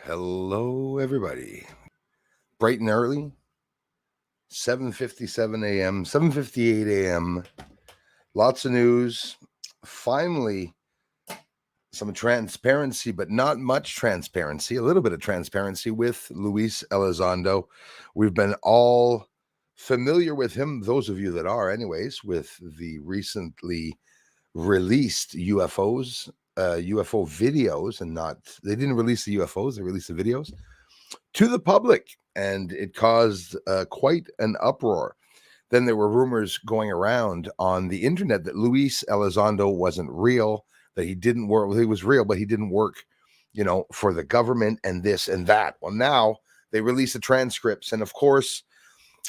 Hello, everybody. Bright and early, 7:57 a.m., 7:58 a.m. Lots of news. Finally, some transparency, but not much transparency. A little bit of transparency with Luis Elizondo. We've been all familiar with him, those of you that are, anyways, with the recently released UFO videos, and they didn't release the UFOs, they released the videos to the public, and it caused quite an uproar. Then there were rumors going around on the internet that Luis Elizondo wasn't real, that he didn't work. Well, he was real, but he didn't work, for the government and this and that. Well, now they release the transcripts, and of course,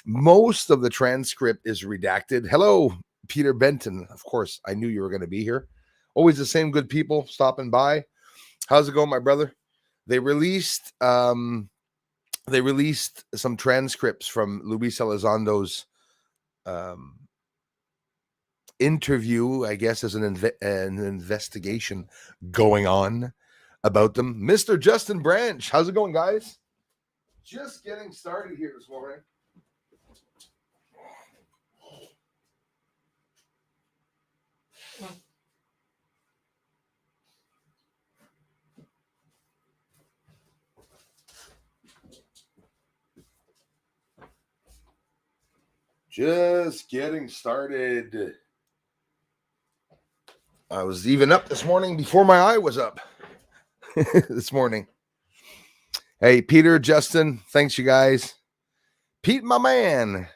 most of the transcript is redacted. Hello, Peter Benton. Of course, I knew you were going to be here. Always the same good people stopping by. How's it going, my brother? They released some transcripts from Luis Elizondo's interview, I guess, as an investigation going on about them. Mr. Justin Branch, how's it going, guys? Just getting started here this morning. Just getting started. I was even up this morning before my eye was up this morning. Hey, Peter, Justin, thanks, you guys. Pete, my man.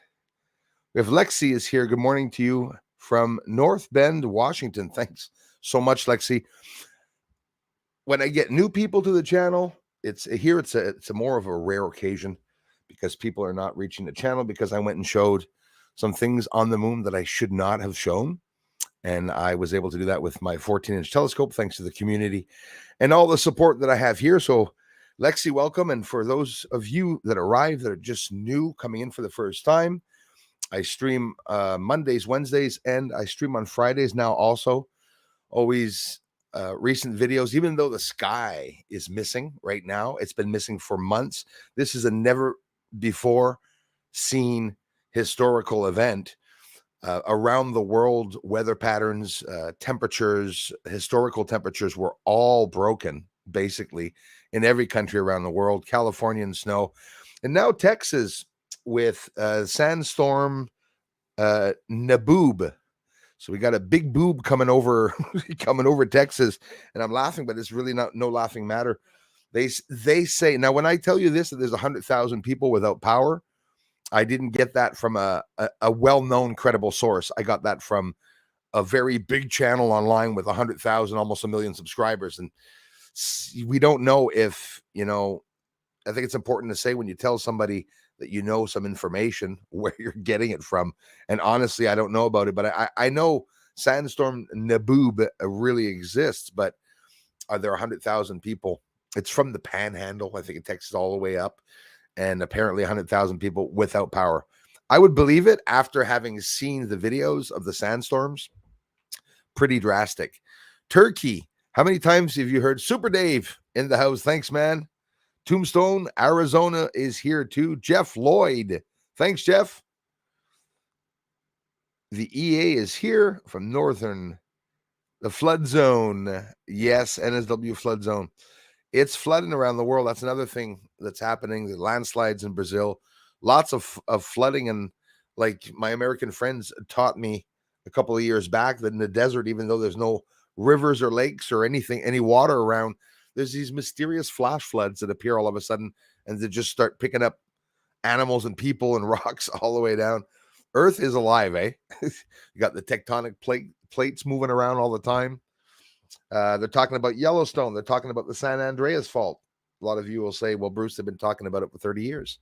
We have Lexi is here. Good morning to you from North Bend, Washington. Thanks so much, Lexi. When I get new people to the channel, it's a more of a rare occasion because people are not reaching the channel because I went and showed some things on the moon that I should not have shown. And I was able to do that with my 14-inch telescope, thanks to the community and all the support that I have here. So, Lexi, welcome. And for those of you that arrived that are just new, coming in for the first time, I stream Mondays, Wednesdays, and I stream on Fridays now also. Always recent videos, even though the sky is missing right now. It's been missing for months. This is a never before seen historical event. Around the world, weather patterns, temperatures, historical temperatures were all broken, basically, in every country around the world. California in snow. And now Texas with sandstorm Naboob. So we got a big boob coming over Texas. And I'm laughing, but it's really no laughing matter. They say, now when I tell you this, that there's 100,000 people without power, I didn't get that from a well-known, credible source. I got that from a very big channel online with 100,000, almost 1 million subscribers. And we don't know if, I think it's important to say when you tell somebody that you know some information, where you're getting it from. And honestly, I don't know about it, but I know sandstorm Naboob really exists, but are there 100,000 people? It's from the Panhandle, I think, in Texas, all the way up. And apparently 100,000 people without power. I would believe it after having seen the videos of the sandstorms. Pretty drastic. Turkey, how many times have you heard Super Dave in the house? Thanks, man. Tombstone, Arizona is here too. Jeff Lloyd. Thanks, Jeff. The EA is here from the flood zone. Yes, NSW flood zone. It's flooding around the world. That's another thing that's happening. The landslides in Brazil, lots of flooding. And like my American friends taught me a couple of years back, that in the desert, even though there's no rivers or lakes or any water around, there's these mysterious flash floods that appear all of a sudden, and they just start picking up animals and people and rocks all the way down. Earth is alive, eh? You got the tectonic plates moving around all the time. They're talking about Yellowstone. They're talking about the San Andreas Fault. A lot of you will say, well, Bruce, they've been talking about it for 30 years.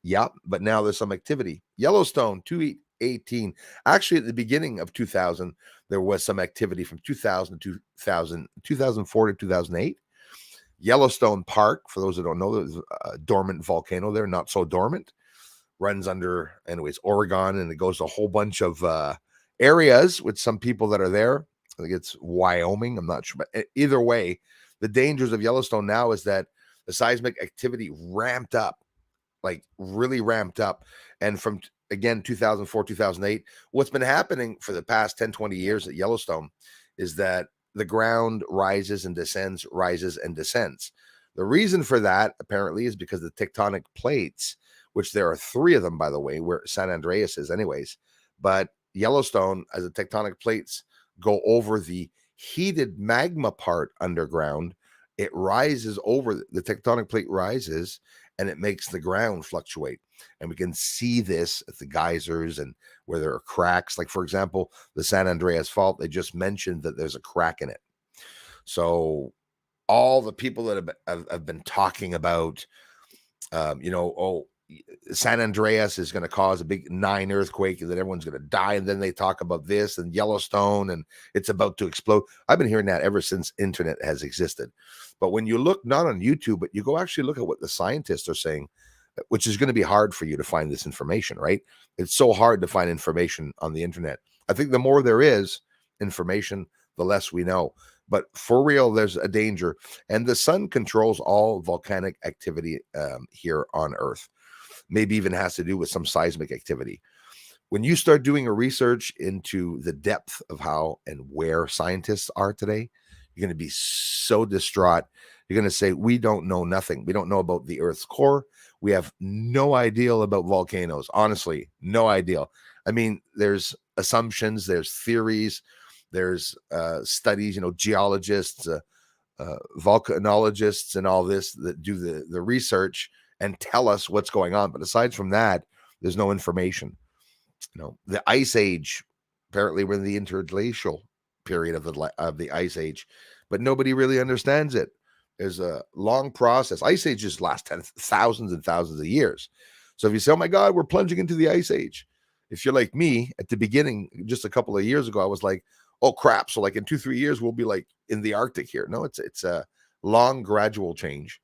Yeah, but now there's some activity. Yellowstone, 2018. Actually, at the beginning of 2000, there was some activity from 2004 to 2008. Yellowstone Park, for those who don't know, there's a dormant volcano there, not so dormant. Runs under, anyways, Oregon, and it goes to a whole bunch of areas with some people that are there. I think it's Wyoming. I'm not sure. But either way, the dangers of Yellowstone now is that the seismic activity ramped up, like really ramped up. And from, again, 2004, 2008, what's been happening for the past 10, 20 years at Yellowstone is that the ground rises and descends, rises and descends. The reason for that, apparently, is because the tectonic plates, which there are 3 of them, by the way, where San Andreas is anyways, but Yellowstone, as the tectonic plates go over the heated magma part underground, it rises over, the tectonic plate rises, and it makes the ground fluctuate. And we can see this at the geysers and where there are cracks. Like, for example, the San Andreas Fault, they just mentioned that there's a crack in it. So all the people that have been talking about, San Andreas is going to cause a big 9 earthquake and that everyone's going to die. And then they talk about this and Yellowstone and it's about to explode. I've been hearing that ever since internet has existed. But when you look not on YouTube, but you go actually look at what the scientists are saying, which is going to be hard for you to find this information, right? It's so hard to find information on the internet. I think the more there is information, the less we know. But for real, there's a danger. And the sun controls all volcanic activity here on Earth. Maybe even has to do with some seismic activity. When you start doing a research into the depth of how and where scientists are today, you're going to be so distraught. You're going to say, we don't know nothing. We don't know about the Earth's core. We have no idea about volcanoes. Honestly, no idea. I mean, there's assumptions, there's theories, there's studies, geologists, volcanologists and all this that do the research and tell us what's going on. But aside from that, there's no information. The Ice Age, apparently we're in the interglacial period of the Ice Age, but nobody really understands it. There's a long process. Ice Ages last thousands and thousands of years. So if you say, oh my God, we're plunging into the Ice Age. If you're like me at the beginning, just a couple of years ago, I was like, oh crap. So like in 2-3 years, we'll be like in the Arctic here. No, it's a long, gradual change.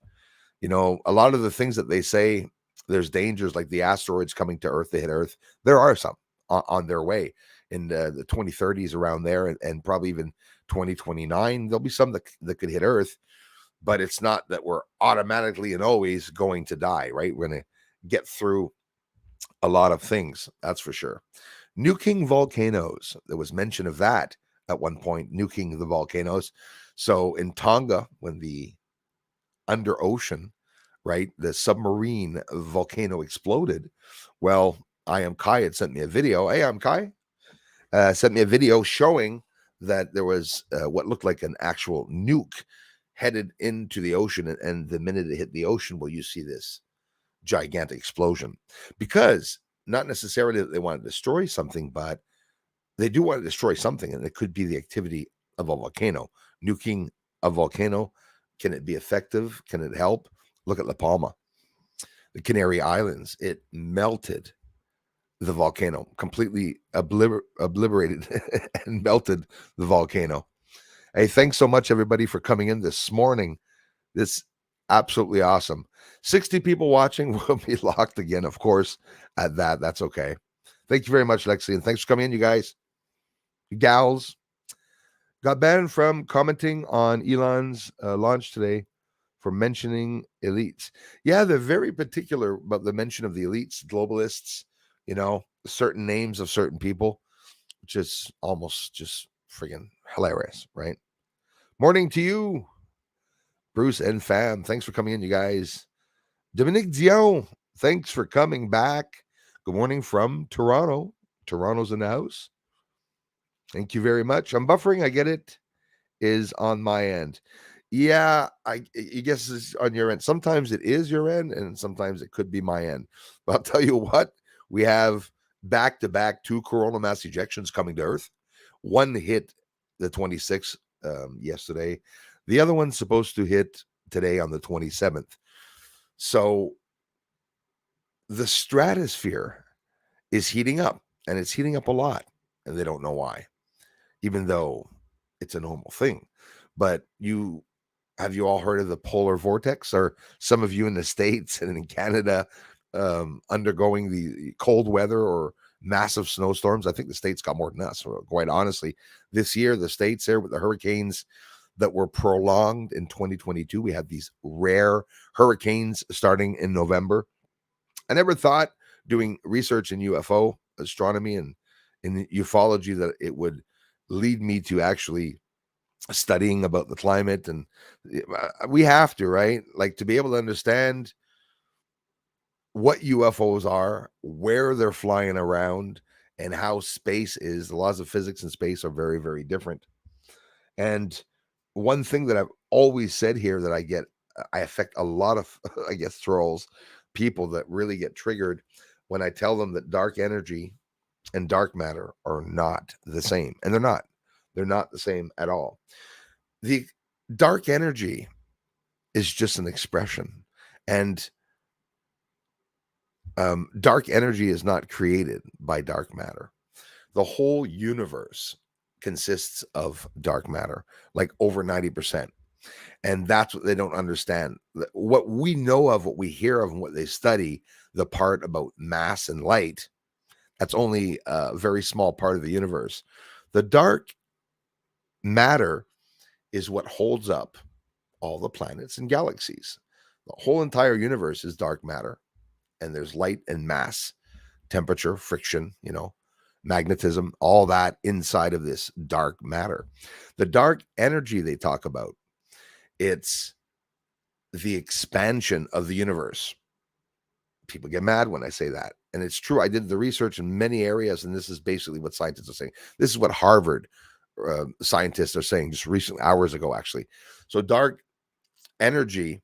A lot of the things that they say, there's dangers like the asteroids coming to Earth, they hit Earth. There are some on their way in the 2030s around there, and probably even 2029. There'll be some that could hit Earth, but it's not that we're automatically and always going to die, right? We're going to get through a lot of things, that's for sure. Nuking volcanoes. There was mention of that at one point, nuking the volcanoes. So in Tonga, when the under ocean, right, the submarine volcano exploded. Well, I Am Kai had sent me a video. Hey, I'm Kai. Sent me a video showing that there was what looked like an actual nuke headed into the ocean. And the minute it hit the ocean, well, you see this gigantic explosion. Because not necessarily that they want to destroy something, but they do want to destroy something. And it could be the activity of a volcano. Nuking a volcano, can it be effective? Can it help? Look at La Palma, the Canary Islands. It melted the volcano, completely obliterated and melted the volcano. Hey, thanks so much, everybody, for coming in this morning. This absolutely awesome. 60 people watching. Will be locked again, of course, at that. That's okay. Thank you very much, Lexi, and thanks for coming in, you guys. You gals. Got banned from commenting on Elon's launch today for mentioning elites. Yeah, they're very particular about the mention of the elites, globalists, certain names of certain people, which is almost just friggin' hilarious, right? Morning to you, Bruce and fam. Thanks for coming in, you guys. Dominique Dion, thanks for coming back. Good morning from Toronto. Toronto's in the house. Thank you very much. I'm buffering. I get it. Is on my end. Yeah, I guess it's on your end. Sometimes it is your end, and sometimes it could be my end. But I'll tell you what, we have back-to-back 2 coronal mass ejections coming to Earth. One hit the 26th yesterday. The other one's supposed to hit today on the 27th. So the stratosphere is heating up, and it's heating up a lot, and they don't know why, even though it's a normal thing. But have you all heard of the polar vortex? Or some of you in the States and in Canada undergoing the cold weather or massive snowstorms? I think the States got more than us. Quite honestly, this year, the States there with the hurricanes, that were prolonged in 2022. We had these rare hurricanes starting in November. I never thought, doing research in UFO astronomy and in ufology, that it would lead me to actually studying about the climate. And we have to, right? Like, to be able to understand what UFOs are, where they're flying around, and how space is. The laws of physics in space are very, very different. And one thing that I've always said here, that I affect a lot of, I guess, trolls, people that really get triggered when I tell them that dark energy and dark matter are not the same. And they're not. They're not the same at all. The dark energy is just an expression. And dark energy is not created by dark matter. The whole universe consists of dark matter, like over 90%. And that's what they don't understand. What we know of, what we hear of, and what they study, the part about mass and light, that's only a very small part of the universe. The dark matter is what holds up all the planets and galaxies. The whole entire universe is dark matter. And there's light and mass, temperature, friction, magnetism, all that inside of this dark matter. The dark energy they talk about, it's the expansion of the universe. People get mad when I say that. And it's true. I did the research in many areas, and this is basically what scientists are saying. This is what Harvard scientists are saying just recently, hours ago, actually. So dark energy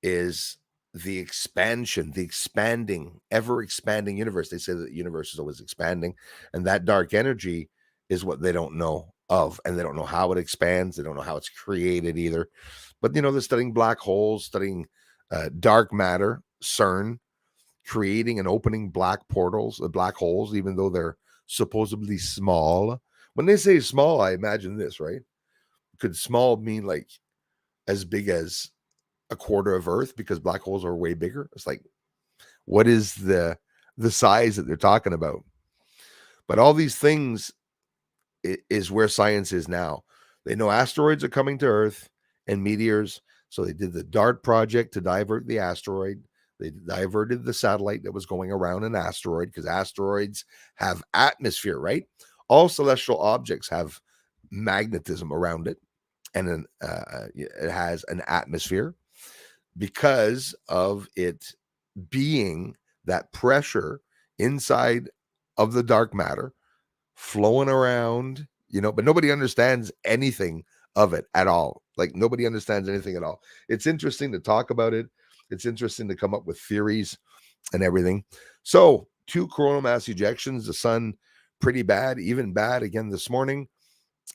is the expansion, the expanding, ever expanding universe. They say that the universe is always expanding, and that dark energy is what they don't know of, and they don't know how it expands. They don't know how it's created either. But they're studying black holes, studying dark matter, CERN, creating and opening black portals, black holes, even though they're supposedly small. When they say small, I imagine this, right? Could small mean like as big as a quarter of Earth, because black holes are way bigger? It's like, what is the size that they're talking about? But all these things is where science is now. They know asteroids are coming to Earth and meteors, so they did the DART project to divert the asteroid. They diverted the satellite that was going around an asteroid, because asteroids have atmosphere, right? All celestial objects have magnetism around it, and it has an atmosphere, because of it being that pressure inside of the dark matter flowing around, but nobody understands anything of it at all. Like, nobody understands anything at all. It's interesting to talk about it. It's interesting to come up with theories and everything. So 2 coronal mass ejections, the sun pretty bad, even bad again this morning.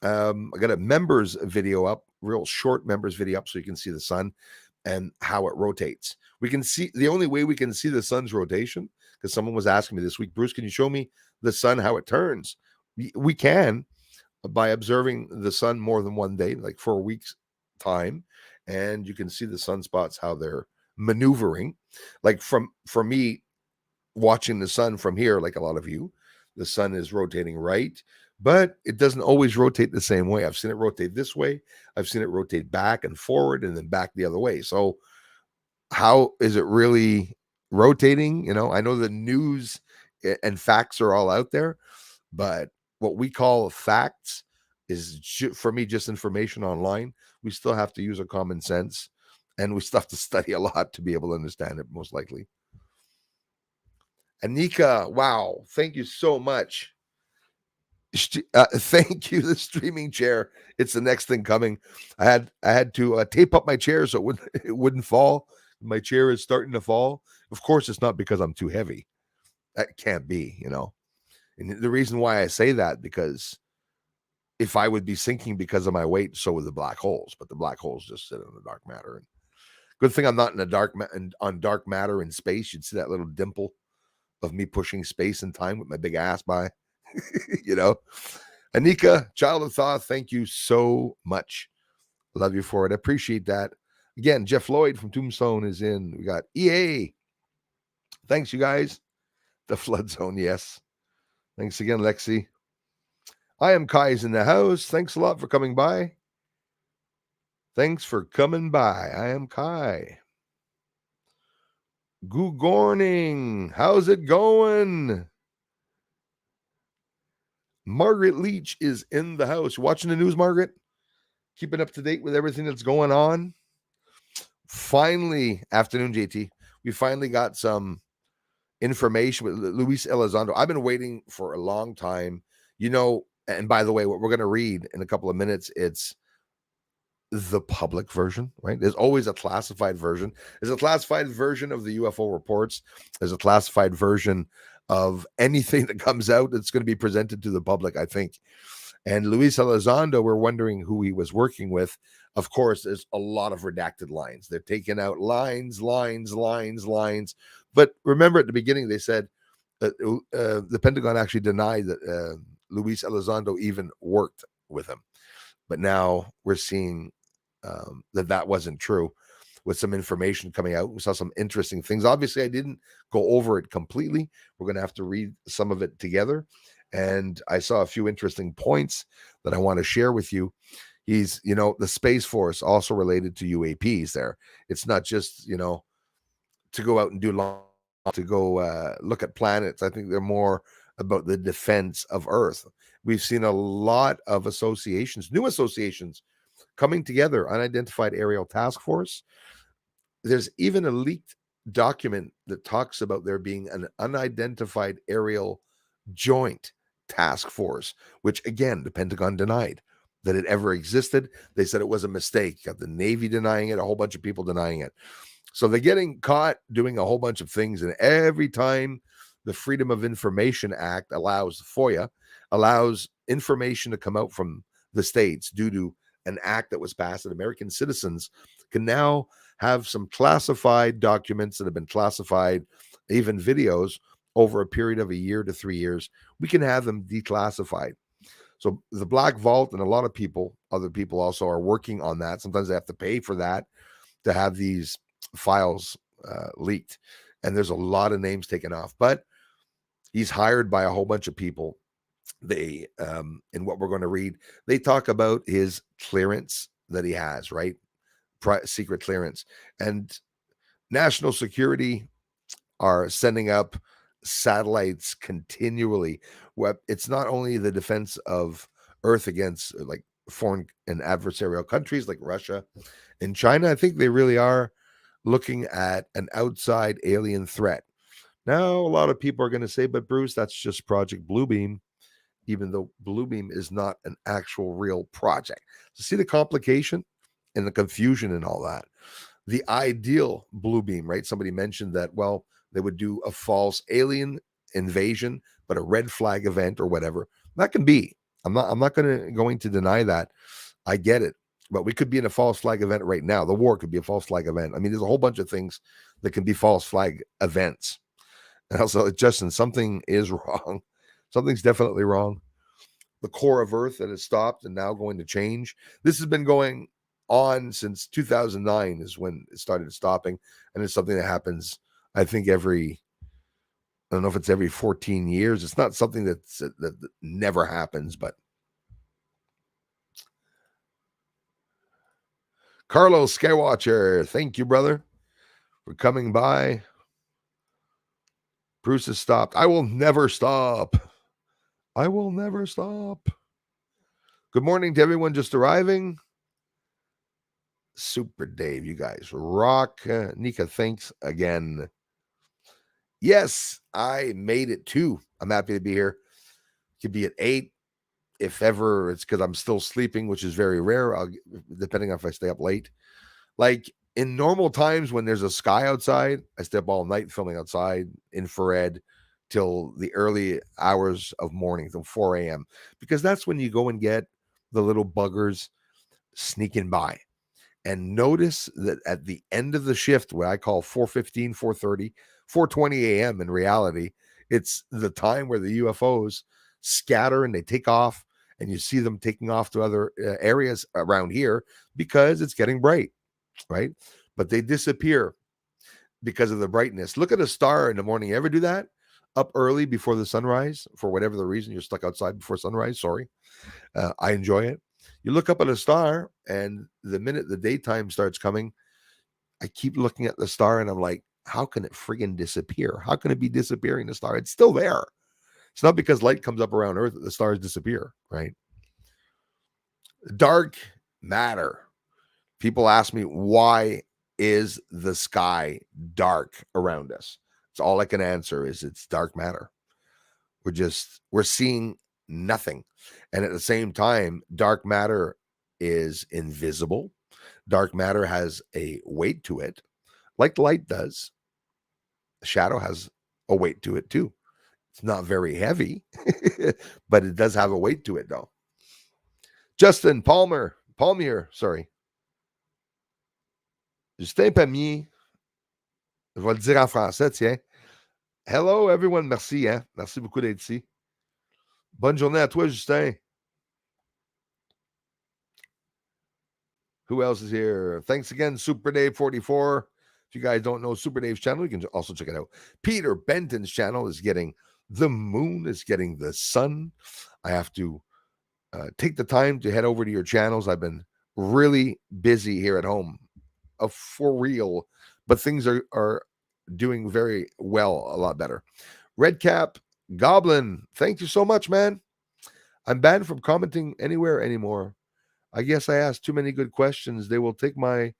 I got a members video up, real short members video up, so you can see the sun and how it rotates. We can see, the only way we can see the sun's rotation, because someone was asking me this week, Bruce, can you show me the sun, how it turns? We can, by observing the sun more than one day, like for a week's time, and you can see the sunspots, how they're maneuvering. Like, for me, watching the sun from here, like a lot of you, the sun is rotating right, but it doesn't always rotate the same way. I've seen it rotate this way. I've seen it rotate back and forward and then back the other way. So how is it really rotating? I know the news and facts are all out there, but what we call facts is, for me, just information online. We still have to use our common sense, and we still have to study a lot to be able to understand it, most likely. Anika, wow, thank you so much. Thank you, the streaming chair. It's the next thing coming. I had to tape up my chair so it wouldn't fall. My chair is starting to fall. Of course, it's not because I'm too heavy. That can't be, And the reason why I say that, because if I would be sinking because of my weight, so would the black holes. But the black holes just sit in the dark matter. And good thing I'm not in on dark matter in space. You'd see that little dimple of me pushing space and time with my big ass by. Anika, child of thought, thank you so much. Love you for it. I appreciate that. Again, Jeff Lloyd from Tombstone is in. We got EA. Thanks, you guys. The flood zone, yes. Thanks again, Lexi. I am Kai's in the house. Thanks a lot for coming by. Thanks for coming by. I am Kai. Good morning. How's it going? Margaret Leach is in the house. Watching the news, Margaret? Keeping up to date with everything that's going on? Finally, afternoon, JT. We finally got some information with Luis Elizondo. I've been waiting for a long time. And by the way, what we're going to read in a couple of minutes, it's the public version, right? There's always a classified version. There's a classified version of the UFO reports. There's a classified version of anything that comes out that's going to be presented to the public, I think. And Luis Elizondo, we're wondering who he was working with. Of course, there's a lot of redacted lines. They're taking out lines. But remember at the beginning, they said that the Pentagon actually denied that Luis Elizondo even worked with him. But now we're seeing that wasn't true with some information coming out. We saw some interesting things. Obviously, I didn't go over it completely. We're going to have to read some of it together. And I saw a few interesting points that I want to share with you. He's, the Space Force also related to UAPs there. It's not just, to go out and do to go look at planets. I think they're more about the defense of Earth. We've seen a lot of associations, new associations coming together, unidentified aerial task force. There's even a leaked document that talks about there being an unidentified aerial joint task force, which again, the Pentagon denied that it ever existed. They said it was a mistake. Got the Navy denying it, a whole bunch of people denying it. So they're getting caught doing a whole bunch of things. And every time the Freedom of Information Act allows FOIA, allows information to come out from the states due to an act that was passed, that American citizens can now have some classified documents that have been classified, even videos over a period of a year to 3 years. We can have them declassified. So the Black Vault and a lot of people, other people also are working on that. Sometimes they have to pay for that to have these files leaked. And there's a lot of names taken off, but he's hired by a whole bunch of people. They, in what we're going to read, they talk about his clearance that he has, right? Secret clearance. And national security are sending up satellites continually. It's not only the defense of Earth against like foreign and adversarial countries like Russia and China. I think they really are looking at an outside alien threat. Now, a lot of people are going to say, but Bruce, that's just Project Bluebeam, even though Bluebeam is not an actual real project. So see the complication and the confusion and all that. The ideal Bluebeam, right? Somebody mentioned that, well, they would do a false alien invasion, but a red flag event or whatever. That can be. I'm not going to deny that. I get it. But we could be in a false flag event right now. The war could be a false flag event. I mean, there's a whole bunch of things that can be false flag events. And also, Justin, something is wrong. Something's definitely wrong. The core of Earth that has stopped and now going to change. This has been going on since 2009 is when it started stopping. And it's something that happens, I think, I don't know if it's every 14 years. It's not something that never happens, but Carlos Skywatcher, thank you, brother, for coming by. Bruce has stopped. I will never stop. I will never stop. Good morning to everyone just arriving. Super Dave, you guys rock. Nika, thanks again. Yes, I made it too. I'm happy to be here. Could be at 8. If ever it's because I'm still sleeping, which is very rare, depending on if I stay up late. Like in normal times when there's a sky outside, I stay up all night filming outside, infrared, till the early hours of morning, till 4 a.m. Because that's when you go and get the little buggers sneaking by. And notice that at the end of the shift, what I call 4:15, 4:30, 4:20 a.m. in reality, it's the time where the UFOs scatter and they take off, and you see them taking off to other areas around here because it's getting bright, right? But they disappear because of the brightness. Look at a star in the morning. You ever do that? Up early before the sunrise, for whatever the reason, you're stuck outside before sunrise. Sorry. I enjoy it. You look up at a star, and the minute the daytime starts coming, I keep looking at the star, and I'm like, how can it friggin' disappear? How can it be disappearing, the star? It's still there. It's not because light comes up around Earth that the stars disappear, right? Dark matter. People ask me, why is the sky dark around us? It's all I can answer is it's dark matter. We're seeing nothing. And at the same time, dark matter is invisible. Dark matter has a weight to it, like light does. Shadow has a weight to it too. It's not very heavy, but it does have a weight to it though. Justin Palmier, sorry. Justin Palmier, je vais le dire en français, tiens. Hello everyone, merci, hein? Merci beaucoup d'être ici. Bonne journée à toi, Justin. Who else is here? Thanks again, Super Dave 44. If you guys don't know Super Dave's channel, you can also check it out. Peter Benton's channel is getting the moon, is getting the sun. I have to take the time to head over to your channels. I've been really busy here at home, for real, but things are doing very well, a lot better. Redcap Goblin, thank you so much, man. I'm banned from commenting anywhere anymore. I guess I asked too many good questions. They will take my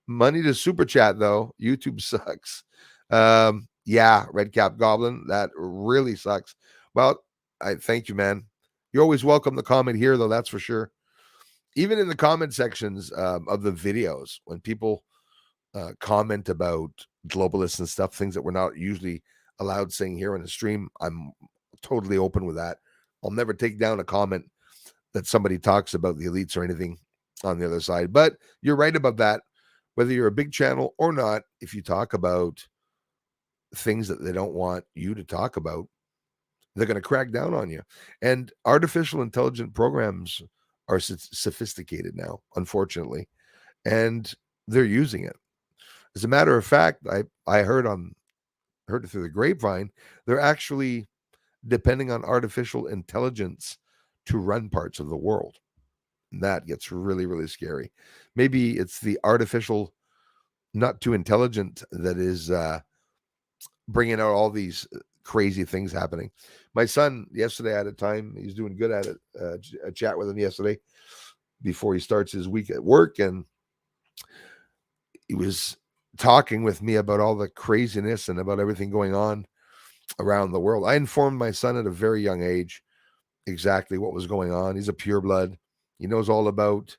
money to super chat, though. YouTube sucks. Yeah, Redcap Goblin, that really sucks. Well, I thank you, man. You're always welcome to comment here, though, that's for sure. Even in the comment sections of the videos, when people comment about globalists and stuff, things that we're not usually allowed saying here on the stream, I'm totally open with that. I'll never take down a comment that somebody talks about the elites or anything on the other side. But you're right about that. Whether you're a big channel or not, if you talk about things that they don't want you to talk about, they're going to crack down on you. And artificial intelligent programs are sophisticated now, unfortunately, and they're using it. As a matter of fact, I heard it through the grapevine, they're actually depending on artificial intelligence to run parts of the world. And that gets really, really scary. Maybe it's the artificial, not too intelligent, that is bringing out all these crazy things happening. My son yesterday had a time, he's doing good at it, a chat with him yesterday before he starts his week at work, and he was talking with me about all the craziness and about everything going on around the world. I informed my son at a very young age exactly what was going on. He's a pureblood. He knows all about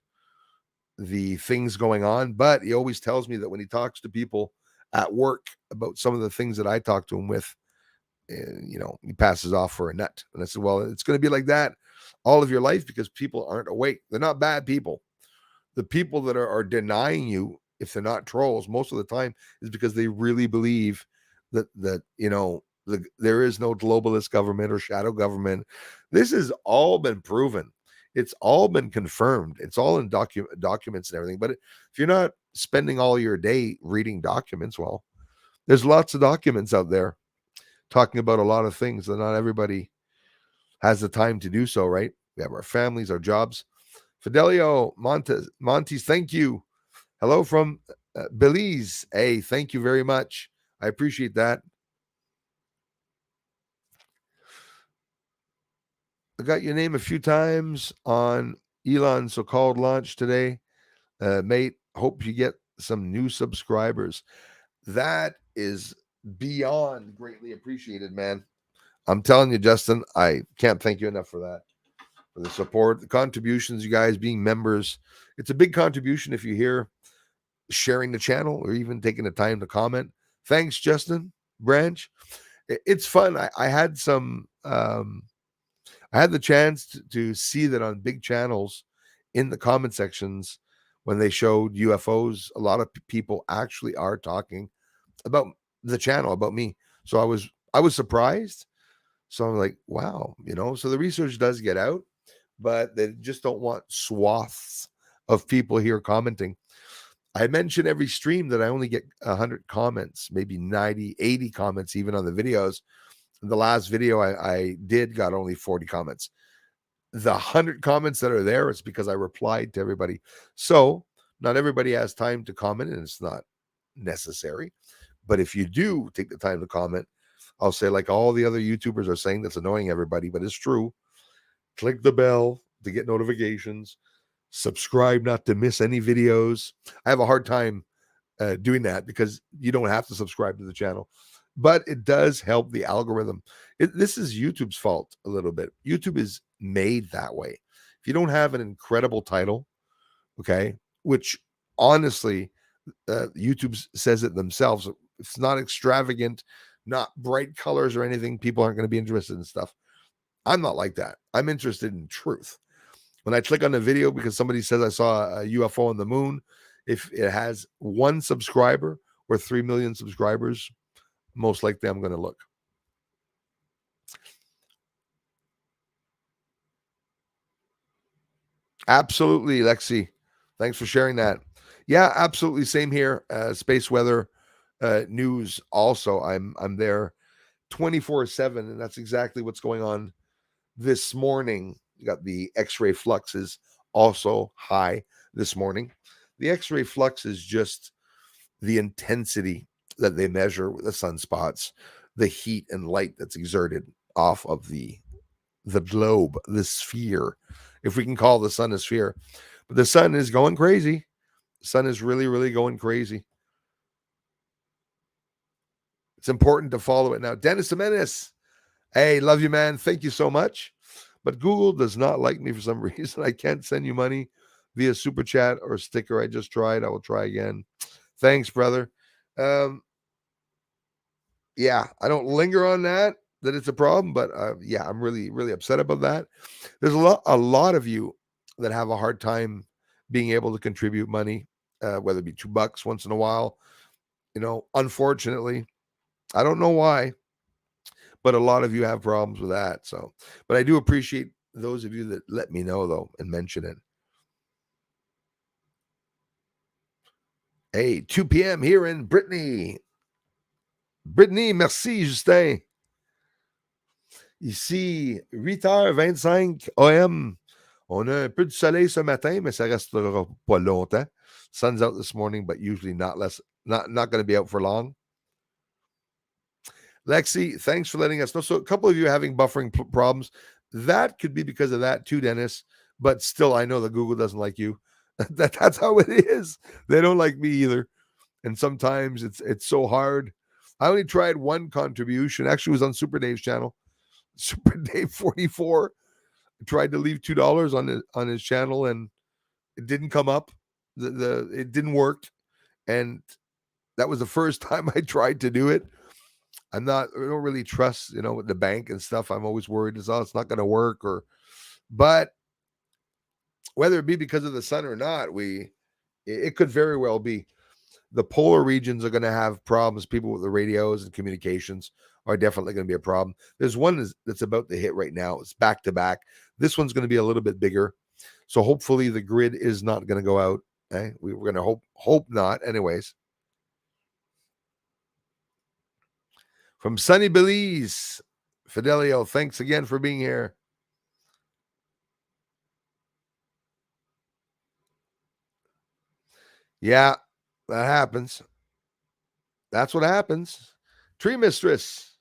the things going on, but he always tells me that when he talks to people at work about some of the things that I talk to him with, he passes off for a nut. And I said, well, it's going to be like that all of your life because people aren't awake. They're not bad people. The people that are denying you, if they're not trolls, most of the time is because they really believe that there is no globalist government or shadow government. This has all been proven. It's all been confirmed. It's all in documents and everything. But if you're not spending all your day reading documents, well, there's lots of documents out there talking about a lot of things that not everybody has the time to do so, right? We have our families, our jobs. Fidelio Montes, thank you. Hello from Belize. Hey, thank you very much. I appreciate that. I got your name a few times on Elon's so-called launch today. Mate, hope you get some new subscribers. That is beyond greatly appreciated, man. I'm telling you, Justin, I can't thank you enough for that, for the support, the contributions, you guys being members. It's a big contribution if you're here sharing the channel or even taking the time to comment. Thanks, Justin Branch. It's fun. I had some... I had the chance to see that on big channels in the comment sections when they showed UFOs, a lot of people actually are talking about the channel, about me. So I was surprised. So I'm like, wow, so the research does get out, but they just don't want swaths of people here commenting. I mention every stream that I only get 100 comments, maybe 90, 80 comments, even on the videos. The last video I did got only 40 comments. the 100 comments that are there, it's because I replied to everybody. So not everybody has time to comment, and it's not necessary. But if you do take the time to comment, I'll say, like all the other YouTubers are saying, that's annoying everybody, but it's true. Click the bell to get notifications. Subscribe not to miss any videos. I have a hard time doing that because you don't have to subscribe to the channel, but it does help the algorithm. This is YouTube's fault a little bit. YouTube is made that way. If you don't have an incredible title, okay, which honestly, YouTube says it themselves, it's not extravagant, not bright colors or anything, people aren't going to be interested in stuff. I'm not like that. I'm interested in truth. When I click on a video because somebody says I saw a UFO on the moon, if it has 1 subscriber or 3 million subscribers, most likely I'm going to look. Absolutely, Lexi. Thanks for sharing that. Yeah, absolutely. Same here. Space weather news. Also, I'm there 24/7, and that's exactly what's going on this morning. You got the X-ray fluxes also high this morning. The X-ray flux is just the intensity that they measure with the sunspots, the heat and light that's exerted off of the globe, the sphere, if we can call the sun a sphere. But the sun is going crazy. The sun is really, really going crazy. It's important to follow it now. Dennis Jimenez, hey, love you, man. Thank you so much. But Google does not like me for some reason. I can't send you money via super chat or sticker. I just tried. I will try again. Thanks, brother. Yeah, I don't linger on that it's a problem, but yeah, I'm really, really upset about that. There's a lot of you that have a hard time being able to contribute money, whether it be $2 once in a while. You know, unfortunately, I don't know why, but a lot of you have problems with that. So, but I do appreciate those of you that let me know though and mention it. Hey, 2 p.m. here in Brittany. Brittany, merci, Justin. Ici, 8h25 AM. On a un peu de soleil ce matin, mais ça restera pas longtemps. Sun's out this morning, but usually not going to be out for long. Lexi, thanks for letting us know. So a couple of you are having buffering problems. That could be because of that too, Dennis. But still, I know that Google doesn't like you. That's how it is. They don't like me either. And sometimes it's so hard. I only tried one contribution. Actually, it was on Super Dave's channel. Super Dave 44. I tried to leave $2 on his channel and it didn't come up. It didn't work. And that was the first time I tried to do it. I don't really trust, with the bank and stuff. I'm always worried it's not going to work but whether it be because of the sun or not, it could very well be. The polar regions are going to have problems. People with the radios and communications are definitely going to be a problem. There's one that's about to hit right now. It's back to back. This one's going to be a little bit bigger. So hopefully the grid is not going to go out. Okay? We're going to hope not. Anyways. From sunny Belize, Fidelio, thanks again for being here. Yeah, that happens. That's what happens. Tree Mistress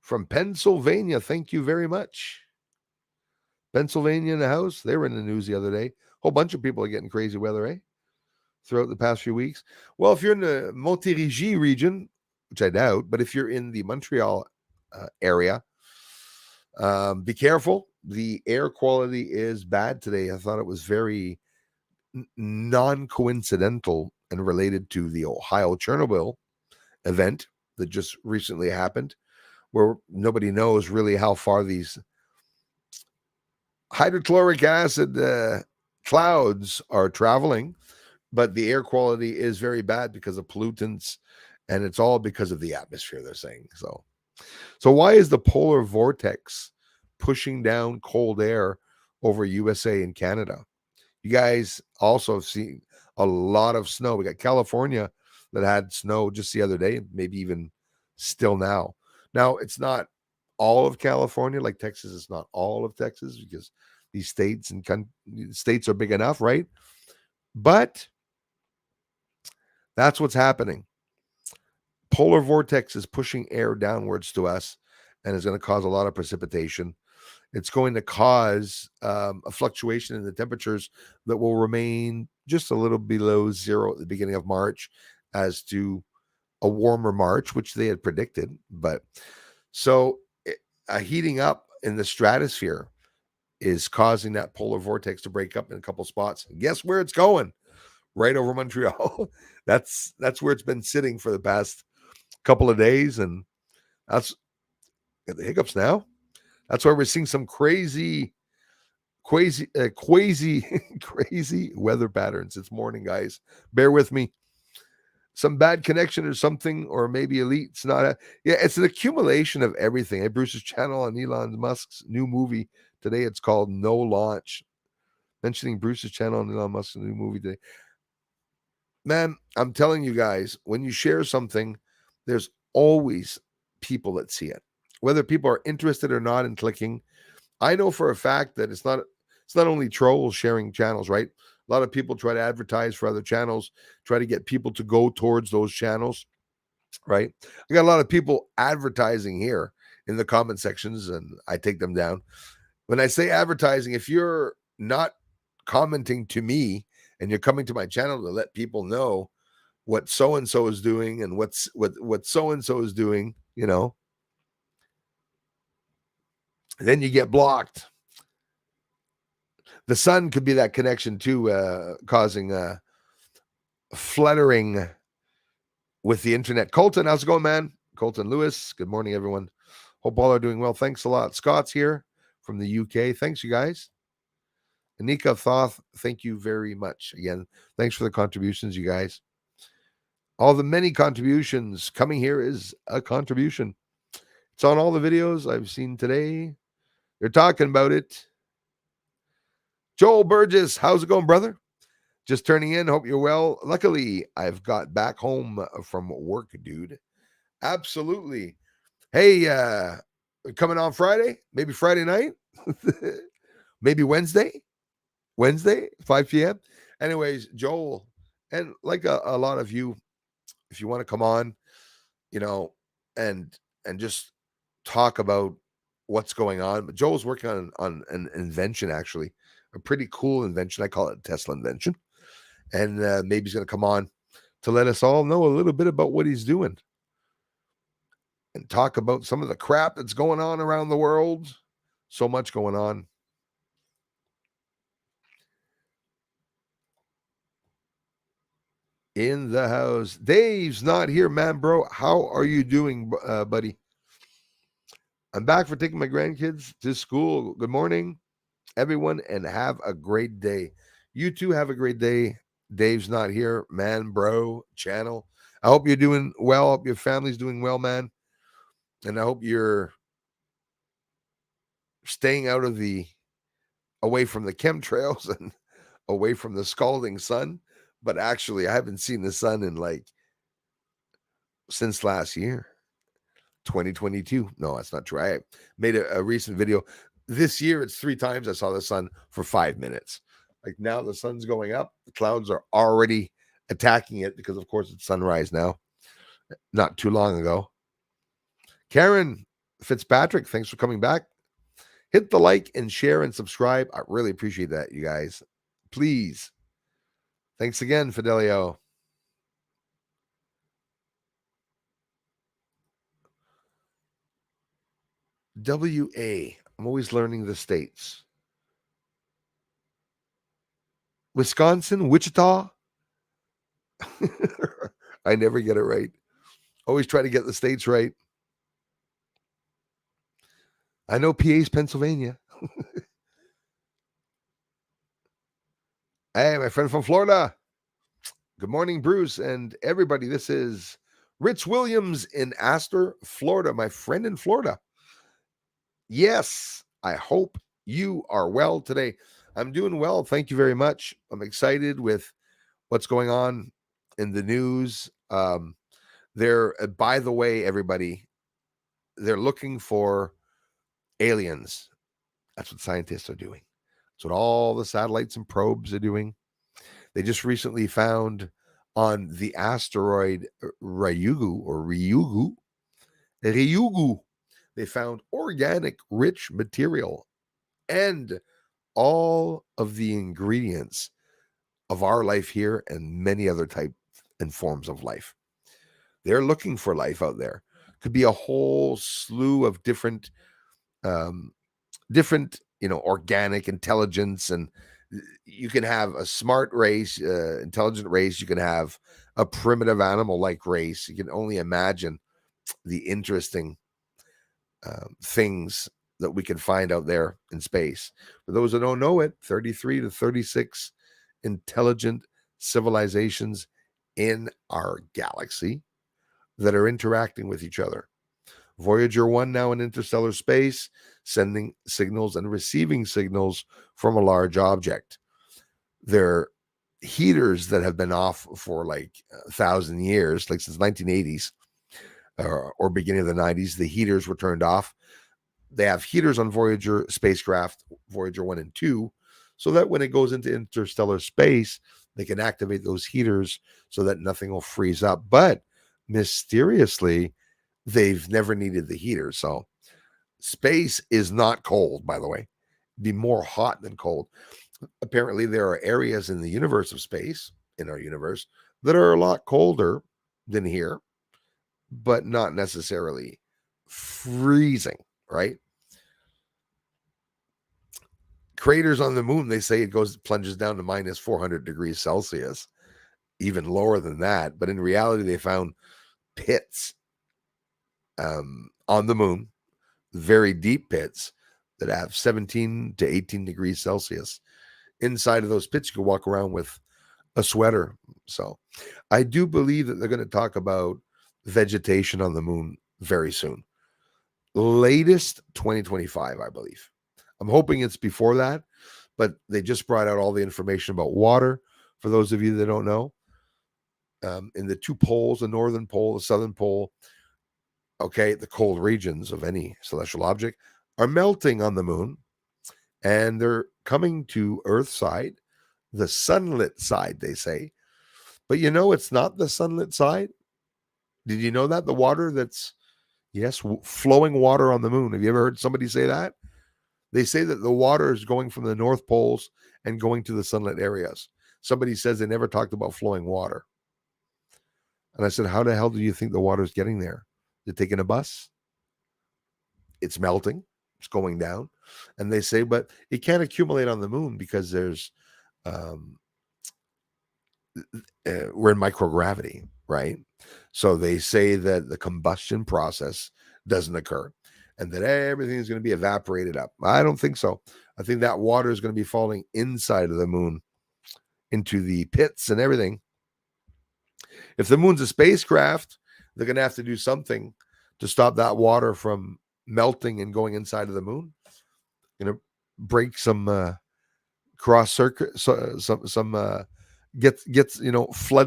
from Pennsylvania, thank you very much. Pennsylvania in the house. They were in the news the other day. A whole bunch of people are getting crazy weather, eh? Throughout the past few weeks. Well, if you're in the Montérégie region, which I doubt, but if you're in the Montreal area, be careful. The air quality is bad today. I thought it was very non-coincidental and related to the Ohio Chernobyl event that just recently happened, where nobody knows really how far these hydrochloric acid clouds are traveling, but the air quality is very bad because of pollutants, and it's all because of the atmosphere, they're saying. So why is the polar vortex pushing down cold air over USA and Canada? You guys also have seen a lot of snow. We got California that had snow just the other day, maybe even still now. Now, it's not all of California, like Texas is not all of Texas, because These states and states are big enough, right? But that's what's happening. Polar vortex is pushing air downwards to us and is going to cause a lot of precipitation. It's going to cause a fluctuation in the temperatures that will remain just a little below zero at the beginning of March, as to a warmer March, which they had predicted. But so a heating up in the stratosphere is causing that polar vortex to break up in a couple spots. Guess where it's going? Right over Montreal. That's where it's been sitting for the past couple of days, and that's the hiccups now. That's why we're seeing some crazy crazy weather patterns. It's morning, guys. Bear with me. Some bad connection or something, or maybe Elite's not it's an accumulation of everything. Hey, Bruce's channel on Elon Musk's new movie today. It's called No Launch. Mentioning Bruce's channel on Elon Musk's new movie today. Man, I'm telling you guys, when you share something, there's always people that see it. Whether people are interested or not in clicking, I know for a fact that it's not only trolls sharing channels, right? A lot of people try to advertise for other channels, try to get people to go towards those channels, right? I got a lot of people advertising here in the comment sections, and I take them down. When I say advertising, if you're not commenting to me and you're coming to my channel to let people know what so and so is doing and what so and so is doing, then you get blocked. The sun could be that connection too, causing fluttering with the internet. Colton, how's it going, man? Colton Lewis, good morning, everyone. Hope all are doing well. Thanks a lot. Scott's here from the UK. Thanks, you guys. Anika Thoth, thank you very much. Again, thanks for the contributions, you guys. All the many contributions. Coming here is a contribution. It's on all the videos I've seen today. They're talking about it. Joel Burgess, how's it going, brother? Just turning in. Hope you're well. Luckily, I've got back home from work, dude. Absolutely. Hey, coming on Friday, maybe Friday night, maybe Wednesday, 5 p.m. Anyways, Joel, and like a lot of you, if you want to come on, and just talk about what's going on. But Joel's working on an invention, actually, a pretty cool invention. I call it a Tesla invention. And maybe he's going to come on to let us all know a little bit about what he's doing and talk about some of the crap that's going on around the world. So much going on. In the house. Dave's not here, man, bro. How are you doing, buddy? I'm back for taking my grandkids to school. Good morning, everyone, and have a great day. You too have a great day. Dave's not here, man, bro, channel. I hope you're doing well. I hope your family's doing well, man. And I hope you're staying away from the chemtrails and away from the scalding sun. But actually, I haven't seen the sun in since last year, 2022. No, that's not true. I made a recent video. This year, it's 3 times I saw the sun for 5 minutes. Like now the sun's going up. The clouds are already attacking it because, of course, it's sunrise now. Not too long ago. Karen Fitzpatrick, thanks for coming back. Hit the like and share and subscribe. I really appreciate that, you guys. Please. Thanks again, Fidelio. WA. I'm always learning the states. Wisconsin, Wichita. I never get it right. Always try to get the states right. I know PA's Pennsylvania. Hey, my friend from Florida. Good morning, Bruce and everybody. This is Rich Williams in Astor, Florida, my friend in Florida. Yes, I hope you are well today. I'm doing well. Thank you very much. I'm excited with what's going on in the news. By the way, everybody, they're looking for aliens. That's what scientists are doing. That's what all the satellites and probes are doing. They just recently found on the asteroid Ryugu, they found organic rich material and all of the ingredients of our life here and many other types and forms of life. They're looking for life out there. Could be a whole slew of different organic intelligence, and you can have a smart race, intelligent race. You can have a primitive animal like race. You can only imagine the interesting things that we can find out there in space. For those that don't know it, 33 to 36 intelligent civilizations in our galaxy that are interacting with each other. Voyager 1 now in interstellar space, sending signals and receiving signals from a large object. They're heaters that have been off for like 1,000 years, like since 1980s or beginning of the 90s. The heaters were turned off. They have heaters on Voyager spacecraft, Voyager 1 and 2, so that when it goes into interstellar space, they can activate those heaters so that nothing will freeze up. But mysteriously, they've never needed the heater. So space is not cold, by the way. It'd be more hot than cold. Apparently, there are areas in the universe of space, in our universe, that are a lot colder than here, but not necessarily freezing, right? Craters on the moon, they say it plunges down to minus 400 degrees Celsius, even lower than that. But in reality, they found pits on the moon, very deep pits that have 17 to 18 degrees Celsius. Inside of those pits, you can walk around with a sweater. So I do believe that they're going to talk about vegetation on the moon very soon. Latest 2025, I believe. I'm hoping it's before that, but they just brought out all the information about water. For those of you that don't know, in the two poles, the northern pole, the southern pole, okay, the cold regions of any celestial object are melting on the moon, and they're coming to Earth side, the sunlit side, they say. But it's not the sunlit side. Did you know that? The water that's, yes, flowing water on the moon. Have you ever heard somebody say that? They say that the water is going from the North Poles and going to the sunlit areas. Somebody says they never talked about flowing water. And I said, how the hell do you think the water is getting there? They're taking a bus. It's melting. It's going down. And they say, but it can't accumulate on the moon because there's, we're in microgravity, right? So they say that the combustion process doesn't occur and that everything is going to be evaporated up. I don't think so. I think that water is going to be falling inside of the moon into the pits and everything. If the moon's a spacecraft, they're going to have to do something to stop that water from melting and going inside of the moon. Break some cross circuit, flood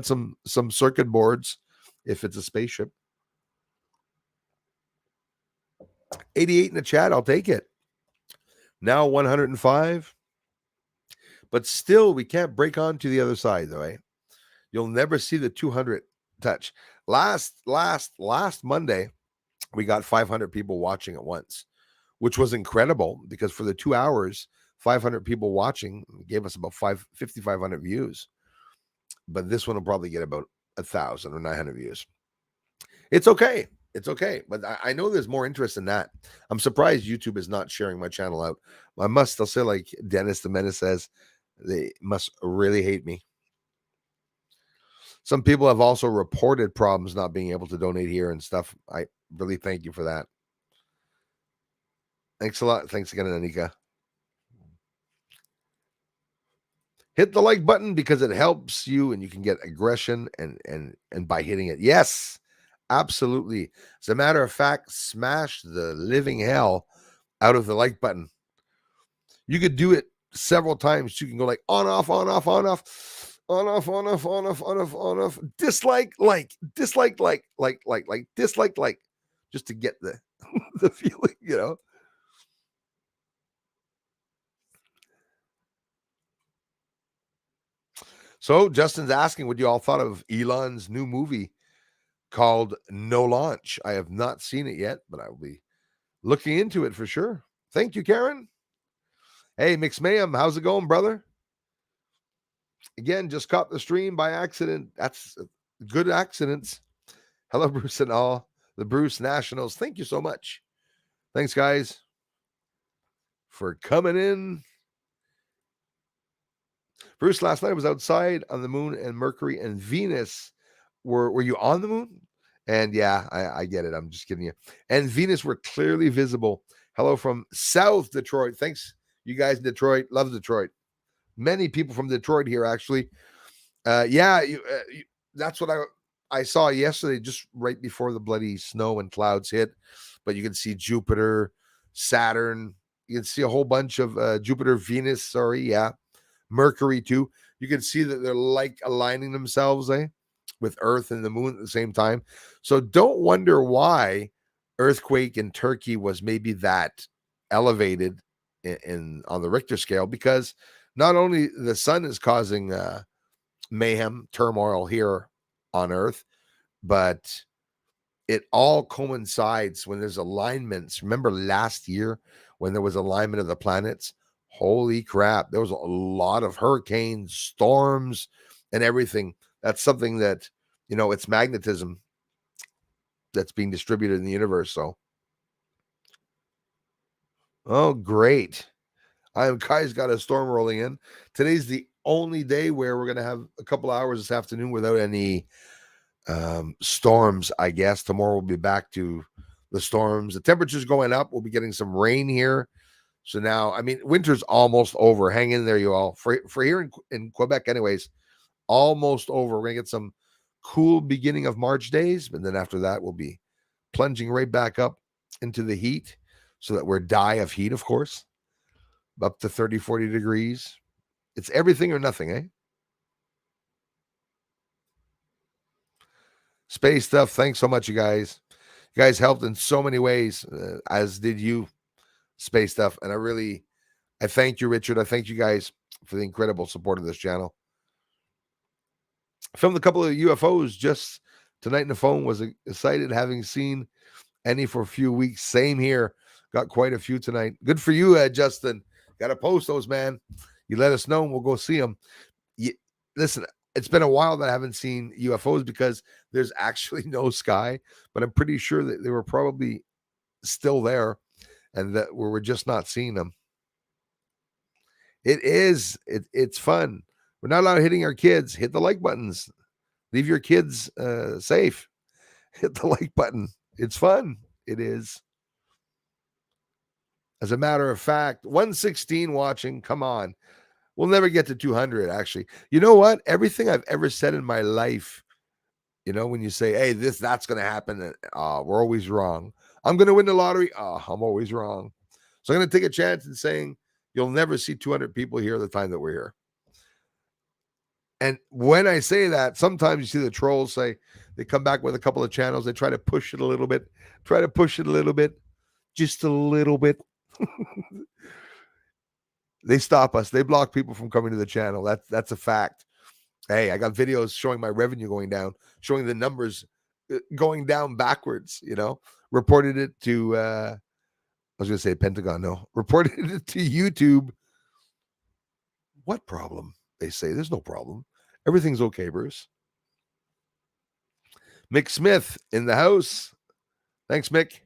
some circuit boards if it's a spaceship. 88 in the chat, I'll take it. Now 105. But still, we can't break on to the other side, though, eh? You'll never see the 200 touch. Last Monday, we got 500 people watching at once, which was incredible because for the 2 hours, 500 people watching gave us about 5,500 views. But this one will probably get about 1,000 or 900 views. It's okay. It's okay. But I know there's more interest in that. I'm surprised YouTube is not sharing my channel out. I'll say like Dennis the Menace says, they must really hate me. Some people have also reported problems not being able to donate here and stuff. I really thank you for that. Thanks a lot. Thanks again, Anika. Hit the like button because it helps you and you can get aggression and by hitting it. Yes, absolutely. As a matter of fact, smash the living hell out of the like button. You could do it several times. You can go like on, off, on, off, on, off, on, off, on, off, on, off, on, off, on, off, dislike, like, dislike, like, dislike, like, just to get the, the feeling, So Justin's asking what you all thought of Elon's new movie called No Launch. I have not seen it yet, but I will be looking into it for sure. Thank you, Karen. Hey, Mix Mayhem, how's it going, brother? Again, just caught the stream by accident. That's good accidents. Hello, Bruce and all. The Bruce Nationals. Thank you so much. Thanks, guys, for coming in. Bruce, last night I was outside on the moon and Mercury and Venus. Were you on the moon? And yeah, I get it. I'm just kidding you. And Venus were clearly visible. Hello from South Detroit. Thanks, you guys in Detroit. Love Detroit. Many people from Detroit here, actually. That's what I saw yesterday, just right before the bloody snow and clouds hit. But you can see Jupiter, Saturn. You can see a whole bunch of Jupiter, Venus. Mercury too. You can see that they're like aligning themselves, with Earth and the moon at the same time. So don't wonder why earthquake in Turkey was maybe that elevated in on the Richter scale, because not only the sun is causing mayhem, turmoil here on Earth, but it all coincides when there's alignments. Remember last year when there was alignment of the planets? Holy crap, there was a lot of hurricanes, storms, and everything. That's something that, it's magnetism that's being distributed in the universe. So, oh, great. Kai's got a storm rolling in. Today's the only day where we're going to have a couple hours this afternoon without any storms, I guess. Tomorrow we'll be back to the storms. The temperature's going up. We'll be getting some rain here. So now, winter's almost over. Hang in there, you all. For here in Quebec, anyways, almost over. We're going to get some cool beginning of March days, but then after that, we'll be plunging right back up into the heat so that we're die of heat, of course, up to 30, 40 degrees. It's everything or nothing, Space stuff. Thanks so much, you guys. You guys helped in so many ways, as did you, Space stuff. And I thank you, Richard. I thank you guys for the incredible support of this channel. I filmed a couple of UFOs just tonight on the phone. Was excited having seen any for a few weeks. Same here. Got quite a few tonight. Good for you, Justin. Got to post those, man. You let us know and we'll go see them. Listen, it's been a while that I haven't seen UFOs because there's actually no sky, but I'm pretty sure that they were probably still there and that we're just not seeing them. It's fun. We're not allowed hitting our kids. Hit the like buttons. Leave your kids safe. Hit the like button. It's fun. It is. As a matter of fact, 116 watching. Come on. We'll never get to 200, actually. You know what? Everything I've ever said in my life, when you say, hey, that's going to happen, we're always wrong. I'm going to win the lottery. I'm always wrong. So I'm going to take a chance in saying you'll never see 200 people here the time that we're here. And when I say that, sometimes you see the trolls say, they come back with a couple of channels. They try to push it a little bit, just a little bit. They stop us. They block people from coming to the channel. That's a fact. Hey, I got videos showing my revenue going down, showing the numbers going down backwards, reported it to, I was going to say Pentagon. No, reported it to YouTube. What problem? They say there's no problem. Everything's okay, Bruce. Mick Smith in the house. Thanks, Mick.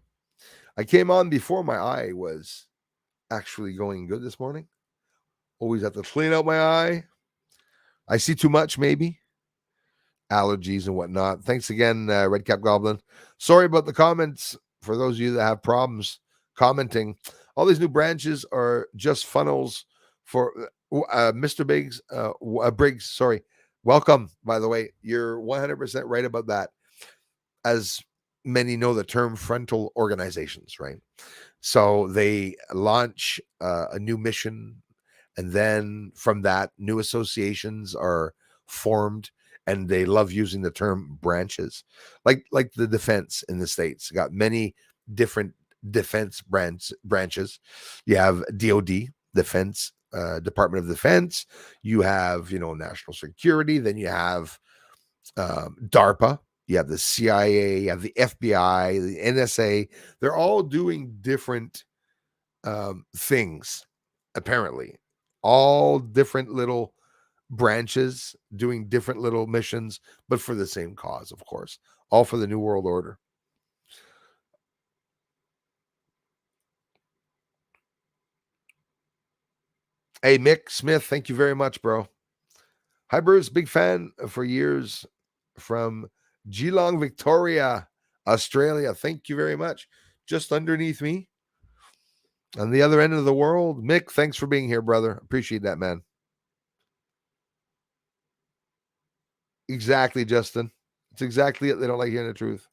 I came on before my eye was actually going good this morning. Always have to clean out my eye. I see too much, maybe. Allergies and whatnot. Thanks again, Red Cap Goblin. Sorry about the comments for those of you that have problems commenting. All these new branches are just funnels for Mr. Briggs. Sorry. Welcome, by the way. You're 100% right about that. As many know the term frontal organizations, right? So they launch a new mission, and then from that, new associations are formed, and they love using the term branches, like the defense in the States. Got many different defense branches. You have DoD, Defense Department of Defense, you have, national security, then you have DARPA, you have the CIA, you have the FBI, the NSA. They're all doing different things, apparently. All different little branches doing different little missions, but for the same cause, of course. All for the New World Order. Hey, Mick Smith, thank you very much, bro. Hi, Bruce. Big fan for years from Geelong, Victoria, Australia. Thank you very much. Just underneath me on the other end of the world. Mick, thanks for being here, brother. Appreciate that, man. Exactly, Justin. It's exactly it. They don't like hearing the truth.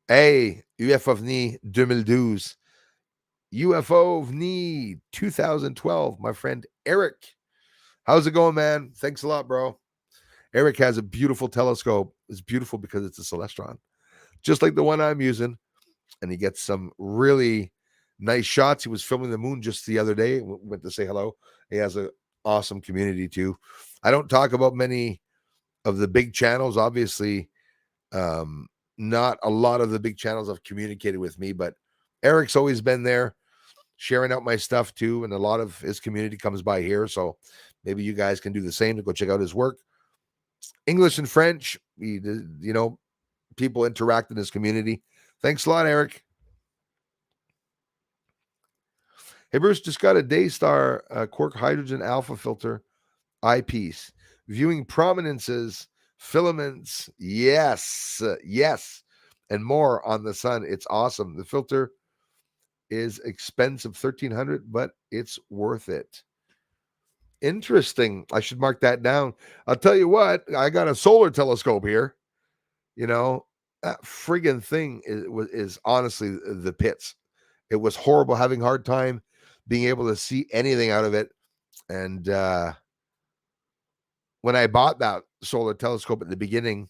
Hey, UFOVNI 2012. UFOVNI 2012. My friend Eric. How's it going, man? Thanks a lot, bro. Eric has a beautiful telescope. It's beautiful because it's a Celestron, just like the one I'm using. And he gets some really nice shots. He was filming the moon just the other day. Went to say hello. He has an awesome community too. I don't talk about many of the big channels. Obviously, not a lot of the big channels have communicated with me, but Eric's always been there sharing out my stuff too. And a lot of his community comes by here. So maybe you guys can do the same to go check out his work. English and French, people interact in his community. Thanks a lot, Eric. Hey, Bruce, just got a Daystar quark hydrogen alpha filter eyepiece. Viewing prominences, filaments, yes, and more on the sun. It's awesome. The filter is expensive, $1,300, but it's worth it. Interesting. I should mark that down. I'll tell you what, I got a solar telescope here. That friggin' thing is honestly the pits. It was horrible, having a hard time being able to see anything out of it. And when I bought that solar telescope at the beginning,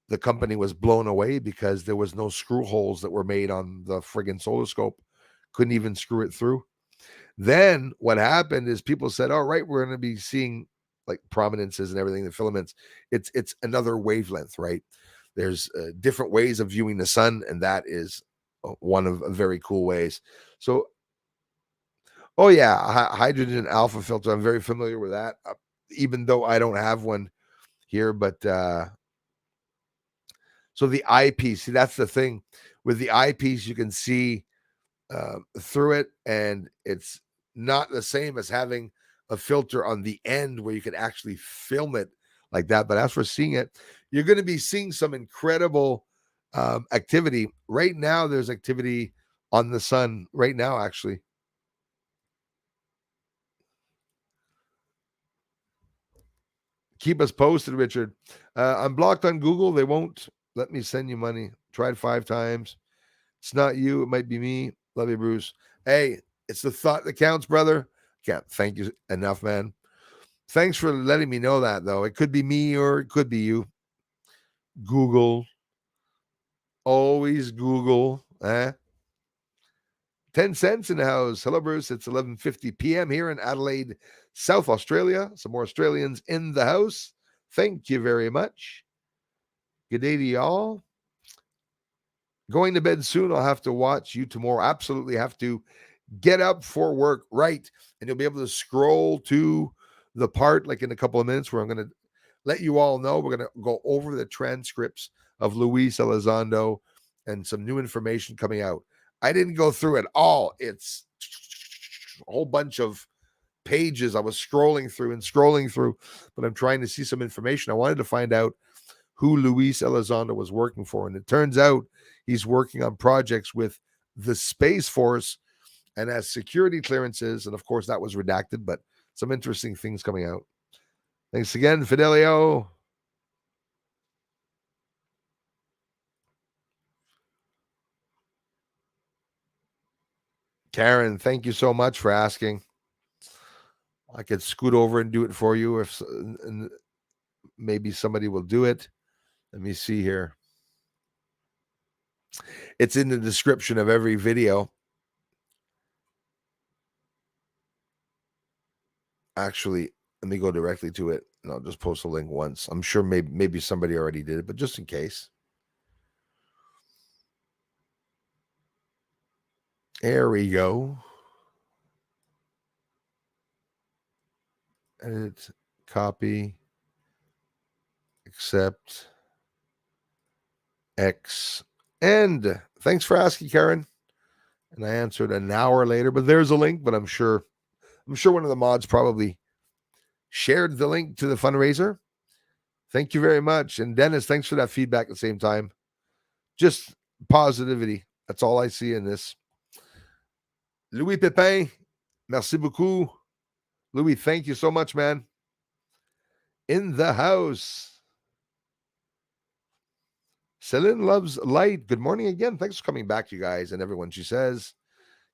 the company was blown away because there was no screw holes that were made on the friggin' solar scope. Couldn't even screw it through. Then what happened is people said, all right, we're going to be seeing like prominences and everything, the filaments. It's another wavelength, right? There's different ways of viewing the sun, and that is one of very cool ways. So, oh yeah, hydrogen alpha filter. I'm very familiar with that, even though I don't have one here. But so the eyepiece, see, that's the thing. With the eyepiece, you can see through it, and it's not the same as having a filter on the end where you can actually film it like that. But as for seeing it, you're going to be seeing some incredible activity. Right now, there's activity on the sun right now, actually. Keep us posted, Richard. I'm blocked on Google. They won't let me send you money. Tried 5 times. It's not you. It might be me. Love you, Bruce. Hey, it's the thought that counts, brother. Can't thank you enough, man. Thanks for letting me know that, though. It could be me or it could be you. Google. Always Google. 10 cents in the house. Hello, Bruce. It's 11:50 p.m. here in Adelaide, South Australia. Some more Australians in the house. Thank you very much. Good day to y'all. Going to bed soon. I'll have to watch you tomorrow. Absolutely have to get up for work. Right. And you'll be able to scroll to the part like in a couple of minutes where I'm going to let you all know. We're going to go over the transcripts of Luis Elizondo and some new information coming out. I didn't go through it all. It's a whole bunch of pages I was scrolling through, but I'm trying to see some information. I wanted to find out who Luis Elizondo was working for. And it turns out he's working on projects with the Space Force and has security clearances. And of course, that was redacted, but some interesting things coming out. Thanks again, Fidelio. Karen, thank you so much for asking. I could scoot over and do it for you if maybe somebody will do it. Let me see here. It's in the description of every video. Actually, let me go directly to it, and I'll just post a link once. I'm sure maybe somebody already did it, but just in case. There we go. Edit, copy, accept, X, and thanks for asking, Karen. And I answered an hour later, but there's a link. But I'm sure one of the mods probably shared the link to the fundraiser. Thank you very much. And Dennis, thanks for that feedback at the same time. Just positivity. That's all I see in this. Louis Pepin, merci beaucoup. Louis, thank you so much, man. In the house. Celine loves light. Good morning again. Thanks for coming back, you guys, and everyone. She says,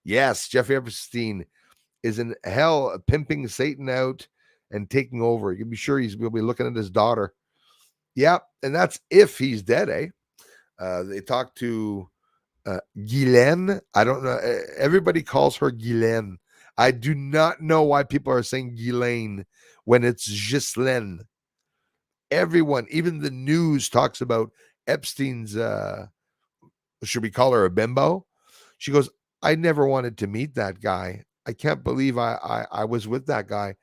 yes, Jeffrey Epstein is in hell pimping Satan out and taking over. You can be sure will be looking at his daughter. Yeah, and that's if he's dead, eh? They talked to Guylaine. I don't know. Everybody calls her Guylaine. I do not know why people are saying Guylaine when it's Ghislaine. Everyone, even the news, talks about Epstein's, should we call her a bimbo? She goes, I never wanted to meet that guy. I can't believe I was with that guy.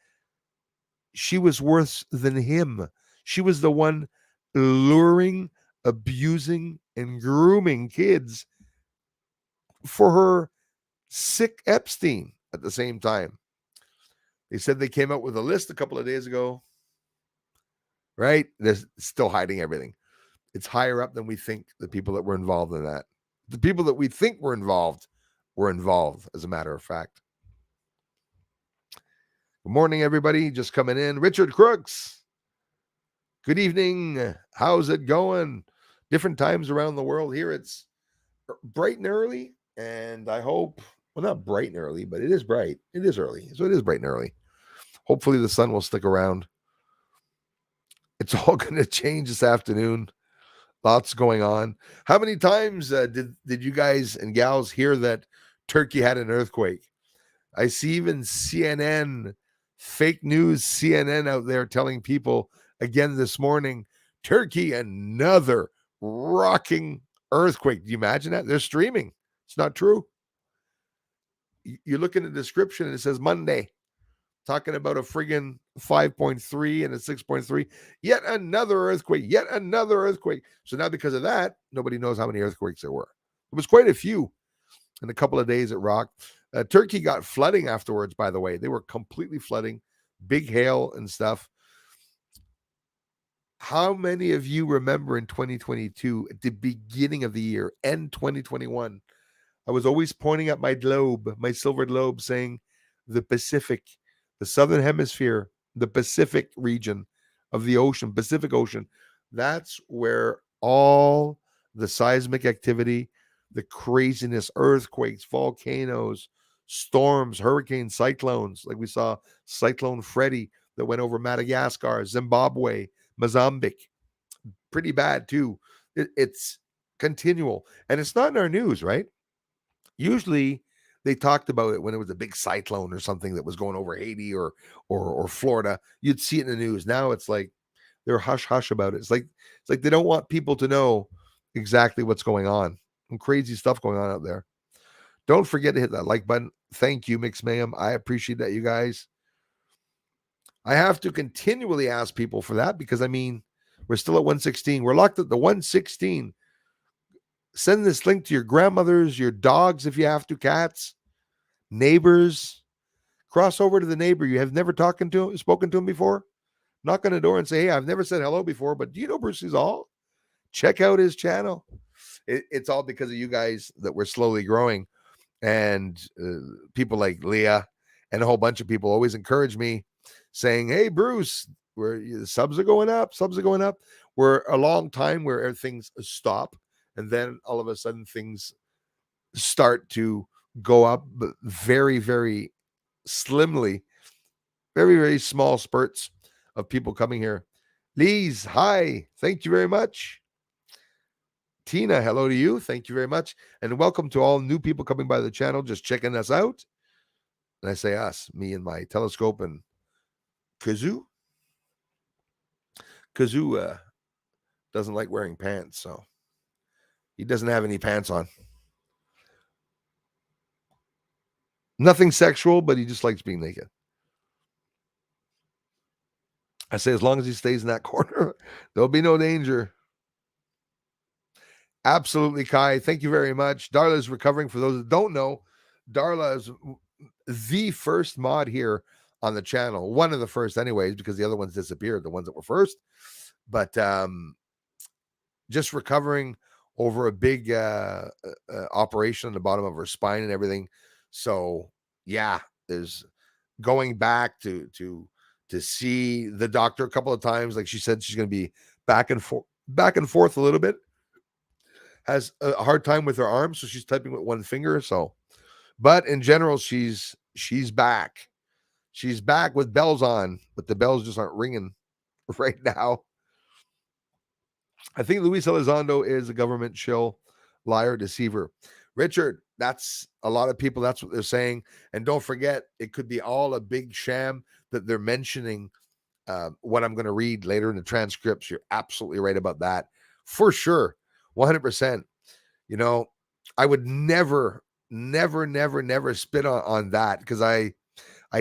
She was worse than him. She was the one luring, abusing, and grooming kids for her sick Epstein at the same time. They said they came out with a list a couple of days ago, right? They're still hiding everything. It's higher up than we think, the people that were involved in that. The people that we think were involved, as a matter of fact. Good morning, everybody. Just coming in. Richard Crooks. Good evening. How's it going? Different times around the world. Here it's bright and early, and I hope, well, not bright and early, but it is bright. It is early, so it is bright and early. Hopefully the sun will stick around. It's all going to change this afternoon. Lots going on. How many times did you guys and gals hear that Turkey had an earthquake? I see even CNN, fake news CNN out there telling people again this morning, Turkey, another rocking earthquake. Do you imagine that? They're streaming. It's not true. You look in the description and it says Monday, talking about a friggin' 5.3 and a 6.3. Yet another earthquake. So now because of that, nobody knows how many earthquakes there were. It was quite a few in a couple of days it rocked. Turkey got flooding afterwards, by the way. They were completely flooding, big hail and stuff. How many of you remember in 2022, at the beginning of the year, end 2021, I was always pointing at my globe, my silver globe, saying the Pacific, the Southern Hemisphere, the Pacific region of the ocean, Pacific Ocean, that's where all the seismic activity, the craziness, earthquakes, volcanoes, storms, hurricanes, cyclones, like we saw Cyclone Freddy that went over Madagascar, Zimbabwe, Mozambique, pretty bad too. It's continual, and it's not in our news, right? Usually they talked about it when it was a big cyclone or something that was going over Haiti or Florida. You'd see it in the news. Now it's like they're hush about it. It's like they don't want people to know exactly what's going on. Some crazy stuff going on out there. Don't forget to hit that like button. Thank you, Mix Mayhem. I appreciate that, you guys. I have to continually ask people for that because, I mean, we're still at 116. We're locked at the 116. Send this link to your grandmothers, your dogs, if you have to, cats, neighbors. Cross over to the neighbor you have never spoken to him before. Knock on the door and say, hey, I've never said hello before, but do you know Bruce All? Check out his channel. It's all because of you guys that we're slowly growing. And people like Leah and a whole bunch of people always encourage me, saying, hey, Bruce, subs are going up. We're a long time where things stop. And then all of a sudden things start to go up, but very, very slimly, very, very small spurts of people coming here. Lise, hi. Thank you very much. Tina, hello to you. Thank you very much. And welcome to all new people coming by the channel, just checking us out. And I say us, me and my telescope and Kazoo doesn't like wearing pants, so he doesn't have any pants on. Nothing sexual, but he just likes being naked. I say as long as he stays in that corner, there'll be no danger. Absolutely, Kai. Thank you very much. Darla is recovering. For those that don't know, Darla is the first mod here on the channel. One of the first, anyways, because the other ones disappeared, the ones that were first. But just recovering over a big operation on the bottom of her spine and everything. So yeah, there's going back to see the doctor a couple of times. Like she said, she's going to be back and forth a little bit. Has a hard time with her arms, so she's typing with one finger. So, but in general, she's back. She's back with bells on, but the bells just aren't ringing right now. I think Luis Elizondo is a government shill, liar, deceiver. Richard, that's a lot of people. That's what they're saying. And don't forget, it could be all a big sham that they're mentioning. What I'm going to read later in the transcripts. You're absolutely right about that. For sure. 100%. You know, I would never spit on that, because I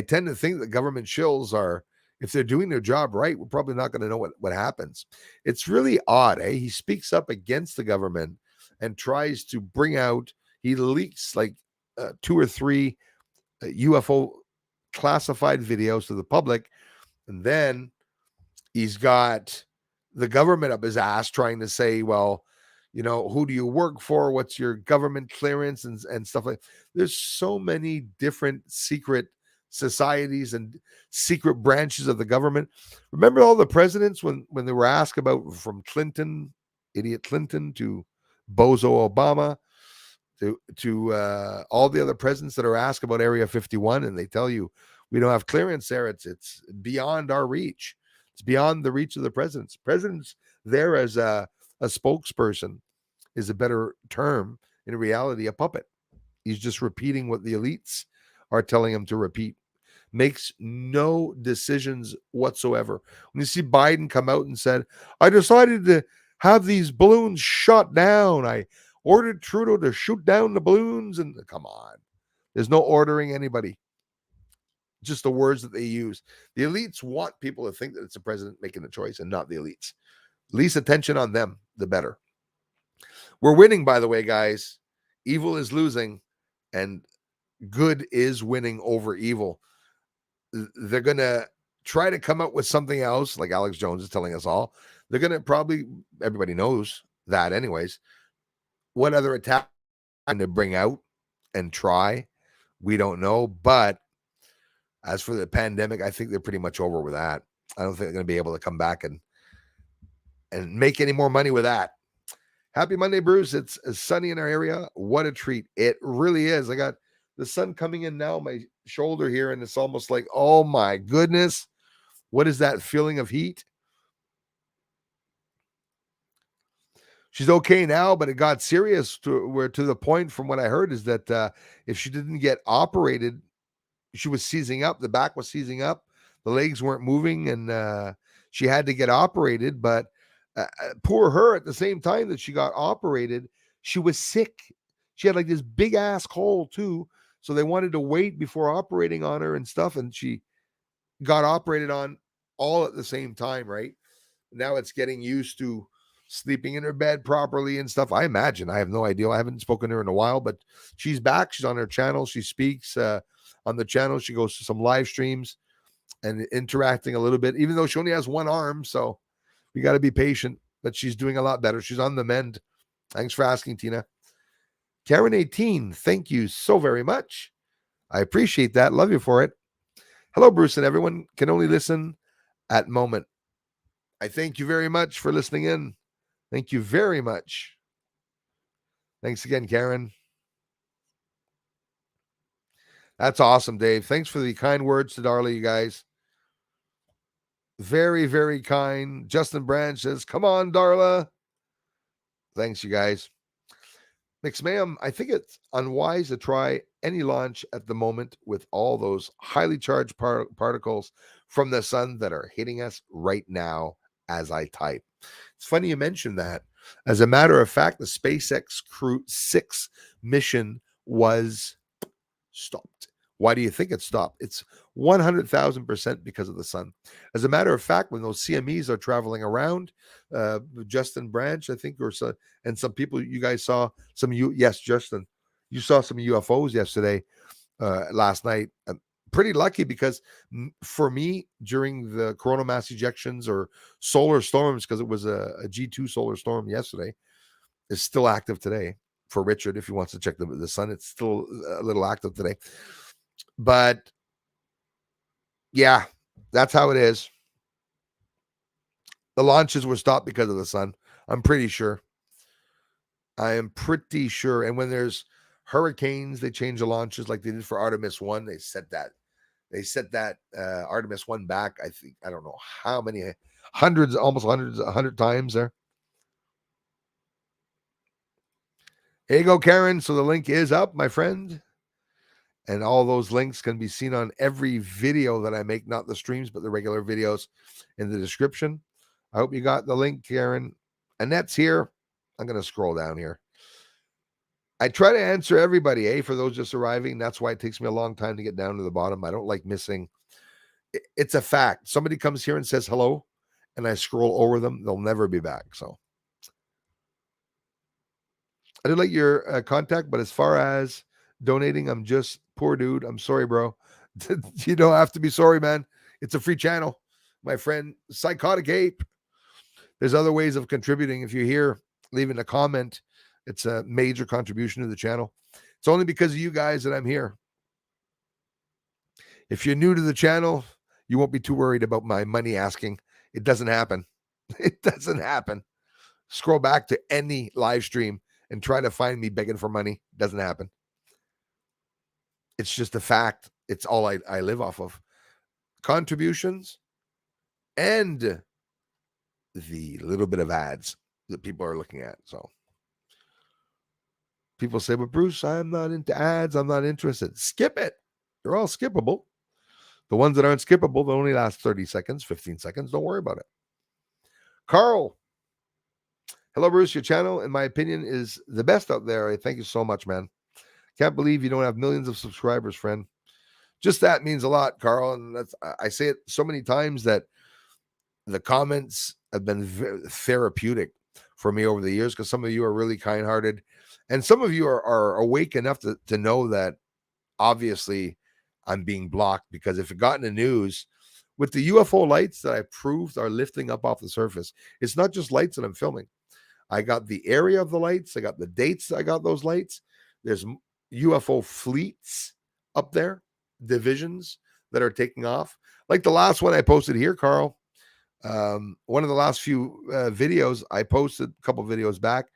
tend to think that government shills are, if they're doing their job right, we're probably not going to know what happens. It's really odd, eh? He speaks up against the government and tries to bring out, he leaks like 2 or 3 UFO classified videos to the public, and then he's got the government up his ass trying to say, well, you know, who do you work for? What's your government clearance and stuff like that. There's so many different secret societies and secret branches of the government. Remember all the presidents when they were asked about, from Clinton, idiot Clinton, to Bozo Obama, to all the other presidents that are asked about Area 51, and they tell you, we don't have clearance there. It's beyond our reach. It's beyond the reach of the presidents. Presidents there as a spokesperson is a better term. In reality, a puppet. He's just repeating what the elites are telling him to repeat. Makes no decisions whatsoever. When you see Biden come out and said, I decided to have these balloons shot down. I ordered Trudeau to shoot down the balloons. And come on, there's no ordering anybody. Just the words that they use. The elites want people to think that it's the president making the choice and not the elites. Least attention on them, the better. We're winning, by the way, guys. Evil is losing and good is winning over evil. They're going to try to come up with something else, like Alex Jones is telling us all. They're going to probably, everybody knows that anyways. What other attack to bring out and try, we don't know. But as for the pandemic, I think they're pretty much over with that. I don't think they're going to be able to come back and make any more money with that. Happy Monday, Bruce. It's sunny in our area. What a treat. It really is. I got the sun coming in now, my shoulder here, and it's almost like, oh my goodness. What is that feeling of heat? She's okay now, but it got serious to the point, from what I heard, is that if she didn't get operated, she was seizing up. The back was seizing up. The legs weren't moving, and she had to get operated. But poor her, at the same time that she got operated, she was sick. She had like this big ass hole too. So they wanted to wait before operating on her and stuff. And she got operated on all at the same time, right? Now it's getting used to sleeping in her bed properly and stuff. I imagine. I have no idea. I haven't spoken to her in a while, but she's back. She's on her channel. She speaks on the channel. She goes to some live streams and interacting a little bit, even though she only has one arm. So we got to be patient, but she's doing a lot better. She's on the mend. Thanks for asking, Tina. Karen 18, thank you so very much. I appreciate that. Love you for it. Hello, Bruce, and everyone can only listen at moment. I thank you very much for listening in. Thank you very much. Thanks again, Karen. That's awesome, Dave. Thanks for the kind words to Darla, you guys. Very, very kind. Justin Branch says, come on, Darla. Thanks, you guys. McSmam, I think it's unwise to try any launch at the moment with all those highly charged particles from the sun that are hitting us right now as I type. It's funny you mentioned that. As a matter of fact, the SpaceX Crew 6 mission was stopped. Why do you think it stopped? It's 100,000% because of the sun. As a matter of fact, when those CMEs are traveling around, Justin Branch, I think, or so, and some people, you guys saw some, yes, Justin, you saw some UFOs yesterday, last night. Pretty lucky because for me, during the coronal mass ejections or solar storms, because it was a G2 solar storm yesterday, is still active today. For Richard, if he wants to check the sun, it's still a little active today. But yeah, that's how it is. The launches were stopped because of the sun. I'm pretty sure. I am pretty sure. And when there's hurricanes, they change the launches like they did for Artemis 1. They set that Artemis 1 back. I think, I don't know how many hundreds, almost hundreds, 100 times there. Here you go, Karen. So the link is up, my friend. And all those links can be seen on every video that I make, not the streams, but the regular videos in the description. I hope you got the link, Karen. Annette's here. I'm going to scroll down here. I try to answer everybody, for those just arriving. That's why it takes me a long time to get down to the bottom. I don't like missing. It's a fact. Somebody comes here and says hello, and I scroll over them. They'll never be back. So I did like your contact, but as far as donating, I'm just poor dude. I'm sorry, bro. You don't have to be sorry, man. It's a free channel, my friend. Psychotic Ape. There's other ways of contributing. If you're here, leaving a comment, it's a major contribution to the channel. It's only because of you guys that I'm here. If you're new to the channel, you won't be too worried about my money asking. It doesn't happen. It doesn't happen. Scroll back to any live stream and try to find me begging for money. It doesn't happen. It's just a fact. It's all I live off of. Contributions and the little bit of ads that people are looking at. So people say, but Bruce, I'm not into ads. I'm not interested. Skip it. They're all skippable. The ones that aren't skippable, they only last 30 seconds, 15 seconds. Don't worry about it. Carl. Hello, Bruce. Your channel, in my opinion, is the best out there. Thank you so much, man. Can't believe you don't have millions of subscribers, friend. Just that means a lot, Carl. And I say it so many times that the comments have been therapeutic for me over the years, because some of you are really kind-hearted, and some of you are awake enough to know that obviously I'm being blocked, because if it got in the news with the UFO lights that I proved are lifting up off the surface, it's not just lights that I'm filming. I got the area of the lights. I got the dates. I got those lights. There's UFO fleets up there, divisions that are taking off. Like the last one I posted here, Carl. One of the last few videos I posted a couple videos back,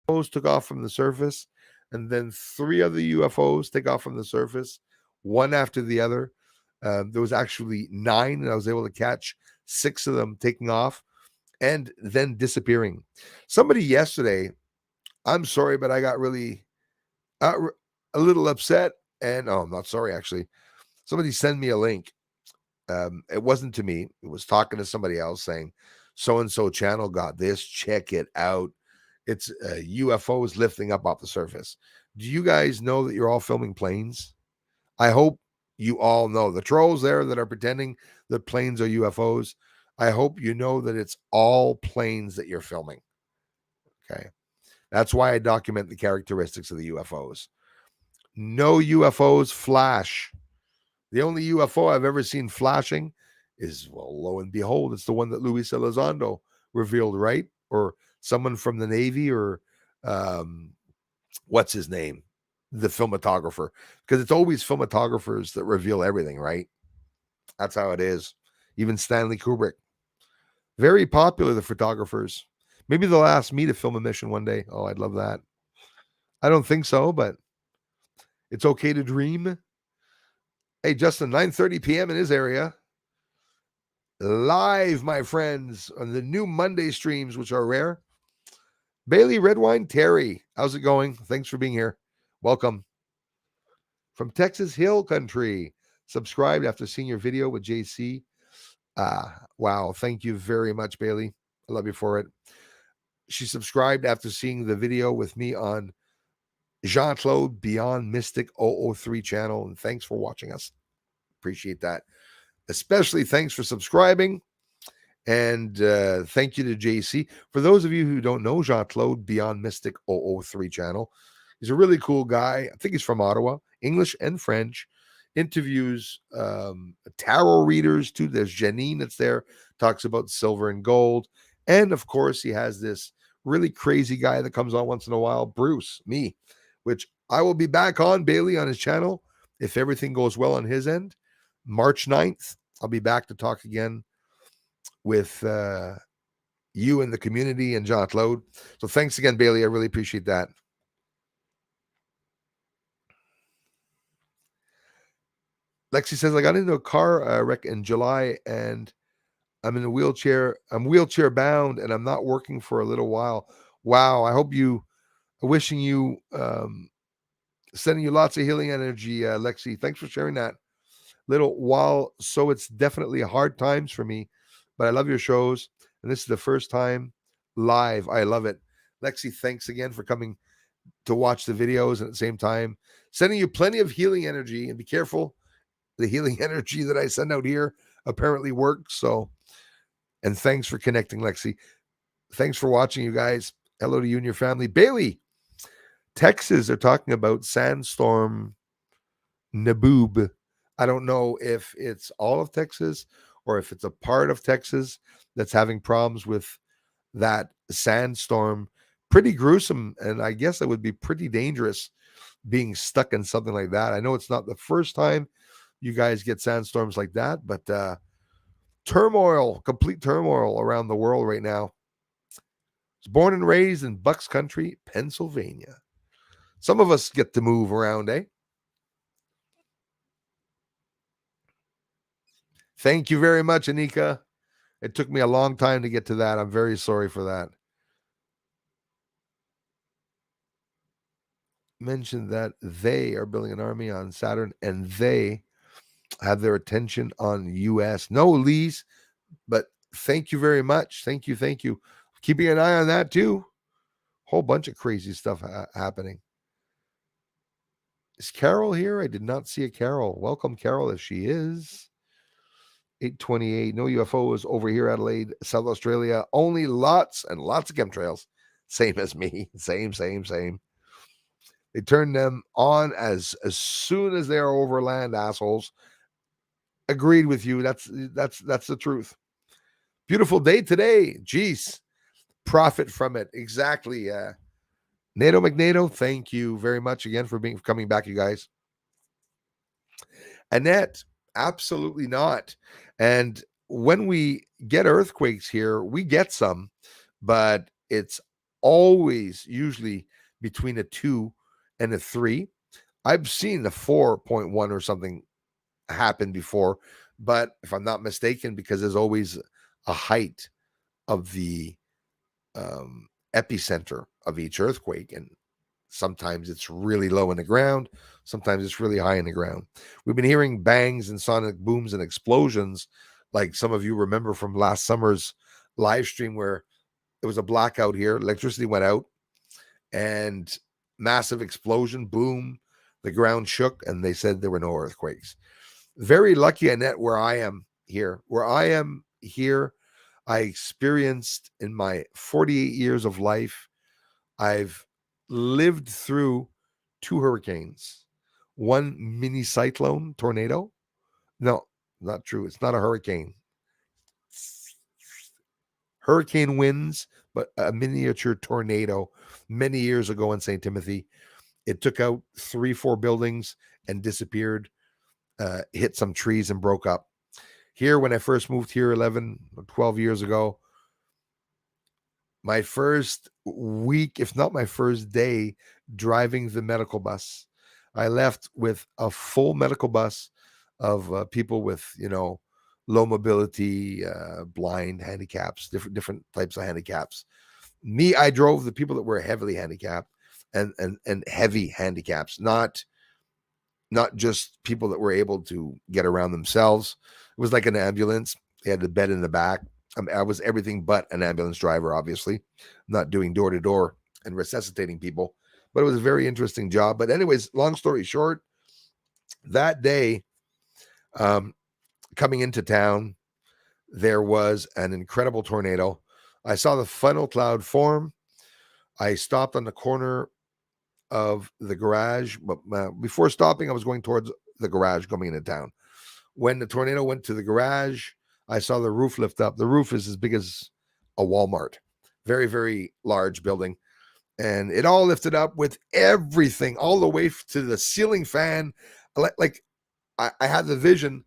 UFOs took off from the surface, and then 3 other UFOs take off from the surface, one after the other. There was actually 9, and I was able to catch 6 of them taking off and then disappearing. Somebody yesterday, I'm sorry, but I got really a little upset, and I'm not sorry, actually. Somebody sent me a link. It wasn't to me. It was talking to somebody else saying, so-and-so channel got this. Check it out. It's UFOs lifting up off the surface. Do you guys know that you're all filming planes? I hope you all know. The trolls there that are pretending that planes are UFOs, I hope you know that it's all planes that you're filming. Okay. That's why I document the characteristics of the UFOs. No UFOs flash. The only UFO I've ever seen flashing is, well, lo and behold, it's the one that Luis Elizondo revealed, right? Or someone from the Navy, or what's his name? The cinematographer. Because it's always cinematographers that reveal everything, right? That's how it is. Even Stanley Kubrick. Very popular, the photographers. Maybe they'll ask me to film a mission one day. Oh, I'd love that. I don't think so, but it's okay to dream. Hey, Justin, 9:30 p.m. in his area. Live, my friends, on the new Monday streams, which are rare. Bailey Redwine Terry, how's it going? Thanks for being here. Welcome. From Texas Hill Country, subscribed after seeing your video with JC. Wow, thank you very much, Bailey. I love you for it. She subscribed after seeing the video with me on Jean-Claude Beyond Mystic 003 channel, and thanks for watching us. Appreciate that. Especially thanks for subscribing, and thank you to JC. For those of you who don't know Jean-Claude Beyond Mystic 003 channel, he's a really cool guy. I think he's from Ottawa, English and French. Interviews tarot readers too. There's Janine that's there, talks about silver and gold. And of course, he has this really crazy guy that comes on once in a while, Bruce, me, which I will be back on, Bailey, on his channel if everything goes well on his end. March 9th, I'll be back to talk again with you and the community and Jean-Claude. So thanks again, Bailey. I really appreciate that. Lexi says, I got into a car wreck in July and I'm in a wheelchair. I'm wheelchair bound and I'm not working for a little while. Wow. I hope you, wishing you, sending you lots of healing energy, Lexi. Thanks for sharing that. Little while. So it's definitely hard times for me, but I love your shows. And this is the first time live. I love it. Lexi, thanks again for coming to watch the videos and at the same time sending you plenty of healing energy. And be careful. The healing energy that I send out here apparently works. So, and thanks for connecting, Lexi. Thanks for watching, you guys. Hello to you and your family. Bailey, Texas, they're talking about sandstorm Naboob. I don't know if it's all of Texas or if it's a part of Texas that's having problems with that sandstorm. Pretty gruesome. And I guess it would be pretty dangerous being stuck in something like that. I know it's not the first time you guys get sandstorms like that, but turmoil, complete turmoil around the world right now. I was born and raised in Bucks Country, Pennsylvania. Some of us get to move around, eh? Thank you very much, Anika. It took me a long time to get to that. I'm very sorry for that. Mentioned that they are building an army on Saturn and they have their attention on U.S. No, Lee's, but thank you very much. Thank you. Thank you. Keeping an eye on that too. Whole bunch of crazy stuff happening. Is Carol here? I did not see a Carol. Welcome, Carol, if she is. 828. No UFOs over here, Adelaide, South Australia. Only lots and lots of chemtrails. Same as me. Same. They turn them on as soon as they are over land, assholes. Agreed with you. That's the truth. Beautiful day today. Jeez. Profit from it. Exactly. NATO McNato, thank you very much again for coming back, you guys. Annette, absolutely not. And when we get earthquakes here, we get some, but it's always usually between a 2 and a 3. I've seen a 4.1 or something happen before, but if I'm not mistaken, because there's always a height of the epicenter of each earthquake, and sometimes it's really low in the ground, sometimes it's really high in the ground. We've been hearing bangs and sonic booms and explosions, like some of you remember from last summer's live stream where there was a blackout here, electricity went out, and massive explosion, boom, the ground shook, and they said there were no earthquakes. Very lucky, Annette, where I am here. I experienced in my 48 years of life, I've lived through 2 hurricanes, 1 mini cyclone tornado. No, not true. It's not a hurricane. Hurricane winds, but a miniature tornado many years ago in St. Timothy. It took out 3-4 buildings and disappeared, hit some trees and broke up. Here, when I first moved here 11 or 12 years ago, my first week, if not my first day, driving the medical bus, I left with a full medical bus of people with, low mobility, blind handicaps, different types of handicaps. Me, I drove the people that were heavily handicapped and heavy handicaps, not just people that were able to get around themselves. It was like an ambulance. They had the bed in the back. I was everything but an ambulance driver, obviously. I'm not doing door to door and resuscitating people, but it was a very interesting job. But anyways, long story short, that day, coming into town, there was an incredible tornado. I saw the funnel cloud form. I stopped on the corner of the garage, but before stopping, I was going towards the garage coming into town. When the tornado went to the garage, I saw the roof lift up. The roof is as big as a Walmart, very, very large building. And it all lifted up with everything, all the way to the ceiling fan. Like I had the vision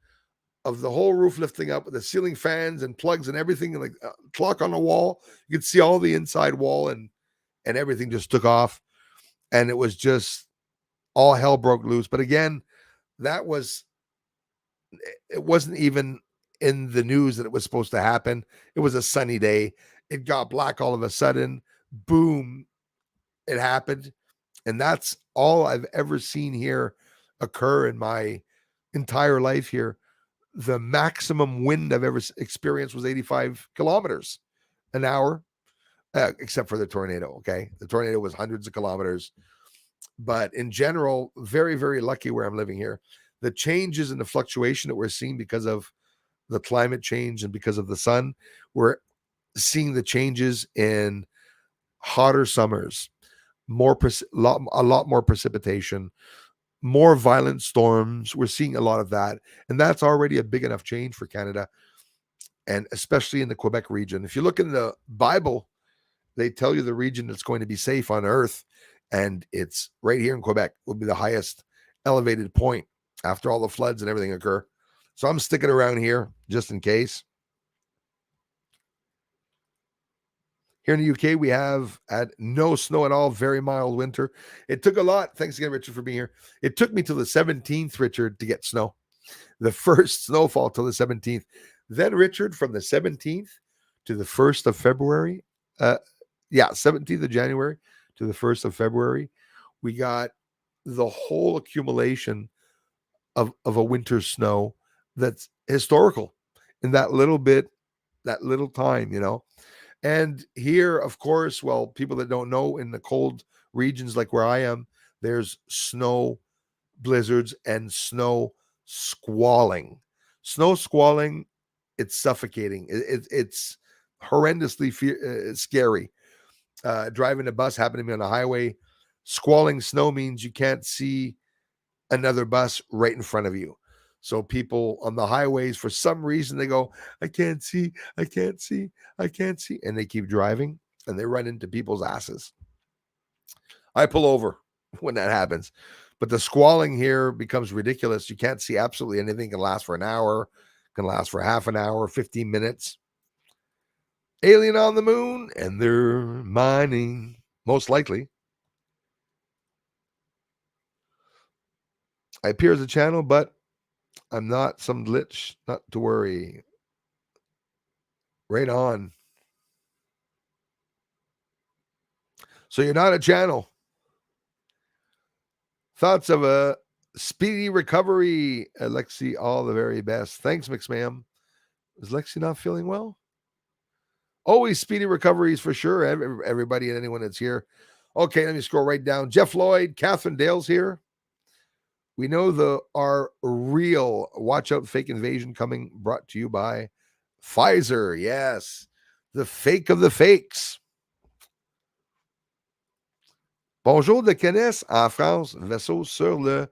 of the whole roof lifting up with the ceiling fans and plugs and everything, like a clock on the wall. You could see all the inside wall and everything just took off. And it was just all hell broke loose. But again, it wasn't even in the news that it was supposed to happen. It was a sunny day. It got black all of a sudden. Boom, it happened. And that's all I've ever seen here occur in my entire life here. The maximum wind I've ever experienced was 85 kilometers an hour, except for the tornado. Okay. The tornado was hundreds of kilometers. But in general, very, very lucky where I'm living here. The changes and the fluctuation that we're seeing because of the climate change and because of the sun, we're seeing the changes in hotter summers, a lot more precipitation, more violent storms. We're seeing a lot of that. And that's already a big enough change for Canada, and especially in the Quebec region. If you look in the Bible, they tell you the region that's going to be safe on earth, and it's right here in Quebec will be the highest elevated point after all the floods and everything occur. So I'm sticking around here just in case. Here in the UK, we have had no snow at all, very mild winter. It took a lot. Thanks again, Richard, for being here. It took me till the 17th, Richard, to get snow. The first snowfall till the 17th. Then, Richard, from the 17th to the 1st of February, 17th of January to the 1st of February, we got the whole accumulation of a winter snow that's historical in that little time, And here, of course, well, people that don't know, in the cold regions like where I am, there's snow blizzards and snow squalling. Snow squalling, it's suffocating. It's horrendously scary. Driving a bus happened to me on the highway. Squalling snow means you can't see another bus right in front of you. So people on the highways, for some reason, they go, I can't see, I can't see, I can't see. And they keep driving and they run into people's asses. I pull over when that happens. But the squalling here becomes ridiculous. You can't see absolutely anything. It can last for an hour, can last for half an hour, 15 minutes. Alien on the moon, and they're mining, most likely. I appear as a channel, but I'm not some glitch, not to worry. Right on. So you're not a channel. Thoughts of a speedy recovery, Alexi. All the very best. Thanks, McSmam. Is Lexi not feeling well? Always speedy recoveries for sure. Everybody and anyone that's here. Okay, let me scroll right down. Jeff Lloyd, Catherine Dale's here. We know our real watch out fake invasion coming, brought to you by Pfizer. Yes, the fake of the fakes. Bonjour de Canes en France, vaisseau sur le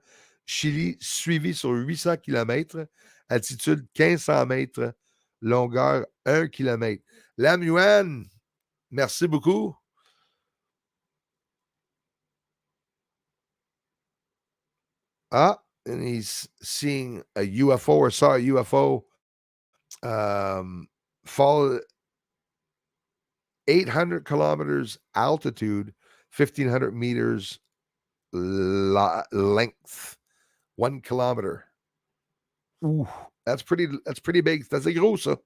Chili, suivi sur 800 km, altitude 1500 mètres, longueur 1 km. Lam Yuan, merci beaucoup. And he's seeing a UFO, or saw a UFO fall 800 kilometers altitude, 1,500 meters length, 1 kilometer. Ooh, that's pretty big. That's a gros, ça.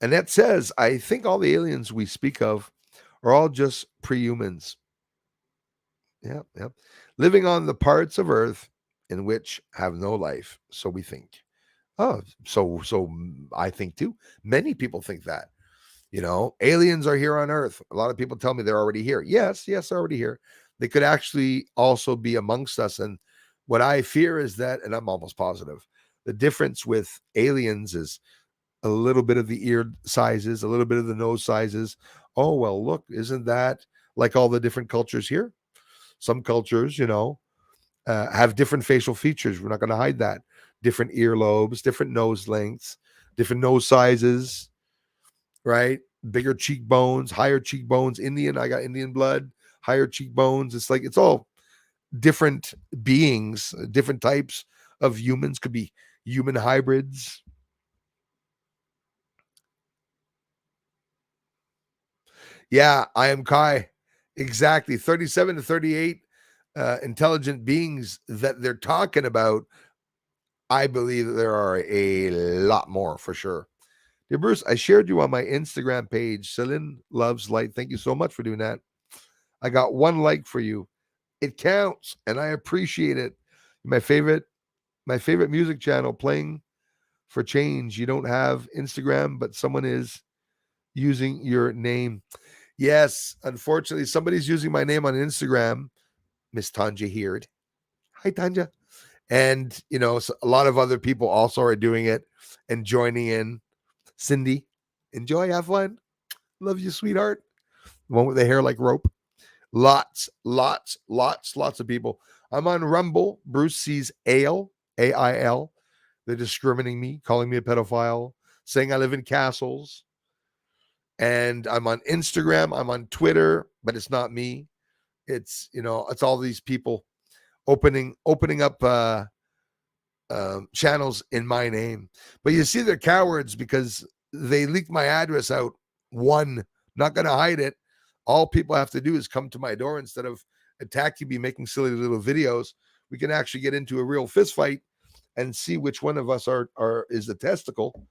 Annette says, I think all the aliens we speak of are all just pre-humans. Yeah, yeah. Living on the parts of Earth in which have no life, so we think. Oh, so I think too. Many people think that. Aliens are here on Earth. A lot of people tell me they're already here. Yes, they're already here. They could actually also be amongst us. And what I fear is that, and I'm almost positive, the difference with aliens is a little bit of the ear sizes, a little bit of the nose sizes. Oh, well, look, isn't that like all the different cultures here? Some cultures, have different facial features. We're not going to hide that. Different earlobes, different nose lengths, different nose sizes, right? Bigger cheekbones, higher cheekbones. I got Indian blood, higher cheekbones. It's like it's all different beings, different types of humans. Could be human hybrids. Yeah, I am Kai. Exactly. 37 to 38 intelligent beings that they're talking about. I believe that there are a lot more for sure. Dear Bruce, I shared you on my Instagram page. Celine Loves Light. Thank you so much for doing that. I got one like for you. It counts, and I appreciate it. My favorite music channel playing for change. You don't have Instagram, but someone is using your name. Yes, unfortunately, somebody's using my name on Instagram. Miss Tanja here. Hi, Tanja. And, so a lot of other people also are doing it and joining in. Cindy, enjoy, have fun. Love you, sweetheart. The one with the hair like rope. Lots of people. I'm on Rumble. Bruce sees Ale, AIL. They're discriminating me, calling me a pedophile, saying I live in castles. And I'm on Instagram. I'm on Twitter, but it's not me. It's all these people opening up channels in my name. But you see, they're cowards because they leaked my address out. One, not going to hide it. All people have to do is come to my door instead of attacking me, making silly little videos. We can actually get into a real fist fight and see which one of us is the testicle.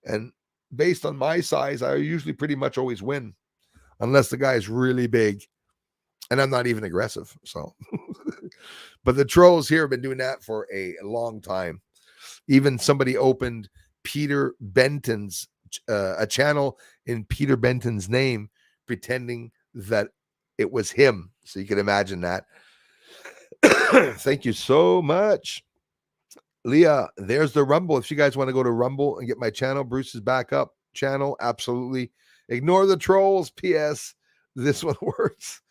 And based on my size, I usually pretty much always win, unless the guy is really big. And I'm not even aggressive. So, but the trolls here have been doing that for a long time. Even somebody opened Peter Benton's a channel in Peter Benton's name, pretending that it was him. So you can imagine that. Thank you so much, Leah. There's the Rumble. If you guys want to go to Rumble and get my channel, Bruce's backup channel, absolutely. Ignore the trolls. P.S. This one works.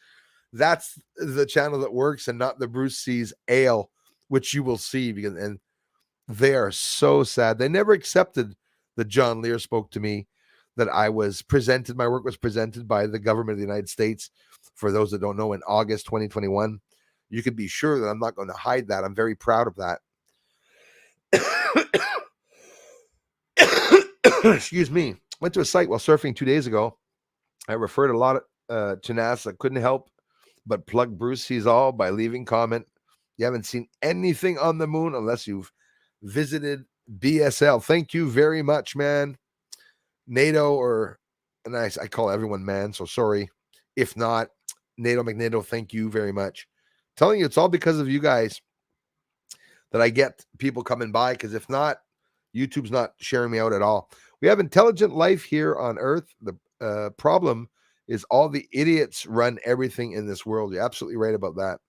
That's the channel that works, and not the Bruce Sees Ale, which you will see because and they are so sad. They never accepted that John Lear spoke to me, that my work was presented by the government of the United States. For those that don't know, in August 2021, you can be sure that I'm not going to hide that. I'm very proud of that. Excuse me. Went to a site while surfing 2 days ago. I referred a lot to NASA. Couldn't help but plug Bruce Sees All by leaving comment. You haven't seen anything on the moon unless you've visited BSL. Thank you very much, man. NATO and I call everyone man, so sorry. If not, NATO McNato, thank you very much. Telling you, it's all because of you guys that I get people coming by, because if not, YouTube's not sharing me out at all. We have intelligent life here on Earth. The problem is all the idiots run everything in this world. You're absolutely right about that.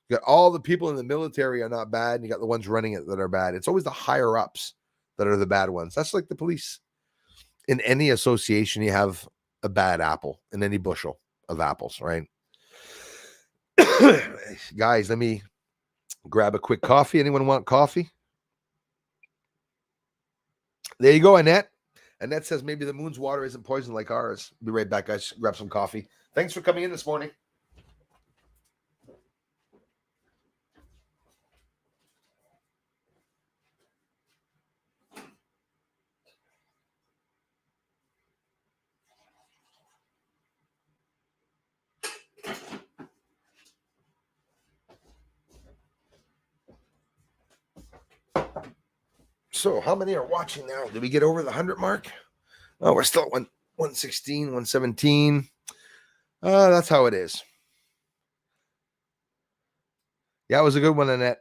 You got all the people in the military are not bad, and you got the ones running it that are bad. It's always the higher ups that are the bad ones. That's like the police. In any association, you have a bad apple in any bushel of apples, right? Guys, let me grab a quick coffee. Anyone want coffee? There you go, Annette. Annette says maybe the moon's water isn't poisoned like ours. Be right back, guys. Grab some coffee. Thanks for coming in this morning. So, how many are watching now? Did we get over the 100 mark? Oh, we're still at 116, 117. That's how it is. Yeah, it was a good one, Annette.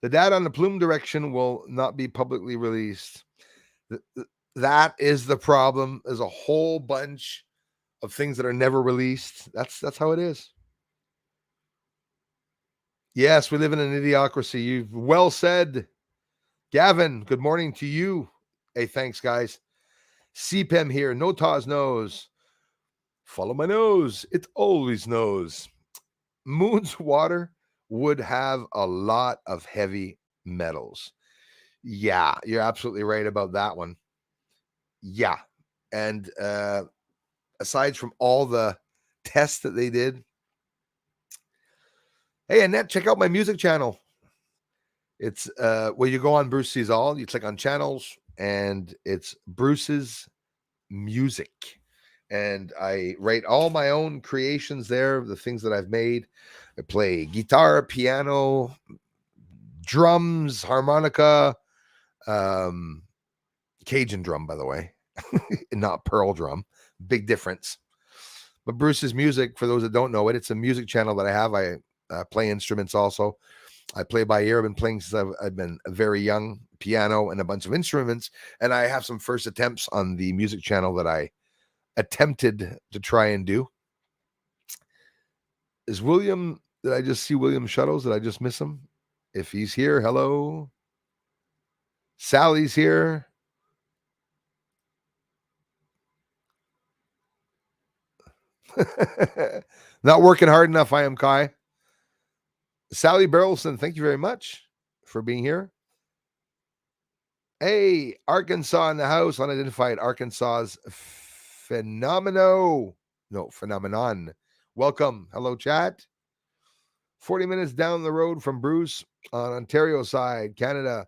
The data on the plume direction will not be publicly released. That is the problem. There's a whole bunch of things that are never released. That's how it is. Yes, we live in an idiocracy. You've well said. Gavin, good morning to you. Hey, thanks, guys. CPEM here. No Taz knows. Follow my nose. It always knows. Moon's water would have a lot of heavy metals. Yeah, you're absolutely right about that one. Yeah. And aside from all the tests that they did, hey, Annette, check out my music channel. It's where you go on Bruce Sees All, you click on channels, and it's Bruce's Music. And I write all my own creations there, the things that I've made. I play guitar, piano, drums, harmonica, Cajun drum, by the way, not pearl drum. Big difference. But Bruce's Music, for those that don't know it, it's a music channel that I have. I play instruments also. I play by ear. I've been playing since I've been very young, piano and a bunch of instruments. And I have some first attempts on the music channel that I attempted to try and do. Is William, did I just see William Shuttles? Did I just miss him? If he's here, hello. Sally's here. Not working hard enough, I am Kai. Sally Barrelson, thank you very much for being here. Hey, Arkansas in the house, unidentified Arkansas's phenomenon. Welcome. Hello, chat. 40 minutes down the road from Bruce on Ontario side, Canada.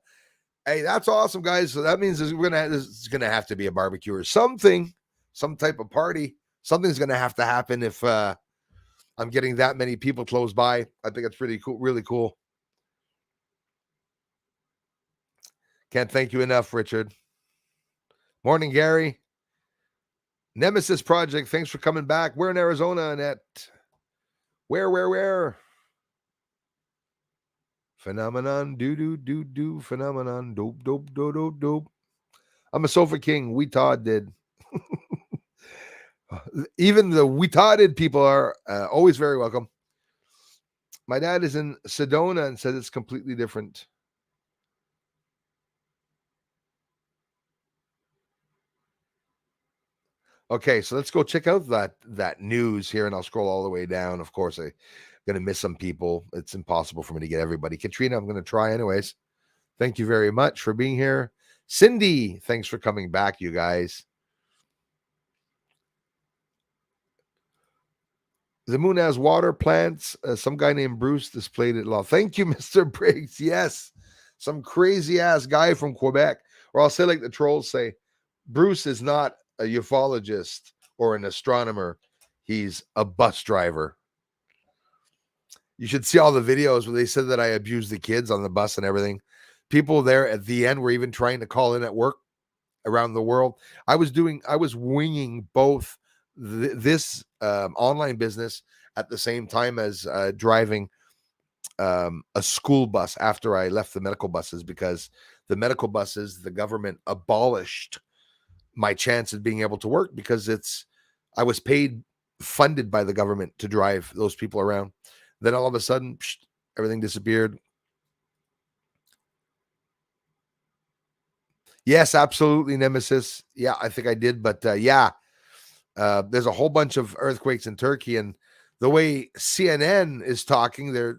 Hey, that's awesome, guys. So that means there's gonna have to be a barbecue or something, some type of party. Something's gonna have to happen if I'm getting that many people close by. I think it's pretty cool, really cool. Can't thank you enough, Richard. Morning, Gary. Nemesis Project, thanks for coming back. We're in Arizona, Annette. Where? Phenomenon, do, phenomenon, dope. I'm a sofa king. We Todd did. Even the we Todded people are always very welcome. My dad is in Sedona and says it's completely different. Okay, so let's go check out that news here, and I'll scroll all the way down. Of course, I'm going to miss some people. It's impossible for me to get everybody. Katrina, I'm going to try anyways. Thank you very much for being here. Cindy, thanks for coming back, you guys. The moon has water plants. Some guy named Bruce displayed it law. Thank you, Mr. Briggs. Yes, some crazy ass guy from Quebec. Or I'll say like the trolls say, Bruce is not a ufologist or an astronomer. He's a bus driver. You should see all the videos where they said that I abused the kids on the bus and everything. People there at the end were even trying to call in at work around the world. I was winging both this online business at the same time as driving a school bus after I left the medical buses, because the medical buses, the government abolished my chance of being able to work because I was funded by the government to drive those people around. Then all of a sudden, everything disappeared. Yes, absolutely, Nemesis. Yeah, I think I did. But there's a whole bunch of earthquakes in Turkey. And the way CNN is talking, they're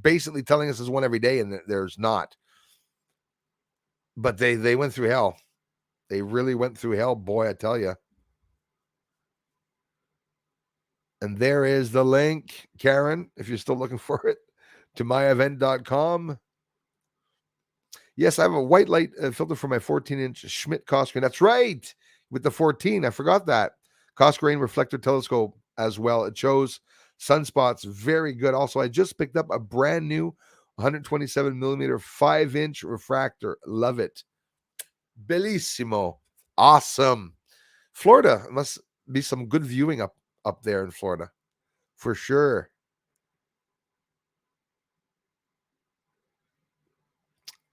basically telling us there's one every day, and there's not. But they went through hell. They really went through hell, boy, I tell you. And there is the link, Karen, if you're still looking for it, to myevent.com. Yes, I have a white light filter for my 14-inch Schmidt Cosgrane. That's right, with the 14. I forgot that. Cosgrane reflector telescope as well. It shows sunspots very good. Also, I just picked up a brand new 127 millimeter 5-inch refractor. Love it. Bellissimo. Awesome. Florida must be some good viewing up there in Florida, for sure.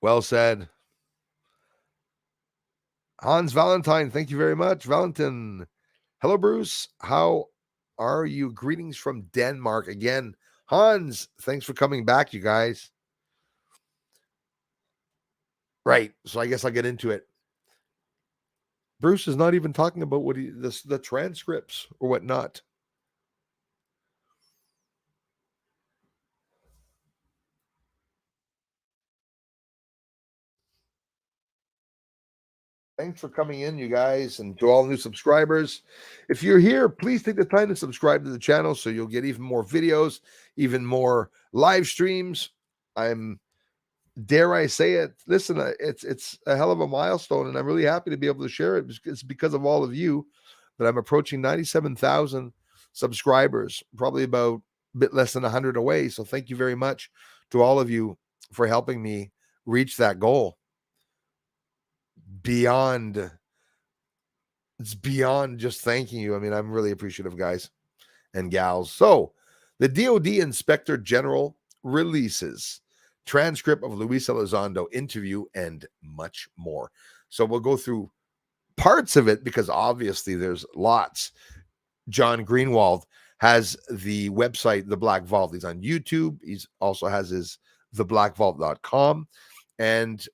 Well said. Hans Valentine, thank you very much. Valentin. Hello, Bruce. How are you? Greetings from Denmark. Again, Hans, thanks for coming back, you guys. Right. So I guess I'll get into it. Bruce is not even talking about what the transcripts or whatnot. Thanks for coming in, you guys, and to all new subscribers. If you're here, please take the time to subscribe to the channel so you'll get even more videos, even more live streams. I'm, dare I say it, listen, it's a hell of a milestone, and I'm really happy to be able to share it. It's because of all of you that I'm approaching 97,000 subscribers, probably about a bit less than 100 away. So thank you very much to all of you for helping me reach that goal. It's beyond just thanking you. I mean, I'm really appreciative, guys and gals. So the DoD Inspector General releases transcript of Luis Elizondo interview and much more. So we'll go through parts of it because obviously there's lots. John Greenwald has the website The Black Vault. He's on YouTube. He's also has his theblackvault.com, and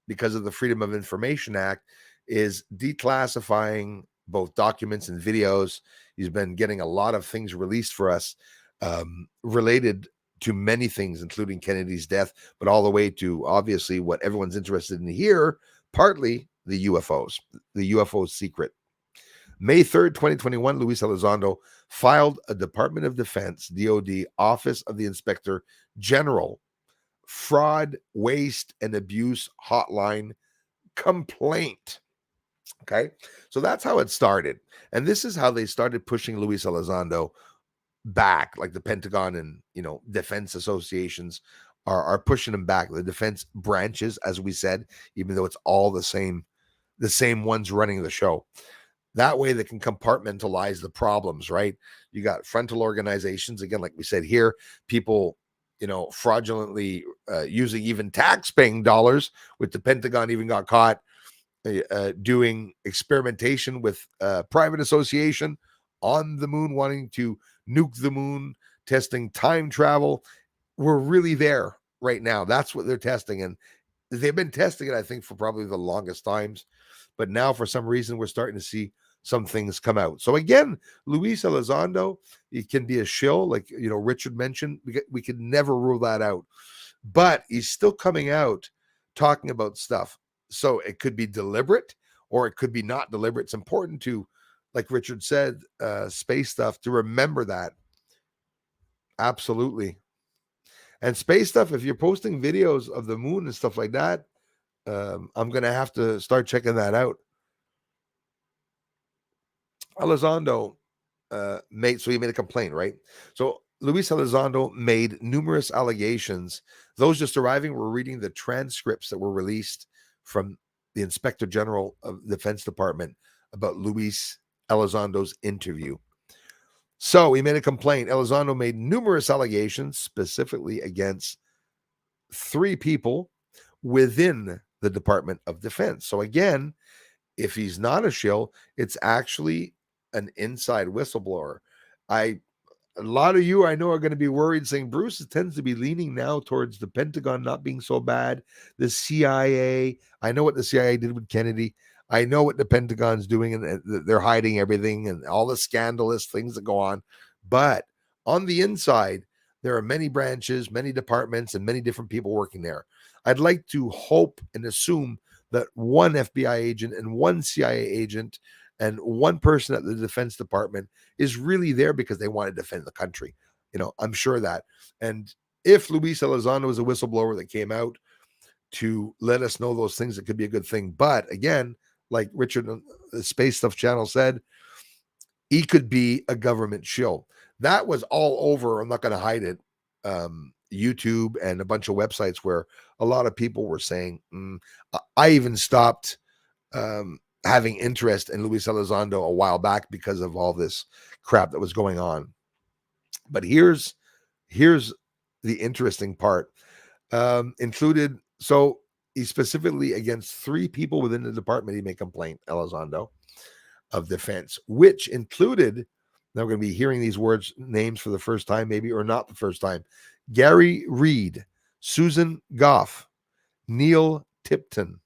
because of the Freedom of Information Act, is declassifying both documents and videos. He's been getting a lot of things released for us related to many things, including Kennedy's death, but all the way to obviously what everyone's interested in here, partly the UFOs, the UFO secret. May 3rd, 2021, Luis Elizondo filed a Department of Defense, DoD, Office of the Inspector General, fraud, waste, and abuse hotline complaint. Okay, so that's how it started. And this is how they started pushing Luis Elizondo back, like the Pentagon and, defense associations are pushing him back. The defense branches, as we said, even though it's all the same ones running the show. That way they can compartmentalize the problems, right? You got frontal organizations, again, like we said here, people, fraudulently using even tax-paying dollars, with the Pentagon even got caught doing experimentation with private association on the moon, wanting to nuke the moon, testing time travel. We're really there right now. That's what they're testing. And they've been testing it, I think, for probably the longest times. But now, for some reason, we're starting to see some things come out. So again, Luis Elizondo, it can be a shill, like Richard mentioned. We could never rule that out, but he's still coming out talking about stuff. So it could be deliberate or it could be not deliberate. It's important to, like Richard said, space stuff, to remember that. Absolutely. And space stuff, if you're posting videos of the moon and stuff like that, I'm going to have to start checking that out. Elizondo he made a complaint, right? So Luis Elizondo made numerous allegations. Those just arriving were reading the transcripts that were released from the Inspector General of the Defense Department about Luis Elizondo's interview. So he made a complaint. Elizondo made numerous allegations, specifically against 3 people within the Department of Defense. So again, if he's not a shill, it's actually an inside whistleblower. A lot of you I know are going to be worried, saying Bruce tends to be leaning now towards the Pentagon not being so bad. The CIA, I know what the CIA did with Kennedy. I know what the Pentagon's doing, and they're hiding everything and all the scandalous things that go on. But on the inside, there are many branches, many departments, and many different people working there. I'd like to hope and assume that one FBI agent and one CIA agent and one person at the Defense Department is really there because they want to defend the country. I'm sure that. And if Luis Elizondo was a whistleblower that came out to let us know those things, it could be a good thing. But again, like Richard on the Space Stuff channel said, he could be a government shill. That was all over. I'm not going to hide it. YouTube and a bunch of websites where a lot of people were saying, I even stopped having interest in Luis Elizondo a while back because of all this crap that was going on. But here's the interesting part. Included, so he specifically against 3 people within the department he made complaint, Elizondo, of defense, which included, now we're going to be hearing these names for the first time, maybe, or not the first time: Gary Reed, Susan Goff, Neil Tipton,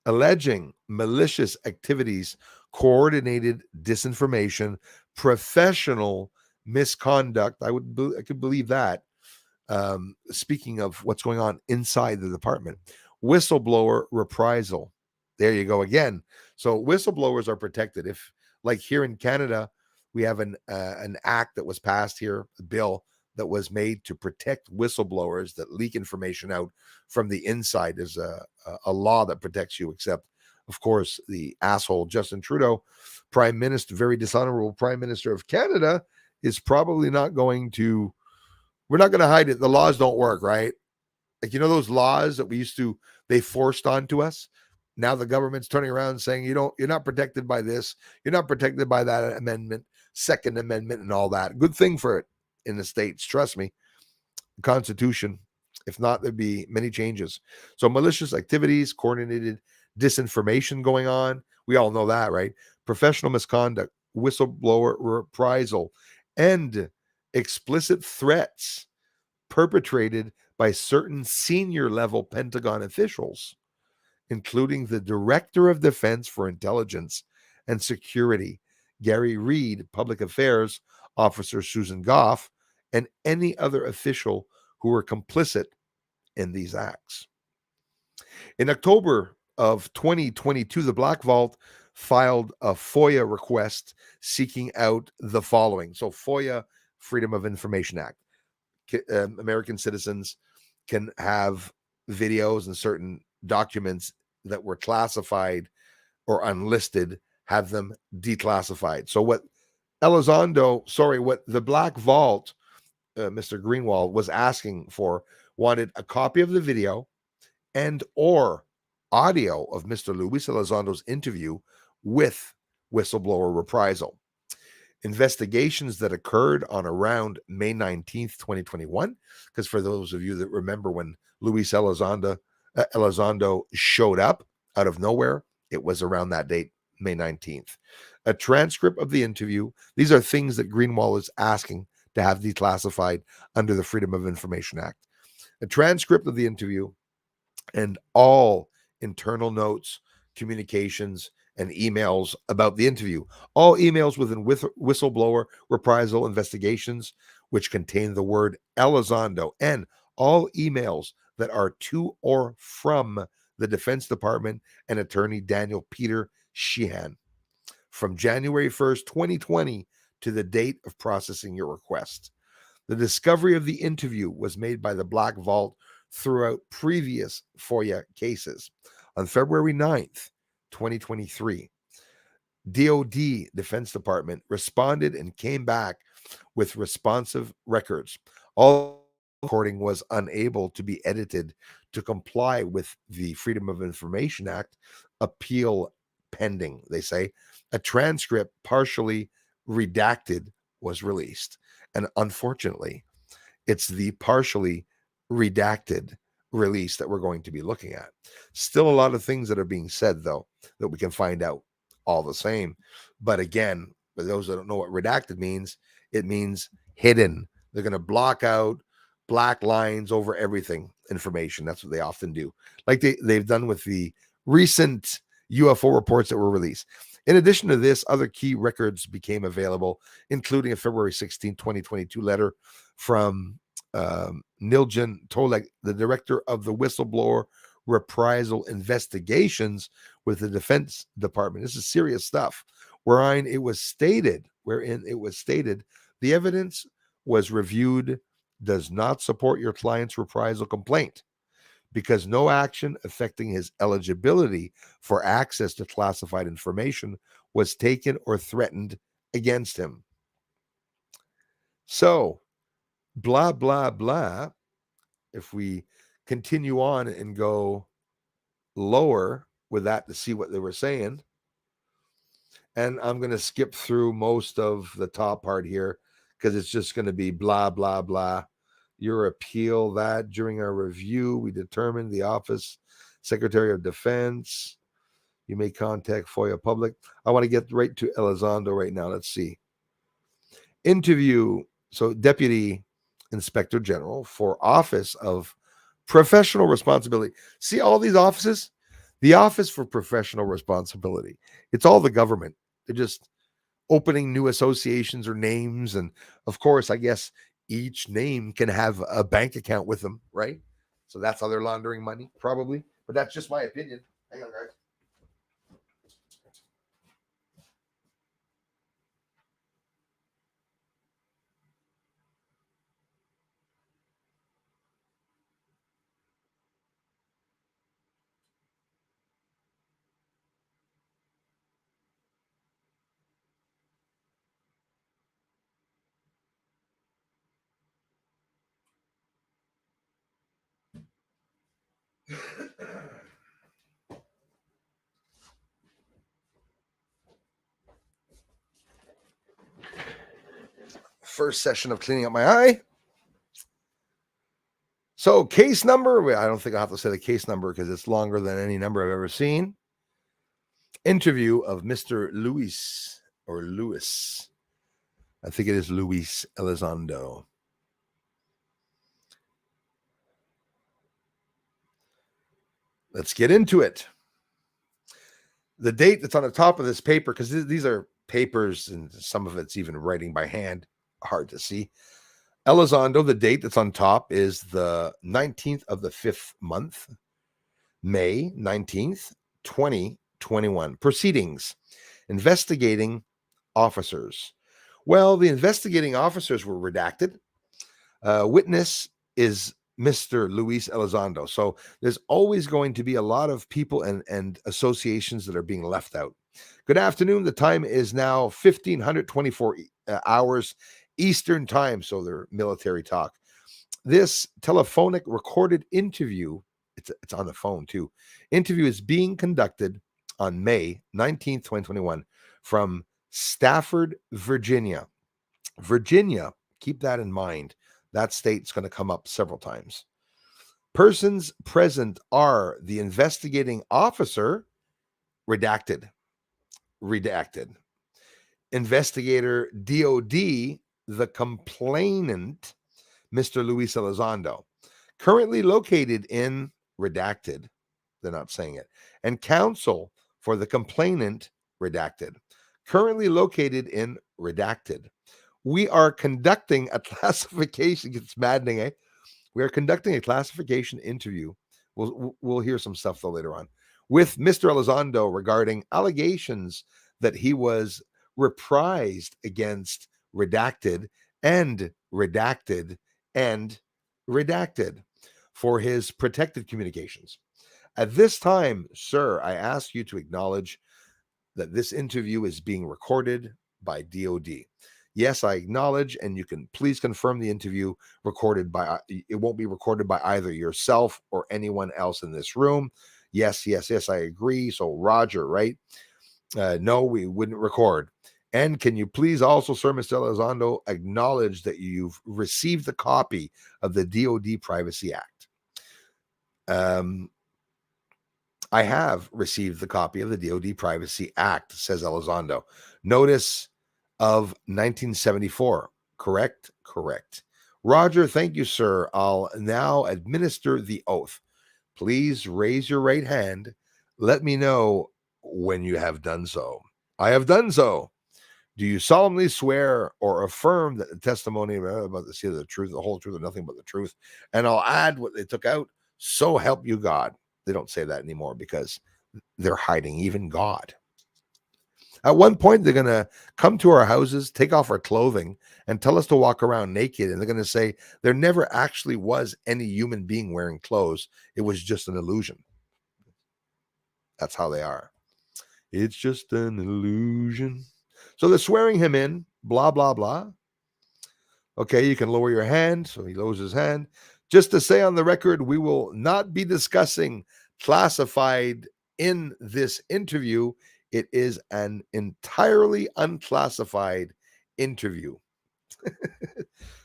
alleging malicious activities, coordinated disinformation, professional misconduct. I could believe that. Speaking of what's going on inside the department, whistleblower reprisal. There you go again. So whistleblowers are protected. If, like here in Canada, we have an act that was passed here, a bill that was made to protect whistleblowers that leak information out from the inside. There's a law that protects you, except, of course, the asshole Justin Trudeau, Prime Minister, very dishonorable Prime Minister of Canada, is probably not going to. We're not going to hide it. The laws don't work, right? Like, you know, those laws that they forced onto us. Now the government's turning around and saying, you're not protected by this. You're not protected by that amendment, Second Amendment, and all that. Good thing for it in the States. Trust me. The Constitution. If not, there'd be many changes. So malicious activities, coordinated disinformation going on. We all know that, right? Professional misconduct, whistleblower reprisal, and explicit threats perpetrated by certain senior level Pentagon officials, including the Director of Defense for Intelligence and Security, Gary Reed, Public Affairs Officer Susan Goff, and any other official who were complicit in these acts. In October of 2022, the Black Vault filed a FOIA request seeking out the following. So FOIA, Freedom of Information Act. American citizens can have videos and certain documents that were classified or unlisted, have them declassified. So what what the Black Vault, Mr. Greenwald, was asking for, wanted a copy of the video and or audio of Mr. Luis Elizondo's interview with whistleblower reprisal. Investigations that occurred on around May 19th, 2021, because for those of you that remember when Luis Elizondo showed up out of nowhere, it was around that date, May 19th. A transcript of the interview. These are things that Greenwald is asking to have declassified under the Freedom of Information Act. A transcript of the interview and all internal notes, communications, and emails about the interview. All emails within whistleblower reprisal investigations, which contain the word Elizondo, and all emails that are to or from the Defense Department and Attorney Daniel Peter Sheehan from January 1st, 2020 to the date of processing your request. The discovery of the interview was made by the Black Vault throughout previous FOIA cases. On February 9th, 2023, DoD, Defense Department, responded and came back with responsive records. All recording was unable to be edited to comply with the Freedom of Information Act, appeal pending, they say. A transcript partially redacted was released. And unfortunately, it's the partially redacted release that we're going to be looking at. Still a lot of things that are being said, though, that we can find out all the same. But again, for those that don't know what redacted means, it means hidden. They're going to block out black lines over everything information. That's what they often do, like they've done with the recent UFO reports that were released. In addition to this, other key records became available, including a February 16, 2022 letter from Niljan Tolek, the director of the whistleblower reprisal investigations with the Defense Department. This is serious stuff. Wherein it was stated the evidence was reviewed does not support your client's reprisal complaint because no action affecting his eligibility for access to classified information was taken or threatened against him. So, blah, blah, blah. If we continue on and go lower, with that to see what they were saying. And I'm going to skip through most of the top part here because it's just going to be blah, blah, blah. Your appeal that during our review, we determined the Office Secretary of Defense. You may contact FOIA Public. I want to get right to Elizondo right now. Let's see. Interview. So Deputy Inspector General for Office of Professional Responsibility. See all these offices? The Office for Professional Responsibility. It's all the government. They're just opening new associations or names. And of course, I guess each name can have a bank account with them, right? So that's how they're laundering money, probably. But that's just my opinion. Hang on, guys. First session of cleaning up my eye. So case number, I don't think I'll have to say the case number because it's longer than any number I've ever seen. Interview of Mr. Luis, or Luis. I think it is Luis Elizondo. Let's get into it. The date that's on the top of this paper, because these are papers and some of it's even writing by hand, hard to see. Elizondo, the date that's on top is the 19th of the 5th month, May 19th, 2021. Proceedings. Investigating officers. Well, the investigating officers were redacted. Witness is Mr. Luis Elizondo. So there's always going to be a lot of people and associations that are being left out. Good afternoon. The time is now 1524 hours Eastern time. So they're military talk. This telephonic recorded interview, it's on the phone too. Interview is being conducted on May 19th, 2021 from Stafford, Virginia. Virginia, keep that in mind. That state's going to come up several times. Persons present are the investigating officer, redacted. Investigator DoD, the complainant, Mr. Luis Elizondo, currently located in redacted. They're not saying it. And counsel for the complainant, redacted, currently located in redacted. We are conducting a classification. It's maddening, eh? We are conducting a classification interview. We'll hear some stuff though later on with Mr. Elizondo regarding allegations that he was reprised against redacted and redacted and redacted for his protected communications. At this time, sir, I ask you to acknowledge that this interview is being recorded by DoD. Yes, I acknowledge, and you can please confirm the interview recorded by, it won't be recorded by either yourself or anyone else in this room. Yes, I agree. So Roger, right? No, we wouldn't record. And can you please also, sir, Mr. Elizondo, acknowledge that you've received the copy of the DoD Privacy Act? I have received the copy of the DoD Privacy Act, says Elizondo. Notice of 1974. Correct? Correct. Roger, thank you, sir. I'll now administer the oath. Please raise your right hand. Let me know when you have done so. I have done so. Do you solemnly swear or affirm that the testimony about the truth, the whole truth, and nothing but the truth? And I'll add what they took out. So help you God. They don't say that anymore because they're hiding even God. At one point, they're going to come to our houses, take off our clothing, and tell us to walk around naked. And they're going to say there never actually was any human being wearing clothes. It was just an illusion. That's how they are. It's just an illusion. So they're swearing him in, blah, blah, blah. Okay, you can lower your hand. So he lowers his hand. Just to say on the record, we will not be discussing classified in this interview, it is an entirely unclassified interview.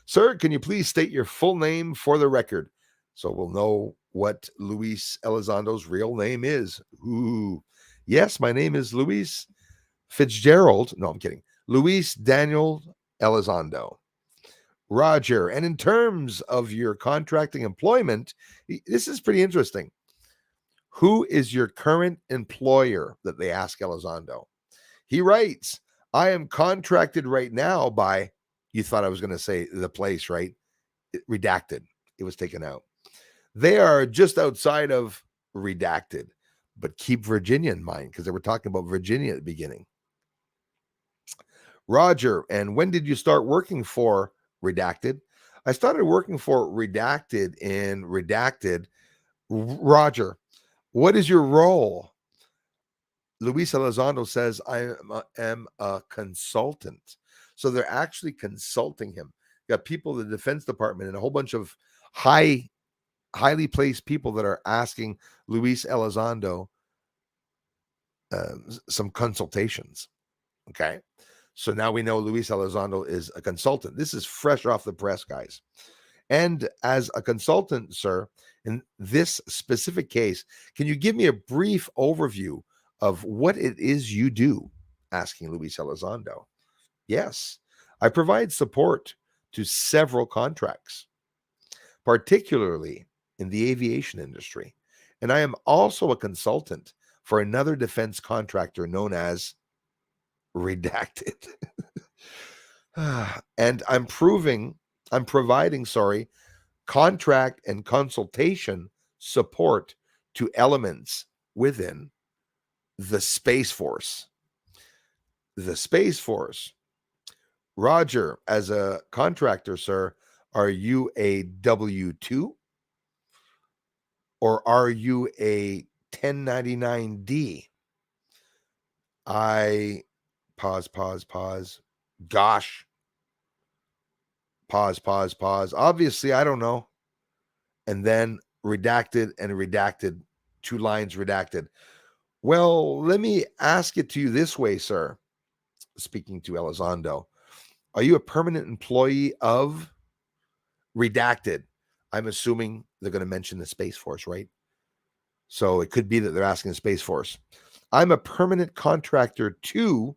Sir, can you please state your full name for the record so we'll know what Luis Elizondo's real name is? Ooh. Yes, my name is Luis Fitzgerald. No, I'm kidding. Luis Daniel Elizondo. Roger. And in terms of your contracting employment, this is pretty interesting. Who is your current employer? That they ask Elizondo. He writes, I am contracted right now by, you thought I was going to say the place, right? Redacted. It was taken out. They are just outside of redacted, but keep Virginia in mind because they were talking about Virginia at the beginning. Roger, and when did you start working for redacted? I started working for redacted in redacted. Roger, what is your role? Luis Elizondo says, I am a consultant. So they're actually consulting him. You got people in the Defense Department and a whole bunch of highly placed people that are asking Luis Elizondo some consultations. Okay. So now we know Luis Elizondo is a consultant. This is fresh off the press, guys. And as a consultant, sir, in this specific case, can you give me a brief overview of what it is you do? Asking Luis Elizondo. Yes, I provide support to several contracts, particularly in the aviation industry. And I am also a consultant for another defense contractor known as Redacted. And I'm providing, contract and consultation support to elements within the Space Force. The Space Force. Roger, as a contractor, sir, are you a W-2 or are you a 1099-D? I pause. Gosh. Pause. Obviously, I don't know. And then redacted and redacted, 2 lines redacted. Well, let me ask it to you this way, sir. Speaking to Elizondo, are you a permanent employee of redacted? I'm assuming they're going to mention the Space Force, right? So it could be that they're asking the Space Force. I'm a permanent contractor to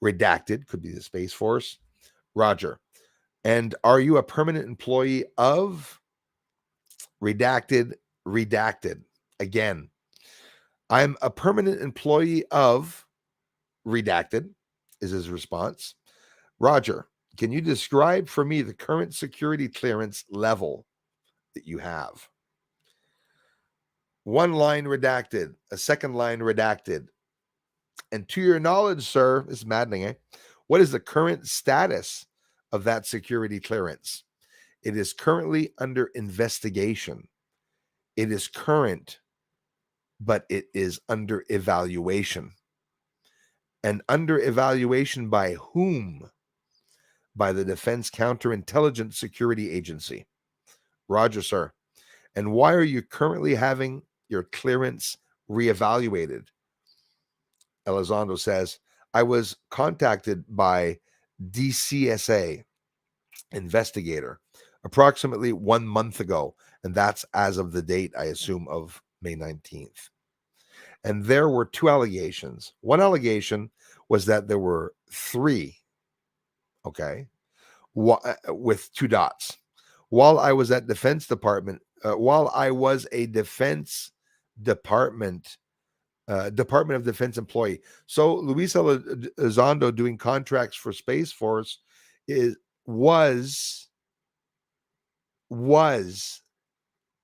redacted, could be the Space Force. Roger. And are you a permanent employee of redacted? Again, I'm a permanent employee of redacted, is his response. Roger, can you describe for me the current security clearance level that you have? 1 line redacted, a 2nd line redacted. And to your knowledge, sir, this is maddening, eh? What is the current status of that security clearance? It is currently under investigation. It is current, but it is under evaluation. And under evaluation by whom? By the Defense Counterintelligence Security Agency. Roger, sir. And why are you currently having your clearance reevaluated? Elizondo says, I was contacted by DCSA investigator approximately 1 month ago, and that's as of the date, I assume, of May 19th. And there were 2 allegations. One allegation was that there were 3, okay, with 2 dots. While I was at Defense Department, while I was a Defense Department Department of Defense employee. So Luis Elizondo doing contracts for Space Force was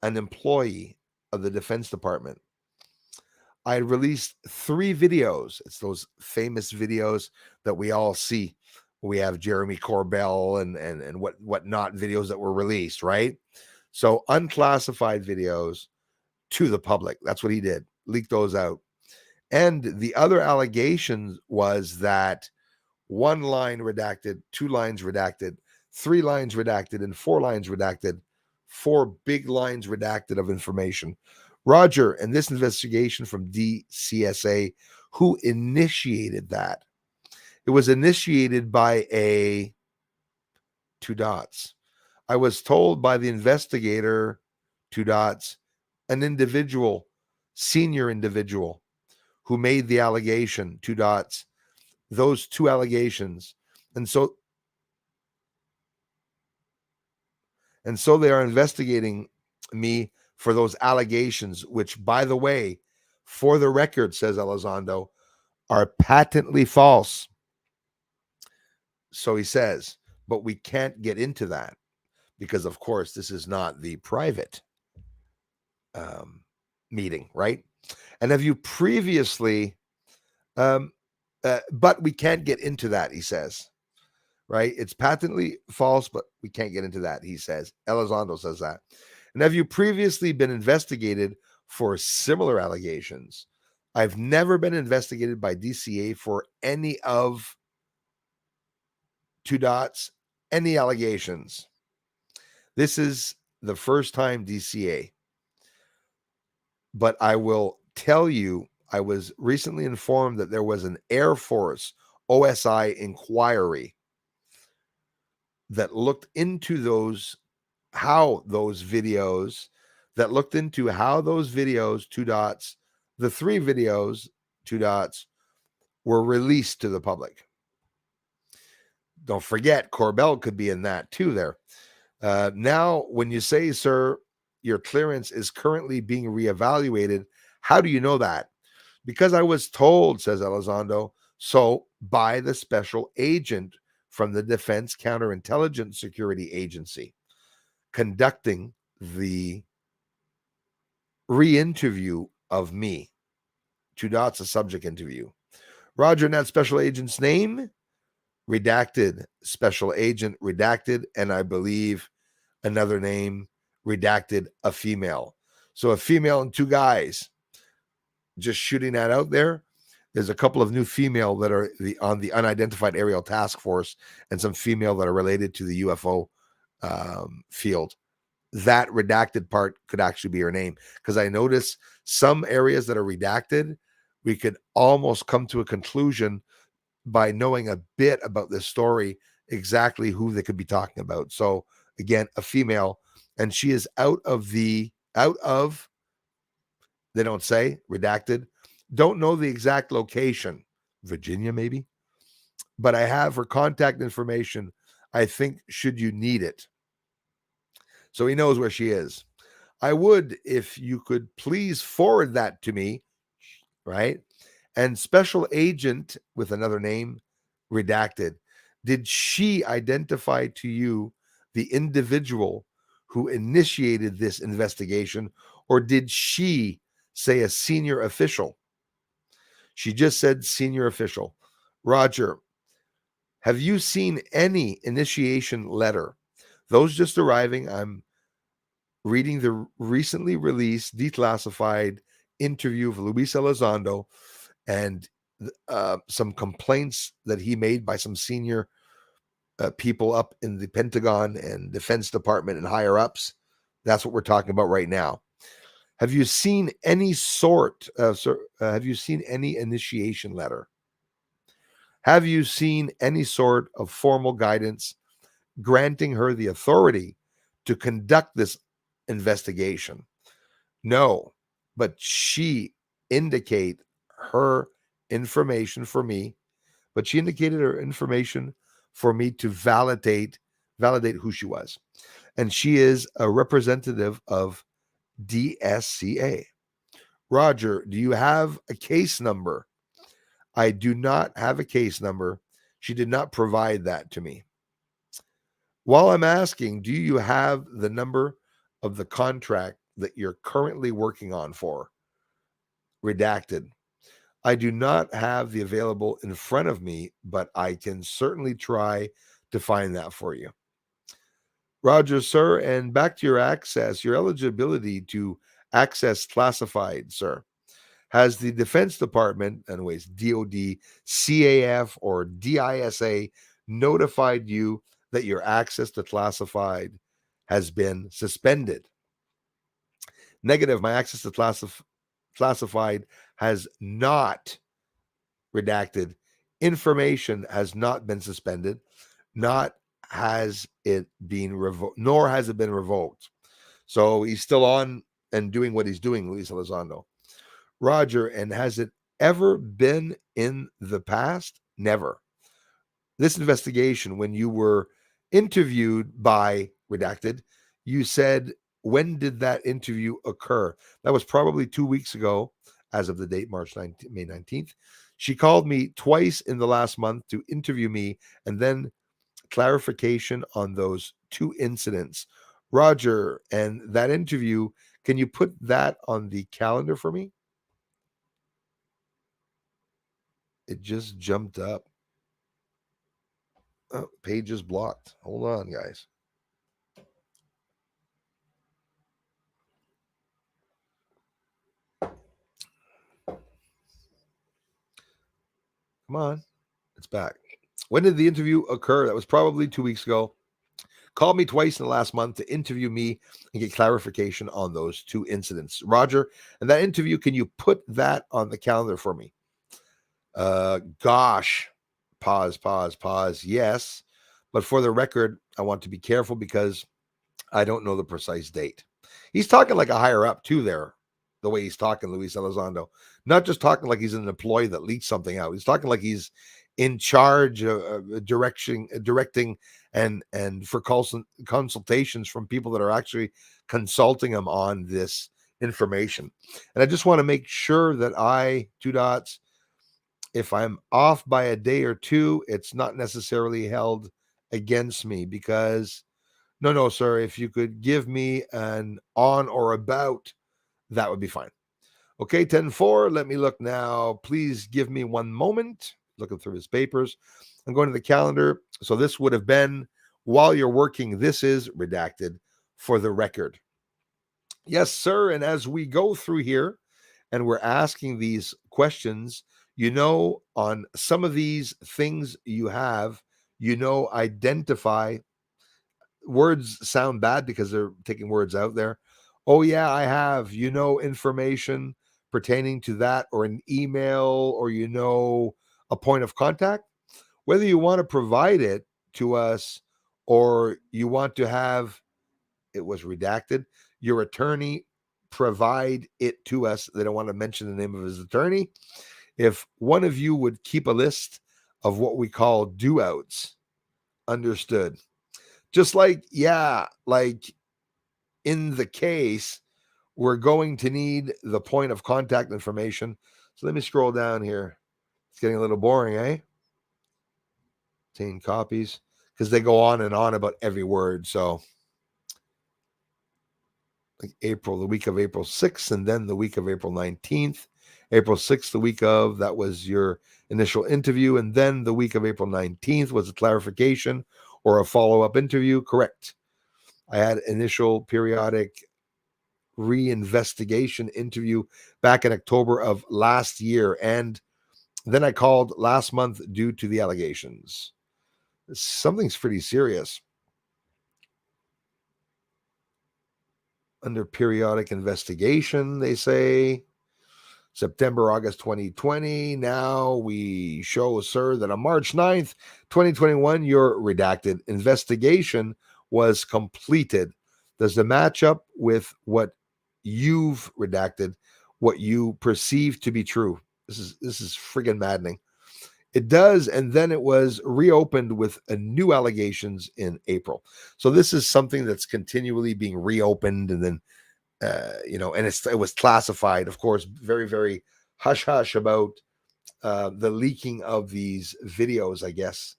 an employee of the Defense Department. I released 3 videos. It's those famous videos that we all see. We have Jeremy Corbell and whatnot videos that were released, right? So unclassified videos to the public. That's what he did. Leaked those out. And the other allegation was that 1 line redacted, 2 lines redacted, 3 lines redacted, and 4 lines redacted, 4 big lines redacted of information Roger, and this investigation from DCSA, who initiated that? It was initiated by a two dots. I was told by the investigator, two dots, an individual, senior individual who made the allegation, two dots, those two allegations. And so they are investigating me for those allegations, which, by the way, for the record, says Elizondo, are patently false. So he says, but we can't get into that because, of course, this is not the private meeting, right? And have you previously, but we can't get into that, he says, right? It's patently false, but we can't get into that, he says. Elizondo says that. And have you previously been investigated for similar allegations? I've never been investigated by DCA for any of two dots, any allegations. This is the first time DCA. But I will tell you, I was recently informed that there was an Air Force OSI inquiry that looked into how those videos, two dots, the three videos, two dots, were released to the public. Don't forget, Corbell could be in that too there. Now, when you say, sir, your clearance is currently being reevaluated, how do you know that? Because I was told, says Elizondo, so by the special agent from the Defense Counterintelligence Security Agency conducting the re-interview of me. Two dots, a subject interview. Roger, and that special agent's name? Redacted. Special agent, redacted. And I believe another name, redacted, a female. So a female and two guys. Just shooting that out there. There's a couple of new female that are on the unidentified aerial task force and some female that are related to the UFO field. That redacted part could actually be her name, because I notice some areas that are redacted, we could almost come to a conclusion by knowing a bit about this story, exactly who they could be talking about. So again, a female, and she is out of, they don't say, redacted. Don't know the exact location. Virginia, maybe. But I have her contact information, I think, should you need it. So he knows where she is. I would, if you could please forward that to me, right? And special agent with another name, redacted. Did she identify to you the individual who initiated this investigation, or did she say a senior official? She just said senior official. Roger, have you seen any initiation letter? Those just arriving, I'm reading the recently released declassified interview of Luis Elizondo and some complaints that he made by some senior people up in the Pentagon and Defense Department and higher ups. That's what we're talking about right now. Have you seen any have you seen any initiation letter? Have you seen any sort of formal guidance granting her the authority to conduct this investigation? No, but she indicated her information for me, to validate who she was. And she is a representative of DSCA. Roger, do you have a case number? I do not have a case number. She did not provide that to me. While I'm asking, do you have the number of the contract that you're currently working on for? Redacted. I do not have the available in front of me, but I can certainly try to find that for you. Roger, sir, and back to your eligibility to access classified, sir. Has the Defense Department, anyways, DoD, CAF, or DISA notified you that your access to classified has been suspended? Negative, my access to classified has not redacted. Information has not been suspended, not has it been revoked, nor has it been revoked. So he's still on and doing what he's doing, Luis Elizondo. Roger, and has it ever been in the past? Never. This investigation, when you were interviewed by Redacted, you said, when did that interview occur? That was probably 2 weeks ago, as of the date, May 19th. She called me twice in the last month to interview me, and then clarification on those 2 incidents. Roger, and that interview, can you put that on the calendar for me? It just jumped up. Oh, page is blocked. Hold on, guys. Come on. It's back. When did the interview occur? That was probably 2 weeks ago. Called me twice in the last month to interview me and get clarification on those 2 incidents. Roger, and that interview, can you put that on the calendar for me? Gosh. Pause. Yes. But for the record, I want to be careful because I don't know the precise date. He's talking like a higher up too there, the way he's talking, Luis Elizondo. Not just talking like he's an employee that leaked something out. He's talking like he's in charge of directing and for consultations from people that are actually consulting him on this information. And I just want to make sure that I, if I'm off by a day or 2, it's not necessarily held against me, because no, sir, if you could give me an on or about, that would be fine. Okay, 10-4. Let me look now. Please give me 1 moment. Looking through his papers. I'm going to the calendar. So this would have been while you're working. This is redacted for the record. Yes, sir. And as we go through here and we're asking these questions, on some of these things you have, identify. Words sound bad because they're taking words out there. Oh, yeah, I have, information pertaining to that, or an email, or, a point of contact. Whether you want to provide it to us or you want to have it was redacted, your attorney provide it to us. They don't want to mention the name of his attorney. If one of you would keep a list of what we call do outs, understood. Just like in the case, we're going to need the point of contact information. So let me scroll down here. It's getting a little boring, eh? 10 copies, because they go on and on about every word. So like the week of April 6th, and then the week of April 19th. April 6th, the week of, that was your initial interview. And then the week of April 19th was a clarification or a follow-up interview. Correct. I had initial periodic reinvestigation interview back in October of last year. And then I called last month due to the allegations. Something's pretty serious. Under periodic investigation, they say September, August 2020. Now we show, sir, that on March 9th, 2021, your redacted investigation was completed. Does it match up with what you've redacted, what you perceive to be true? This is friggin' maddening. It does, and then it was reopened with new allegations in April. So this is something that's continually being reopened, and then and it was classified, of course, very, very hush hush about the leaking of these videos. I guess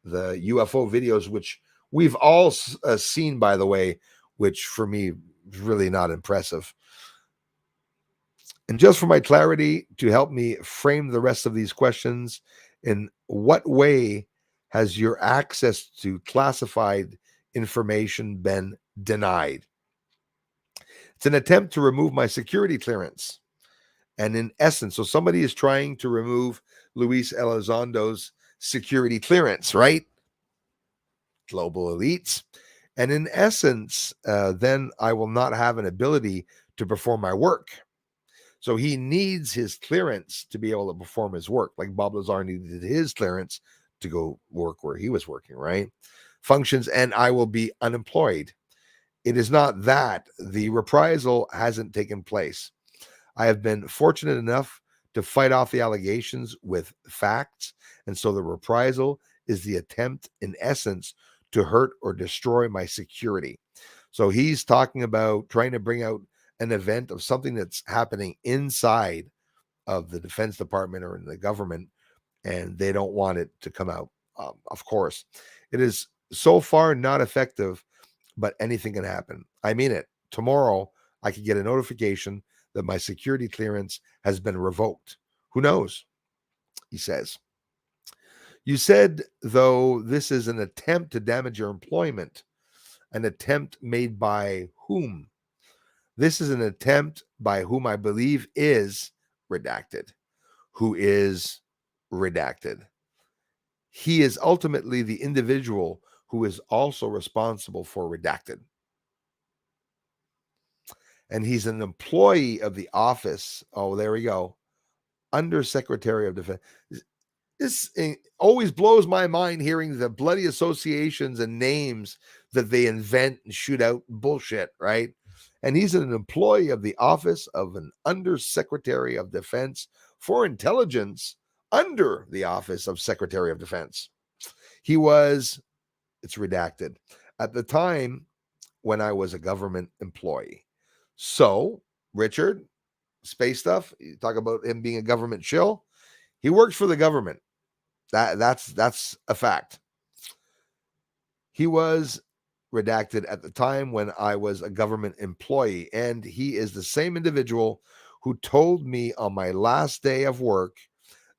the UFO videos, which we've all seen, by the way, which for me is really not impressive. And just for my clarity, to help me frame the rest of these questions, in what way has your access to classified information been denied? It's an attempt to remove my security clearance. And in essence, so somebody is trying to remove Luis Elizondo's security clearance, right? Global elites. And in essence, then I will not have an ability to perform my work. So he needs his clearance to be able to perform his work, like Bob Lazar needed his clearance to go work where he was working, right? Functions, and I will be unemployed. It is not that. The reprisal hasn't taken place. I have been fortunate enough to fight off the allegations with facts, and so the reprisal is the attempt, in essence, to hurt or destroy my security. So he's talking about trying to bring out an event of something that's happening inside of the Defense Department or in the government, and they don't want it to come out. Of course, it is so far not effective, but anything can happen. I mean it. Tomorrow, I could get a notification that my security clearance has been revoked. Who knows? He says. You said, though, this is an attempt to damage your employment. An attempt made by whom? This is an attempt by whom I believe is redacted. Who is redacted? He is ultimately the individual who is also responsible for redacted. And he's an employee of the office. Oh, there we go. Undersecretary of Defense. This always blows my mind hearing the bloody associations and names that they invent and shoot out bullshit, right? And he's an employee of the office of an Undersecretary of Defense for Intelligence under the office of Secretary of Defense. He was, it's redacted, at the time when I was a government employee. So, Richard, space stuff, you talk about him being a government shill. He works for the government. That's a fact. He was redacted at the time when I was a government employee, and he is the same individual who told me on my last day of work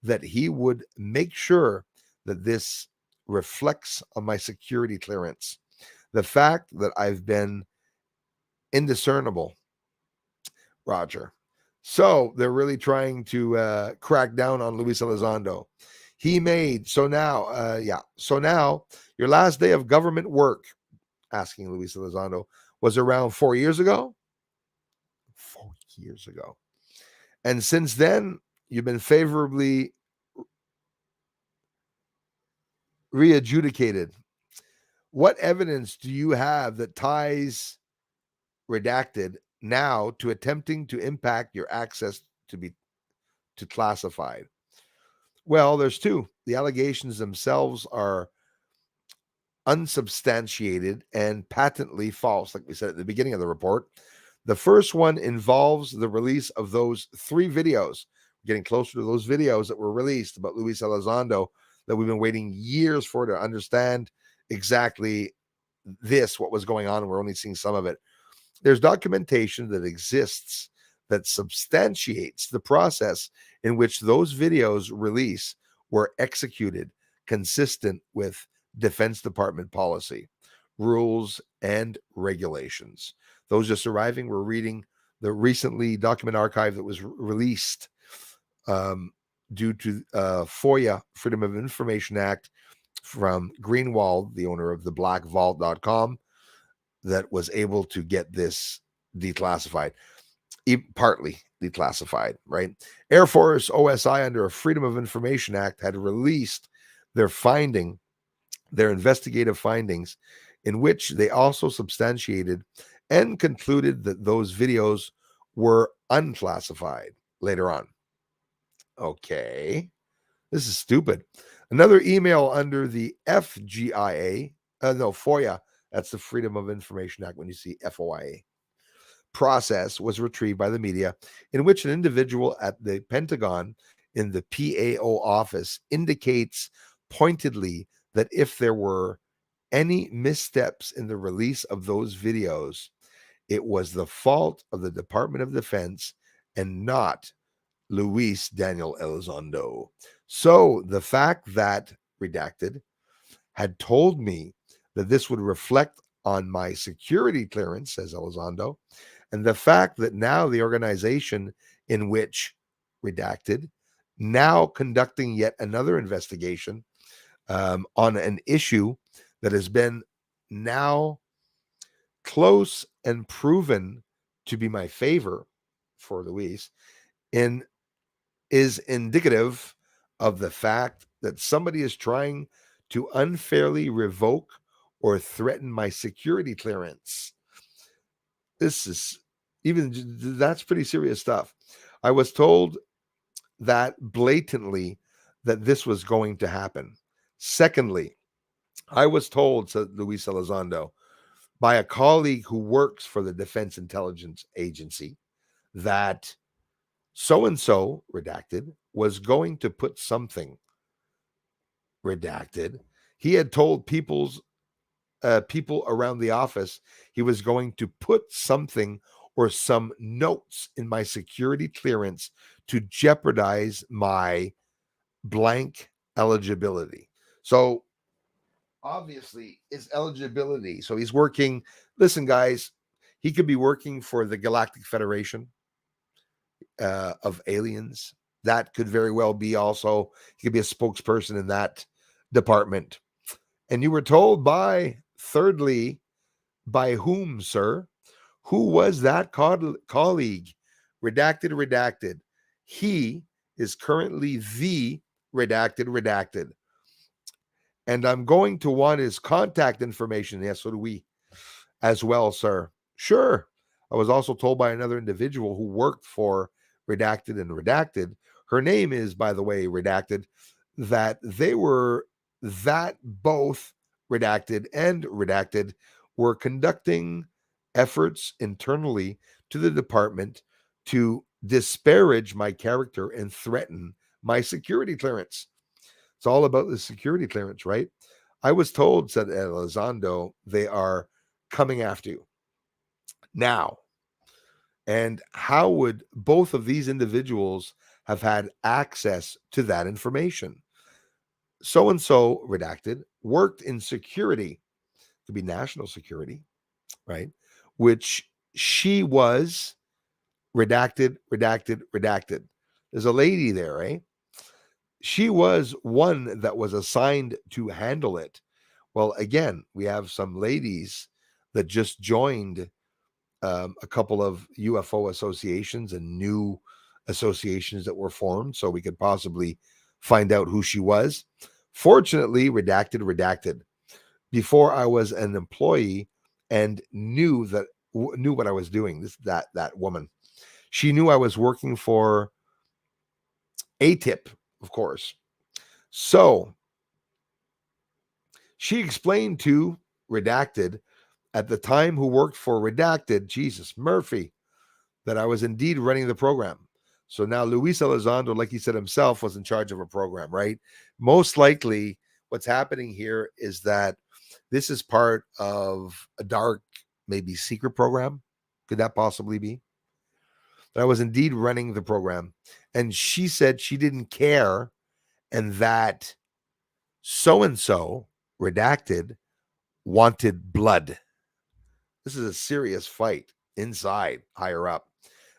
that he would make sure that this reflects on my security clearance. The fact that I've been indiscernible, Roger. So they're really trying to crack down on Luis Elizondo. He made, so now your last day of government work, asking Luis Elizondo, was around 4 years ago? 4 years ago. And since then, you've been favorably readjudicated. What evidence do you have that ties redacted now to attempting to impact your access to classified? Well, there's two. The allegations themselves are unsubstantiated and patently false, like we said at the beginning of the report. The first one involves the release of those 3 videos. We're getting closer to those videos that were released about Luis Elizondo that we've been waiting years for to understand exactly what was going on, and we're only seeing some of it. There's documentation that exists that substantiates the process in which those videos release were executed consistent with Defense Department policy, rules, and regulations. Those just arriving, we're reading the recently document archive that was released due to FOIA, Freedom of Information Act, from Greenwald, the owner of the blackvault.com, that was able to get this declassified, partly declassified, right? Air Force OSI, under a Freedom of Information Act, had released their investigative findings, in which they also substantiated and concluded that those videos were unclassified later on. Okay, this is stupid. Another email under the FOIA, that's the Freedom of Information Act when you see FOIA, process was retrieved by the media, in which an individual at the Pentagon in the PAO office indicates pointedly that if there were any missteps in the release of those videos, it was the fault of the Department of Defense and not Luis Daniel Elizondo. So the fact that redacted had told me that this would reflect on my security clearance, says Elizondo, and the fact that now the organization in which redacted now conducting yet another investigation on an issue that has been now close and proven to be my favor for Luis is indicative of the fact that somebody is trying to unfairly revoke or threaten my security clearance. This is that's pretty serious stuff. I was told that blatantly that this was going to happen. Secondly, I was told, said Luis Elizondo, by a colleague who works for the Defense Intelligence Agency that so-and-so, redacted, was going to put something, redacted. He had told people around the office he was going to put something or some notes in my security clearance to jeopardize my blank eligibility. So obviously it's eligibility. So he's working. Listen, guys, he could be working for the Galactic Federation of aliens. That could very well be also, he could be a spokesperson in that department. And you were told by, thirdly, by whom, sir? Who was that colleague? Redacted. He is currently the redacted. And I'm going to want his contact information. Yes, so do we as well, sir. Sure. I was also told by another individual who worked for redacted. Her name is, by the way, redacted, that both redacted were conducting efforts internally to the department to disparage my character and threaten my security clearance. It's all about the security clearance, right? I was told, said Elizondo, they are coming after you now. And how would both of these individuals have had access to that information? So-and-so, redacted, worked in security, could be national security, right? Which she was redacted. There's a lady there, eh? She was one that was assigned to handle it. Well, again, we have some ladies that just joined a couple of UFO associations and new associations that were formed, so we could possibly find out who she was. Fortunately, redacted. Before I was an employee and knew what I was doing. That woman, she knew I was working for ATIP, of course. So she explained to redacted at the time who worked for redacted, Jesus Murphy, that I was indeed running the program. So now Luis Elizondo, like he said himself, was in charge of a program, right? Most likely what's happening here is that this is part of a dark, maybe secret program. Could that possibly be? That I was indeed running the program. And she said she didn't care and that so-and-so, redacted, wanted blood. This is a serious fight inside, higher up.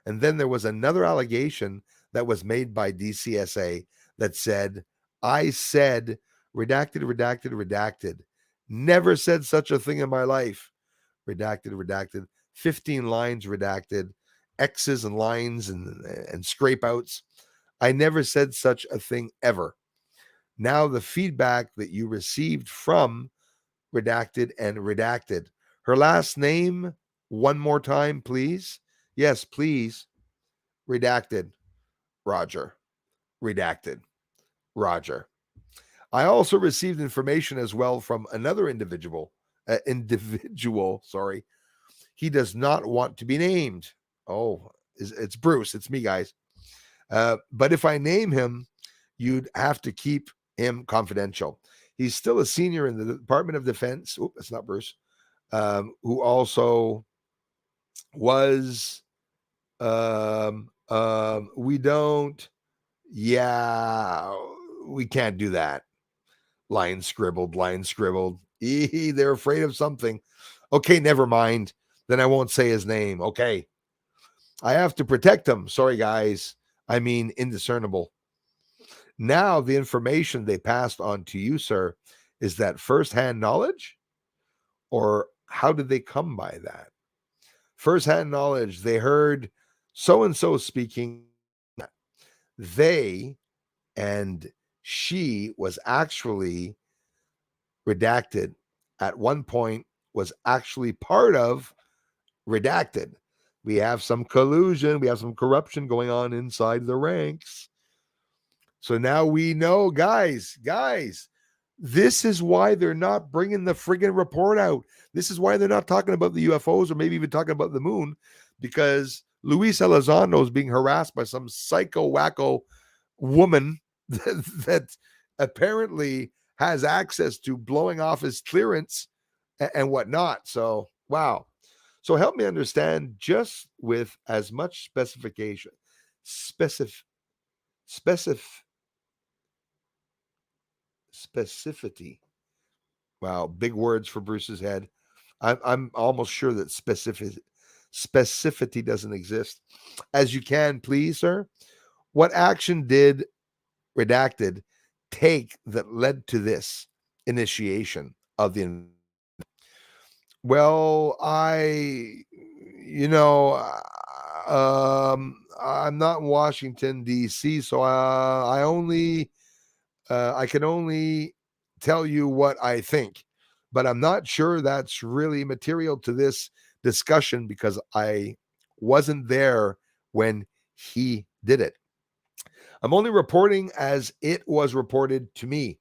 And then there was another allegation that was made by DCSA that said, I said, redacted. Never said such a thing in my life. Redacted. 15 lines redacted, X's and lines and scrape outs. I never said such a thing ever. Now the feedback that you received from redacted. Her last name, one more time, please. Yes, please. Redacted. Roger. Redacted. Roger. I also received information as well from another individual. Sorry. He does not want to be named. Oh, it's Bruce. It's me, guys. But if I name him, you'd have to keep him confidential. He's still a senior in the Department of Defense. Oh, that's not Bruce. Who also was we can't do that. Line scribbled. They're afraid of something. Okay, never mind. Then I won't say his name. Okay. I have to protect him. Sorry, guys. I mean, indiscernible. Now, the information they passed on to you, sir, is that firsthand knowledge? Or how did they come by that? First-hand knowledge. They heard so-and-so speaking. They and she was actually redacted at one point, was actually part of redacted. We have some collusion, we have some corruption going on inside the ranks. So now we know, guys, this is why they're not bringing the friggin' report out. This is why they're not talking about the UFOs or maybe even talking about the moon, because Luis Elizondo is being harassed by some psycho wacko woman that apparently has access to blowing off his clearance and whatnot. So, wow. So help me understand, just with as much specificity. Wow, big words for Bruce's head. I'm almost sure that specificity doesn't exist. As you can, please, sir. What action did redacted take that led to this initiation of the? Well, you know, I'm not in Washington D.C., so I can only tell you what I think, but I'm not sure that's really material to this discussion because I wasn't there when he did it. I'm only reporting as it was reported to me.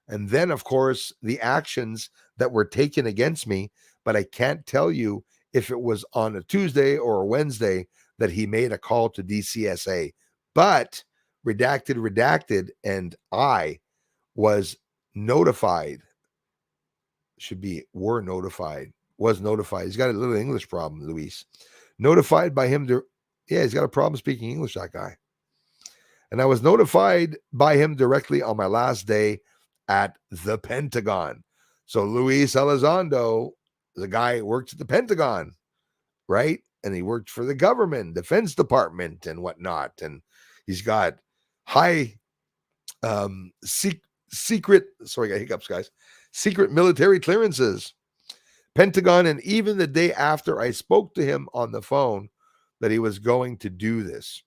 And then, of course, the actions that were taken against me, but I can't tell you if it was on a Tuesday or a Wednesday that he made a call to DCSA. But redacted, and I was notified. Were notified. Was notified. He's got a little English problem, Luis. Notified by him to, yeah, he's got a problem speaking English, that guy. And I was notified by him directly on my last day at the Pentagon. So Luis Elizondo, the guy who works at the Pentagon, right? And he worked for the government, Defense Department, and whatnot. And he's got high secret, sorry, I got hiccups, guys, secret military clearances. Pentagon, and even the day after I spoke to him on the phone that he was going to do this.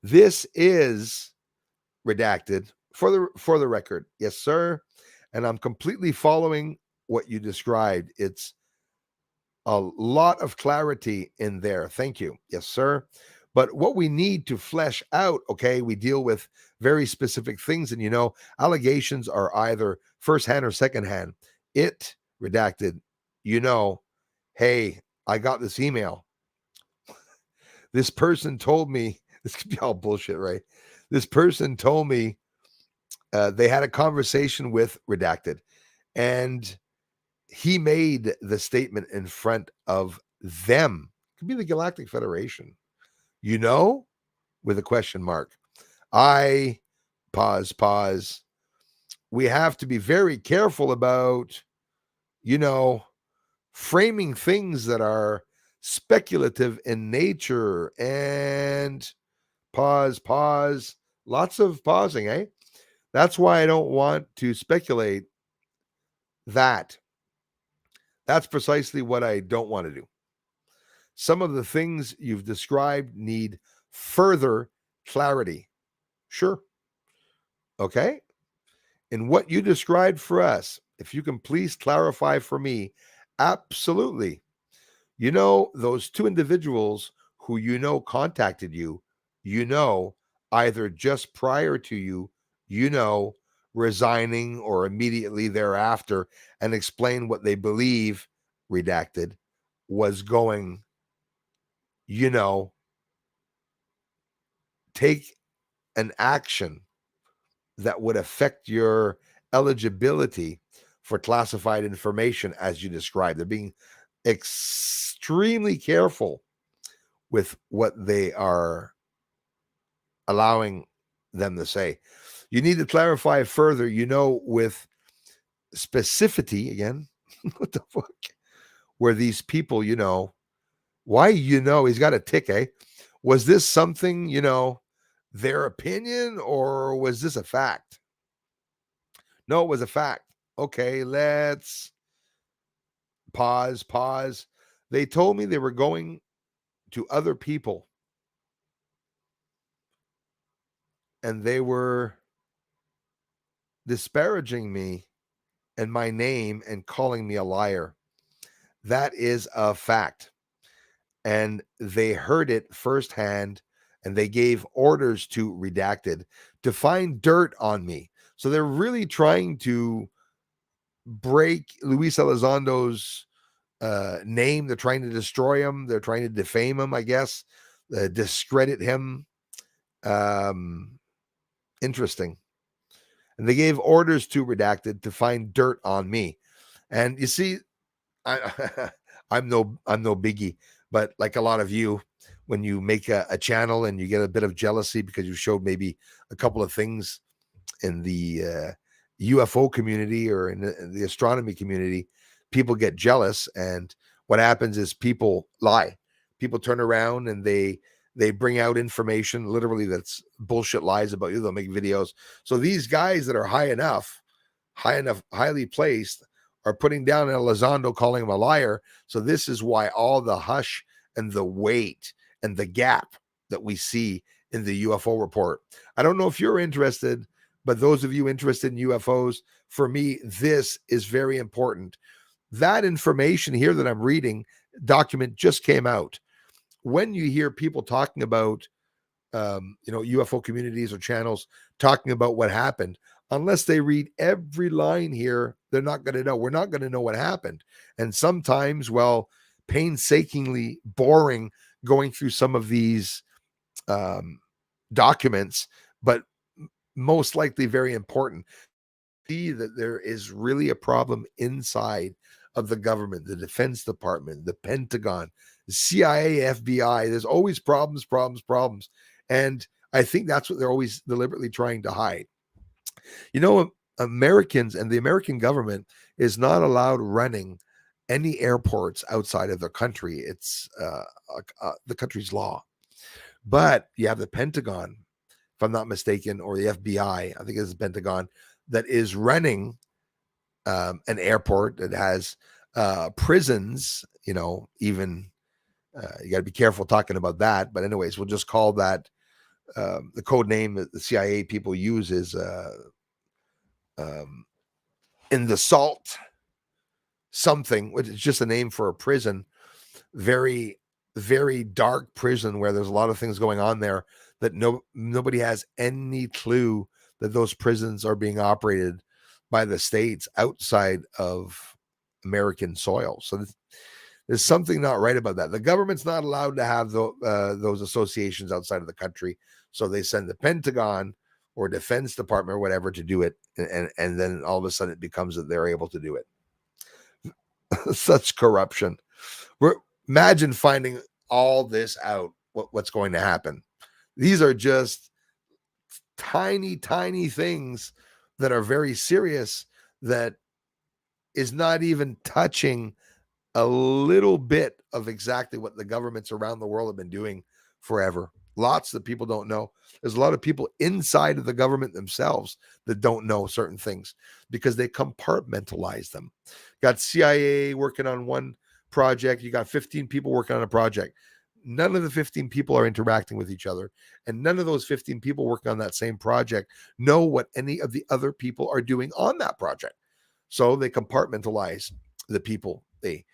This is redacted for the record. Yes, sir. And I'm completely following what you described. It's a lot of clarity in there. Thank you. Yes, sir. But what we need to flesh out, okay, we deal with very specific things. And, you know, allegations are either firsthand or secondhand. It redacted, you know, hey, I got this email. This person told me, this could be all bullshit, right? This person told me they had a conversation with redacted, and he made the statement in front of them. It could be the Galactic Federation, you know, with a question mark. I pause. We have to be very careful about, you know, framing things that are speculative in nature. And pause. Lots of pausing, eh? That's why I don't want to speculate that. That's precisely what I don't want to do. Some of the things you've described need further clarity. Sure. Okay. And what you described for us, if you can please clarify for me, absolutely. You know, those two individuals who you know contacted you, you know, either just prior to you, you know, resigning or immediately thereafter, and explain what they believe, redacted, was going, you know, take an action that would affect your eligibility for classified information as you described. They're being extremely careful with what they are allowing them to say. You need to clarify further, you know, with specificity again. What the fuck? Where these people, you know, why, you know, he's got a tick, eh? Was this something, you know, their opinion, or was this a fact? No, it was a fact. Okay, let's pause. They told me they were going to other people and they were disparaging me and my name and calling me a liar. That is a fact. And they heard it firsthand and they gave orders to Redacted to find dirt on me. So they're really trying to break Luis Elizondo's name. They're trying to destroy him. They're trying to defame him, I guess, discredit him. Interesting. And they gave orders to Redacted to find dirt on me. And you see, I'm no biggie, but like a lot of you, when you make a channel and you get a bit of jealousy because you showed maybe a couple of things in the UFO community or in the astronomy community, people get jealous, and what happens is people lie. People turn around and they bring out information literally that's bullshit lies about you. They'll make videos. So these guys that are highly placed are putting down Elizondo, calling him a liar. So this is why all the hush and the wait and the gap that we see in the UFO report. I don't know if you're interested, but those of you interested in UFOs, for me, this is very important. That information here that I'm reading, document just came out. When you hear people talking about, UFO communities or channels talking about what happened, unless they read every line here, they're not going to know. We're not going to know what happened. And sometimes, painstakingly boring going through some of these documents, but most likely very important. See that there is really a problem inside of the government, the Defense Department, the Pentagon, the CIA, FBI. There's always problems. And I think that's what they're always deliberately trying to hide. Americans and the American government is not allowed running any airports outside of their country. It's the country's law. But you have the Pentagon, if I'm not mistaken, or the FBI, I think it's the Pentagon, that is running an airport that has prisons, even you got to be careful talking about that. But anyways, we'll just call that the code name that the CIA people use is in the salt something, which is just a name for a prison. Very, very dark prison where there's a lot of things going on there that nobody has any clue that those prisons are being operated by the states outside of American soil. So there's something not right about that. The government's not allowed to have those associations outside of the country. So they send the Pentagon or Defense Department or whatever to do it. And then all of a sudden it becomes that they're able to do it. Such corruption. Imagine finding all this out, what's going to happen. These are just tiny, tiny things that are very serious that is not even touching a little bit of exactly what the governments around the world have been doing forever. Lots that people don't know. There's a lot of people inside of the government themselves that don't know certain things because they compartmentalize them. Got CIA working on one project. You got 15 people working on a project. None of the 15 people are interacting with each other. And none of those 15 people working on that same project know what any of the other people are doing on that project. So they compartmentalize the people. They,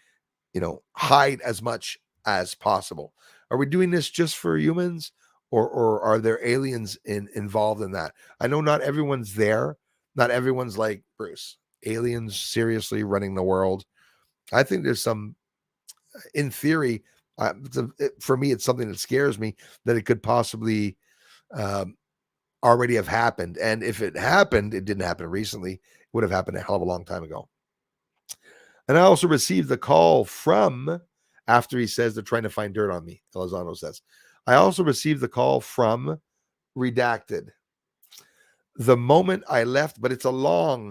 hide as much as possible. Are we doing this just for humans, or are there aliens involved in that? I know not everyone's there. Not everyone's like Bruce. Aliens seriously running the world. I think there's some, in theory, for me, it's something that scares me that it could possibly already have happened. And if it happened, it didn't happen recently. It would have happened a hell of a long time ago. And I also received the call from, after he says they're trying to find dirt on me, Elizondo says, I also received the call from Redacted. The moment I left, but it's a long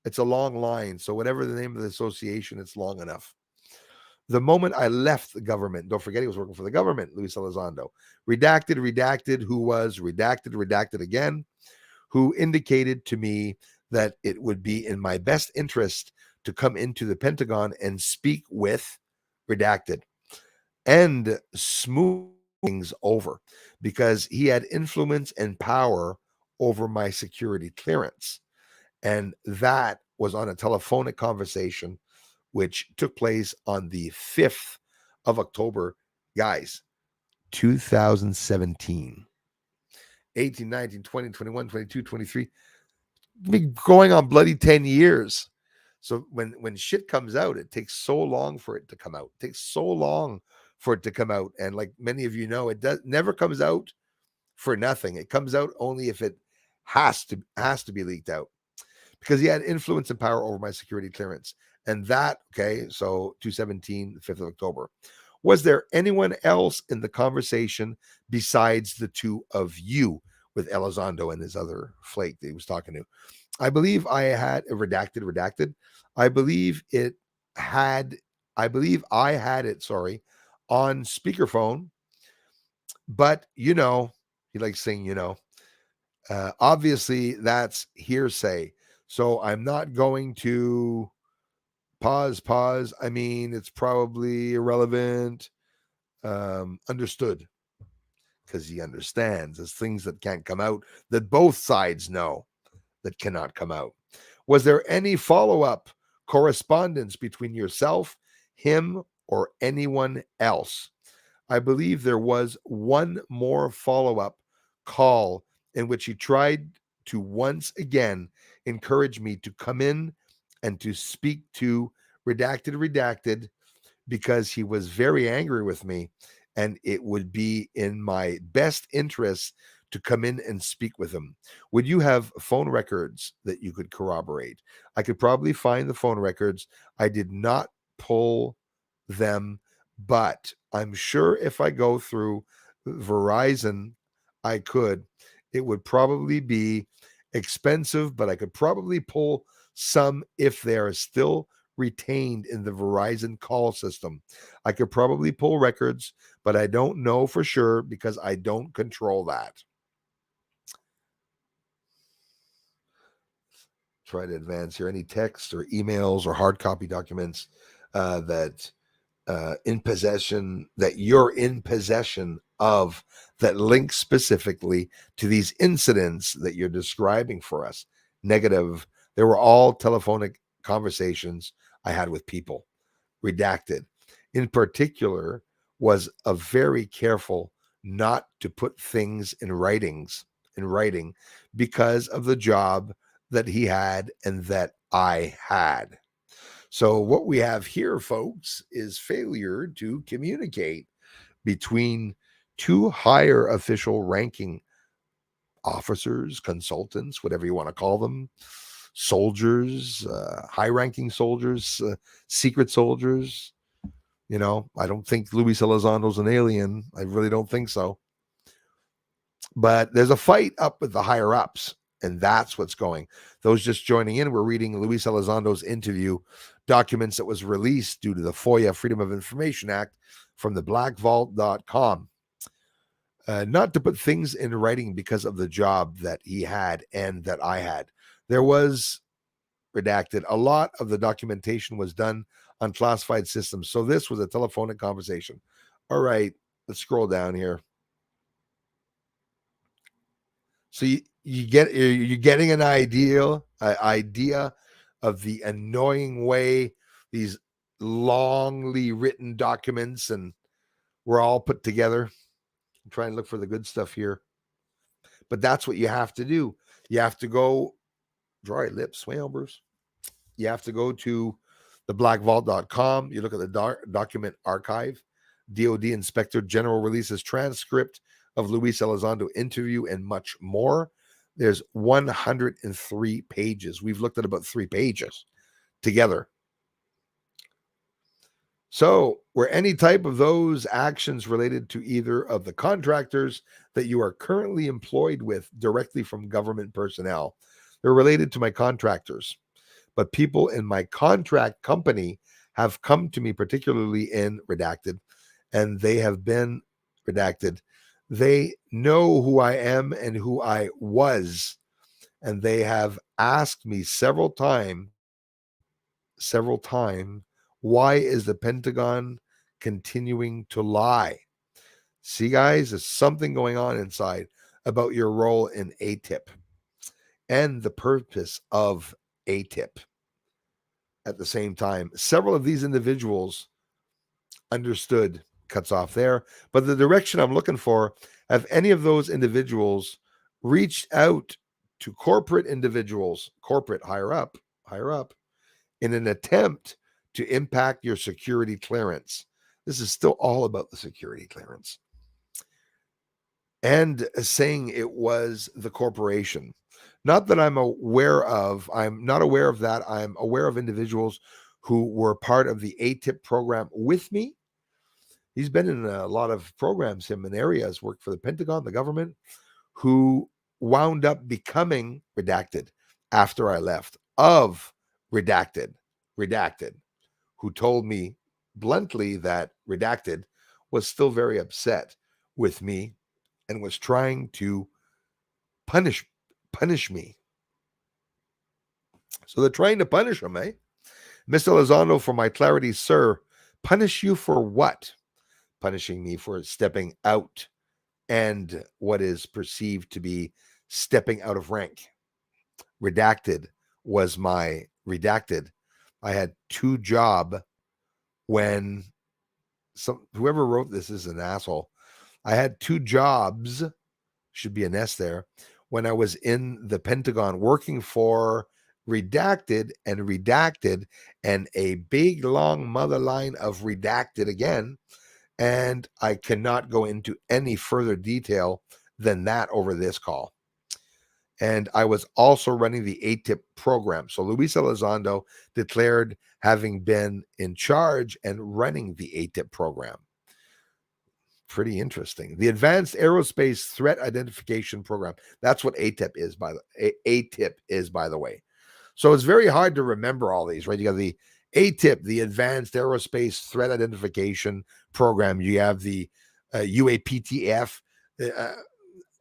line. So whatever the name of the association, it's long enough. The moment I left the government, don't forget he was working for the government, Luis Elizondo. Redacted, who was redacted again, who indicated to me that it would be in my best interest to come into the Pentagon and speak with redacted, and smooth things over because he had influence and power over my security clearance. And that was on a telephonic conversation which took place on the 5th of October, guys, 2017. 18, 19, 20, 21, 22, 23, been going on bloody 10 years. So when shit comes out, it takes so long for it to come out. It takes so long for it to come out. And like many of you know, it never comes out for nothing. It comes out only if it has to be leaked out, because he had influence and power over my security clearance. And that, okay, so 217, 5th of October. Was there anyone else in the conversation besides the two of you, with Elizondo and his other flake that he was talking to? I believe I had a redacted. I believe I had it, on speakerphone, but he likes saying, obviously that's hearsay. So I'm not going to pause. I mean, it's probably irrelevant. Understood. Because he understands there's things that can't come out that both sides know that cannot come out. Was there any follow-up correspondence between yourself, him, or anyone else? I believe there was one more follow-up call in which he tried to once again encourage me to come in and to speak to redacted, because he was very angry with me, and it would be in my best interest to come in and speak with him. Would you have phone records that you could corroborate? I could probably find the phone records. I did not pull them, but I'm sure if I go through Verizon, I could. It would probably be expensive, but I could probably pull some if they are still retained in the Verizon call system. I could probably pull records, but I don't know for sure because I don't control that. Try to advance here. Any texts or emails or hard copy documents that you're in possession of, that link specifically to these incidents that you're describing for us? Negative. They were all telephonic conversations I had with people. Redacted. In particular, was a very careful not to put things in writing because of the job that he had and that I had. So what we have here, folks, is failure to communicate between two higher official ranking officers, consultants, whatever you want to call them, soldiers, high-ranking soldiers, secret soldiers. I don't think Luis Elizondo's an alien. I really don't think so. But there's a fight up with the higher ups, and that's what's going. Those just joining in, we're reading Luis Elizondo's interview documents that was released due to the FOIA, Freedom of Information Act, from the blackvault.com. Not to put things in writing because of the job that he had and that I had. There was redacted. A lot of the documentation was done on classified systems. So this was a telephonic conversation. All right, let's scroll down here. So you're getting an idea of the annoying way these longly written documents and were all put together. I'm trying to look for the good stuff here. But that's what you have to do. You have to go, dry lips, whale, Bruce. You have to go to the blackvault.com. You look at the document archive. DoD Inspector General releases transcript of Luis Elizondo interview and much more. There's 103 pages. We've looked at about 3 pages together. So, were any type of those actions related to either of the contractors that you are currently employed with directly from government personnel? They're related to my contractors, but people in my contract company have come to me, particularly in redacted, and they have been redacted. They know who I am and who I was, and they have asked me several times, why is the Pentagon continuing to lie. See, guys, there's something going on inside about your role in ATIP and the purpose of ATIP. At the same time, several of these individuals understood, cuts off there, but the direction I'm looking for, have any of those individuals reached out to corporate individuals, corporate higher up, in an attempt to impact your security clearance? This is still all about the security clearance. And saying it was the corporation. Not that I'm aware of, I'm not aware of that. I'm aware of individuals who were part of the ATIP program with me. He's been in a lot of programs, him in areas, worked for the Pentagon, the government, who wound up becoming redacted after I left, of redacted, who told me bluntly that redacted was still very upset with me and was trying to punish me. So they're trying to punish him, eh? Mr. Elizondo, for my clarity, sir, punish you for what? Punishing me for stepping out and what is perceived to be stepping out of rank. Redacted was my redacted. I had 2 jobs when whoever wrote this is an asshole. I had 2 jobs, should be an S there, when I was in the Pentagon working for redacted and a big long mother line of redacted again. And I cannot go into any further detail than that over this call. And I was also running the ATIP program. So Luis Elizondo declared having been in charge and running the ATIP program. Pretty interesting. The Advanced Aerospace Threat Identification Program. That's what ATIP is, by the way. So it's very hard to remember all these, right? You got the ATIP, the Advanced Aerospace Threat Identification Program. You have the UAPTF,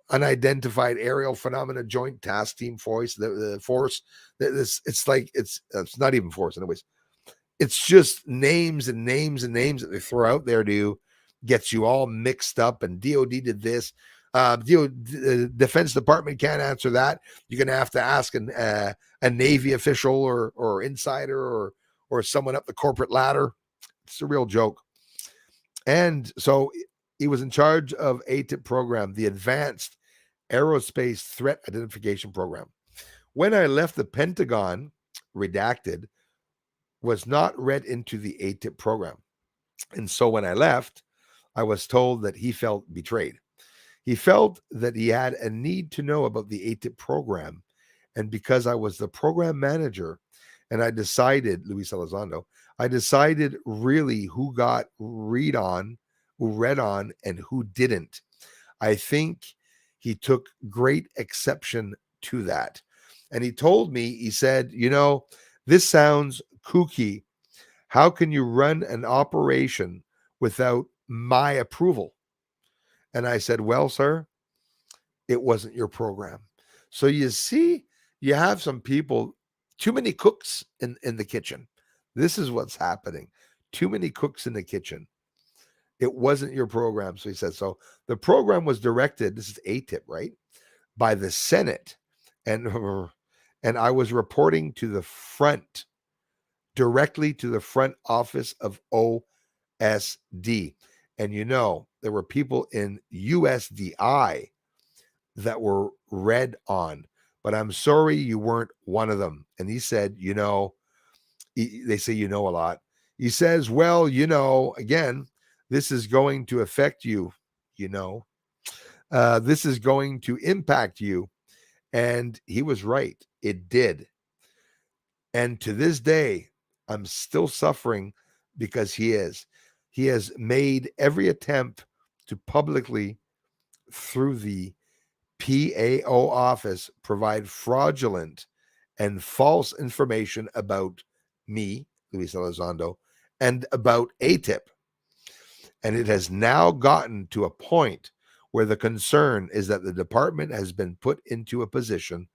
Unidentified Aerial Phenomena Joint Task Team Force. The force. It's not even force, anyways. It's just names and names and names that they throw out there to get you all mixed up. And DoD did this. Defense Department can't answer that. You're going to have to ask a Navy official or insider or someone up the corporate ladder. It's a real joke. And so he was in charge of ATIP program, the Advanced Aerospace Threat Identification Program. When I left the Pentagon, redacted was not read into the ATIP program. And so when I left, I was told that he felt betrayed. He felt that he had a need to know about the ATIP program. And because I was the program manager, and I decided, Luis Elizondo, I decided really who got read on, and who didn't. I think he took great exception to that. And he told me, he said, this sounds kooky. How can you run an operation without my approval? And I said, well, sir, it wasn't your program. So you see, you have some people, too many cooks in the kitchen. This is what's happening. Too many cooks in the kitchen. It wasn't your program. So he said, so the program was directed, this is ATIP, right? By the Senate. And I was reporting to the front, directly to the front office of OSD. And there were people in USDI that were read on, but I'm sorry you weren't one of them. And he said, they say, a lot. He says, well, again, this is going to affect you, this is going to impact you. And he was right. It did. And to this day, I'm still suffering because he has made every attempt to publicly, through the PAO office, provide fraudulent and false information about me, Luis Elizondo, and about ATIP. And it has now gotten to a point where the concern is that the department has been put into a position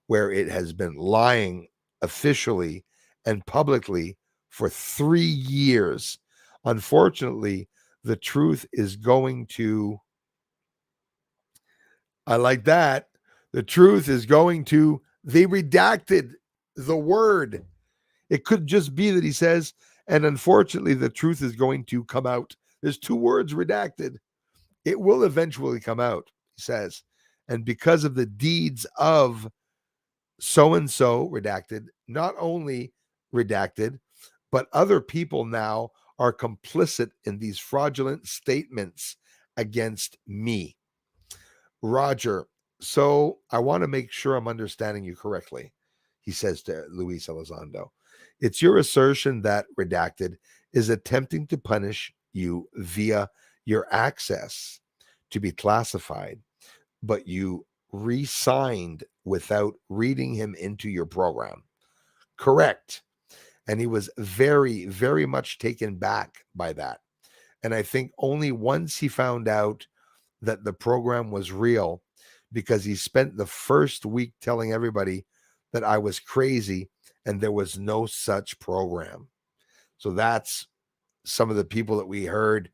where it has been lying officially and publicly for 3 years Unfortunately, the truth is going to, I like that. The truth is going to, they redacted the word. It could just be that he says, and unfortunately, the truth is going to come out. There's two words redacted. It will eventually come out, he says. And because of the deeds of so and so, redacted, not only redacted, but other people now are complicit in these fraudulent statements against me. Roger, so I want to make sure I'm understanding you correctly, he says to Luis Elizondo. It's your assertion that redacted is attempting to punish you via your access to be classified, but you re-signed without reading him into your program. Correct. And he was very, very much taken back by that. And I think only once he found out that the program was real, because he spent the first week telling everybody that I was crazy and there was no such program. So that's some of the people that we heard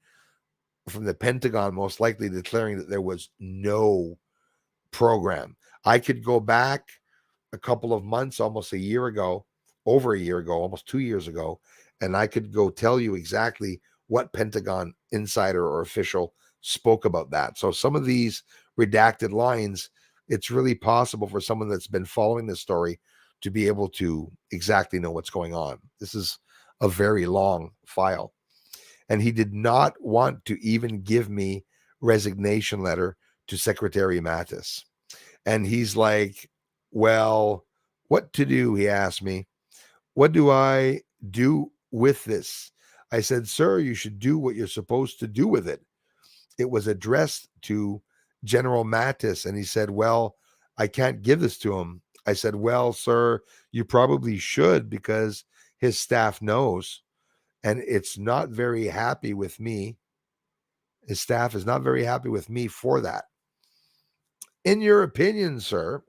from the Pentagon most likely declaring that there was no program. I could go back a couple of months, almost a year ago, over a year ago, almost 2 years ago, and I could go tell you exactly what Pentagon insider or official spoke about that. So some of these redacted lines, it's really possible for someone that's been following this story to be able to exactly know what's going on. This is a very long file. And he did not want to even give me resignation letter to Secretary Mattis. And he's like, well, what to do? He asked me, what do I do with this? I said, sir, you should do what you're supposed to do with it. It was addressed to General Mattis, and he said, well, I can't give this to him. I said, well, sir, you probably should, because his staff knows, and it's not very happy with me. His staff is not very happy with me for that. In your opinion, sir,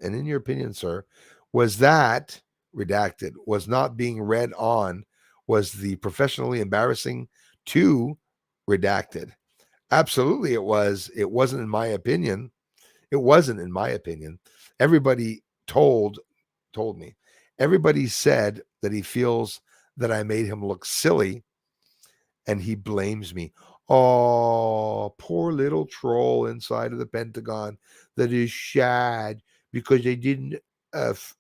was that redacted, was not being read on, was the professionally embarrassing to redacted? Absolutely it was. It wasn't in my opinion. It wasn't in my opinion. Everybody told me. Everybody said that he feels that I made him look silly and he blames me. Oh, poor little troll inside of the Pentagon that is sad because they didn't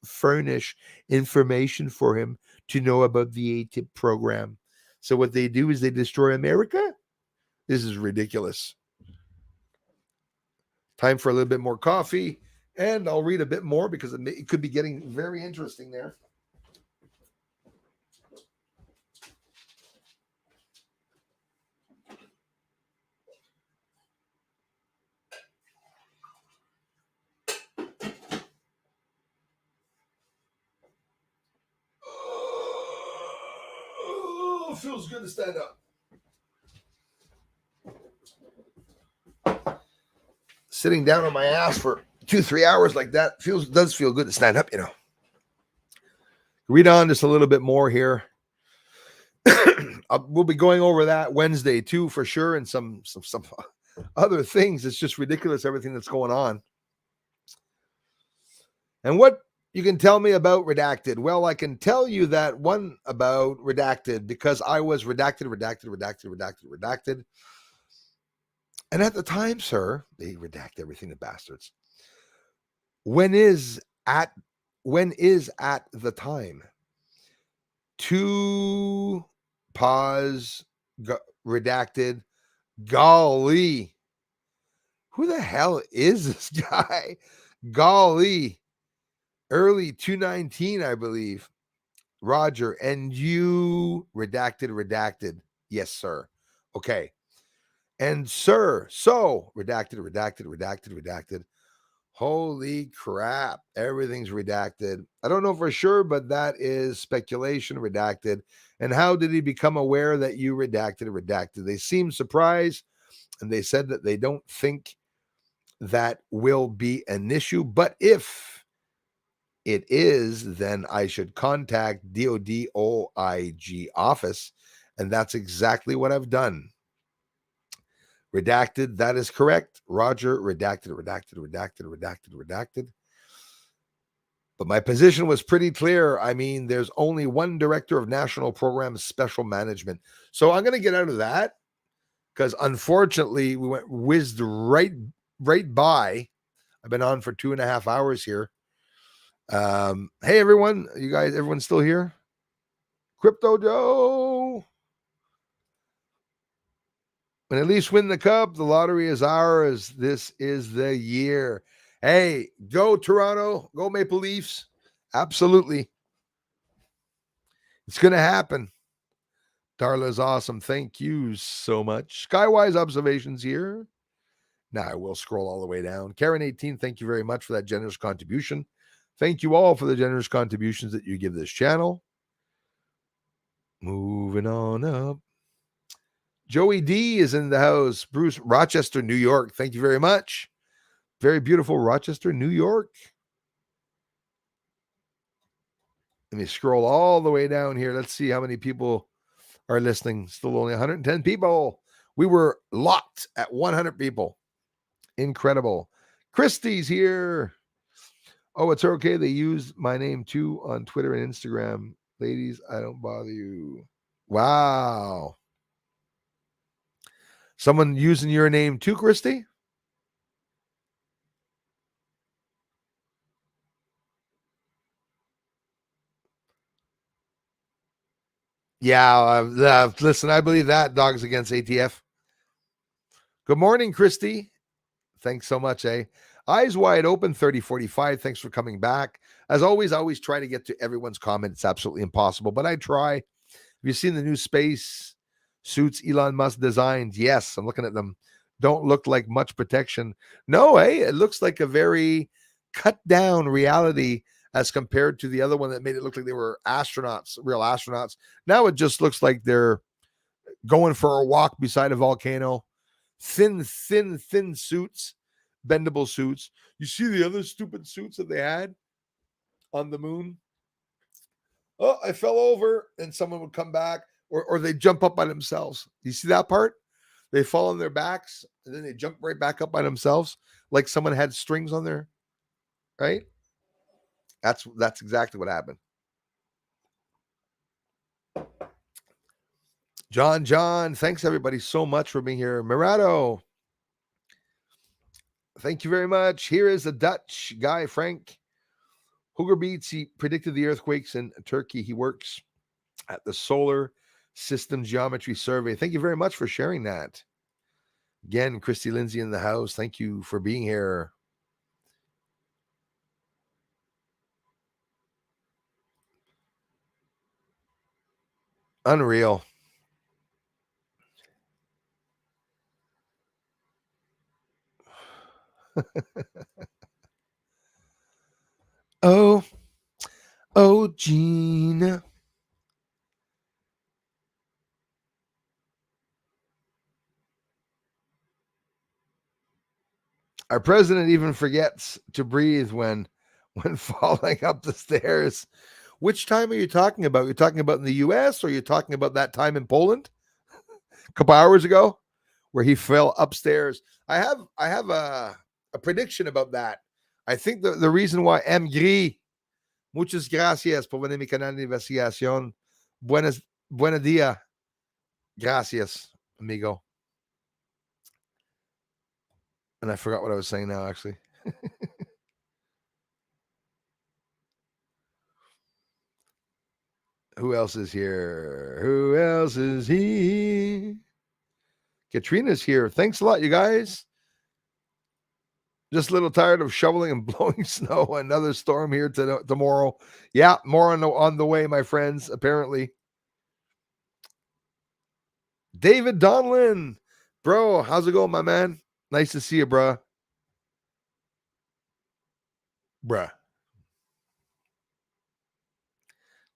furnish information for him to know about the ATIP program. So what they do is they destroy America? This is ridiculous. Time for a little bit more coffee, and I'll read a bit more because it could be getting very interesting there. Oh, feels good to stand up. Sitting down on my ass for 2-3 hours like that does feel good to stand up, you know. Read on just a little bit more here. We'll be going over that Wednesday too, for sure, and some other things. It's just ridiculous, everything that's going on. And what you can tell me about redacted? Well, I can tell you that one about redacted because I was redacted. And at the time, sir, they redact everything, the bastards. When is at the time? To pause, redacted. Golly. Who the hell is this guy? Golly. Early 219, I believe. Roger. And you redacted. Yes, sir. Okay. And sir, so redacted. Holy crap. Everything's redacted. I don't know for sure, but that is speculation. Redacted. And how did he become aware that you redacted? They seemed surprised, and they said that they don't think that will be an issue. But if it is, then I should contact DoD OIG office And that's exactly what I've done. Redacted, that is correct. Roger, redacted. But my position was pretty clear. I mean, there's only one director of national programs special management. So I'm going to get out of that because unfortunately we whizzed right by. I've been on for 2.5 hours here. Hey, everyone. You guys, everyone's still here? Crypto Joe. When at least win the cup, the lottery is ours. This is the year. Hey, go Toronto. Go Maple Leafs. Absolutely. It's going to happen. Darla's awesome. Thank you so much. Skywise observations here. Now I will scroll all the way down. Karen 18, thank you very much for that generous contribution. Thank you all for the generous contributions that you give this channel. Moving on up. Joey D is in the house. Bruce, Rochester, New York. Thank you very much. Very beautiful Rochester, New York. Let me scroll all the way down here. Let's see how many people are listening. Still only 110 people. We were locked at 100 people. Incredible. Christie's here. Oh, it's okay. They use my name too on Twitter and Instagram. Ladies, I don't bother you. Wow. Someone using your name too, Christy? Yeah, listen, I believe that. Dogs Against ATF. Good morning, Christy. Thanks so much, eh? Eyes wide open, 3045. Thanks for coming back. As always, I always try to get to everyone's comment. It's absolutely impossible, but I try. Have you seen the new space suits Elon Musk designed? Yes, I'm looking at them. Don't look like much protection. No, hey, it looks like a very cut down reality as compared to the other one that made it look like they were astronauts, real astronauts. Now it just looks like they're going for a walk beside a volcano. Thin suits, bendable suits. You see the other stupid suits that they had on the moon? Oh, I fell over, and someone would come back, or they jump up by themselves. You see that part? They fall on their backs, and then they jump right back up by themselves, like someone had strings on there, right? That's exactly what happened. John, thanks everybody so much for being here. Murado, thank you very much. Here is the Dutch guy, Frank Hooger Beats. He predicted the earthquakes in Turkey. He works at the Solar System Geometry Survey. Thank you very much for sharing that. Again, Christy Lindsay in the house. Thank you for being here. Unreal. Oh, Gina. Our president even forgets to breathe when falling up the stairs. Which time are you talking about? You're talking about in the U.S. or you're talking about that time in Poland a couple hours ago where he fell upstairs? I have a prediction about that. I think the reason why M. Gris, muchas gracias por venir a mi canal de investigación. Buenos días. Gracias, amigo. And I forgot what I was saying now, actually. Who else is here? Who else is here? Katrina's here. Thanks a lot, you guys. Just a little tired of shoveling and blowing snow. Another storm here tomorrow. Yeah, more on the way, my friends, apparently. David Donlin. Bro, how's it going, my man? Nice to see you, bruh.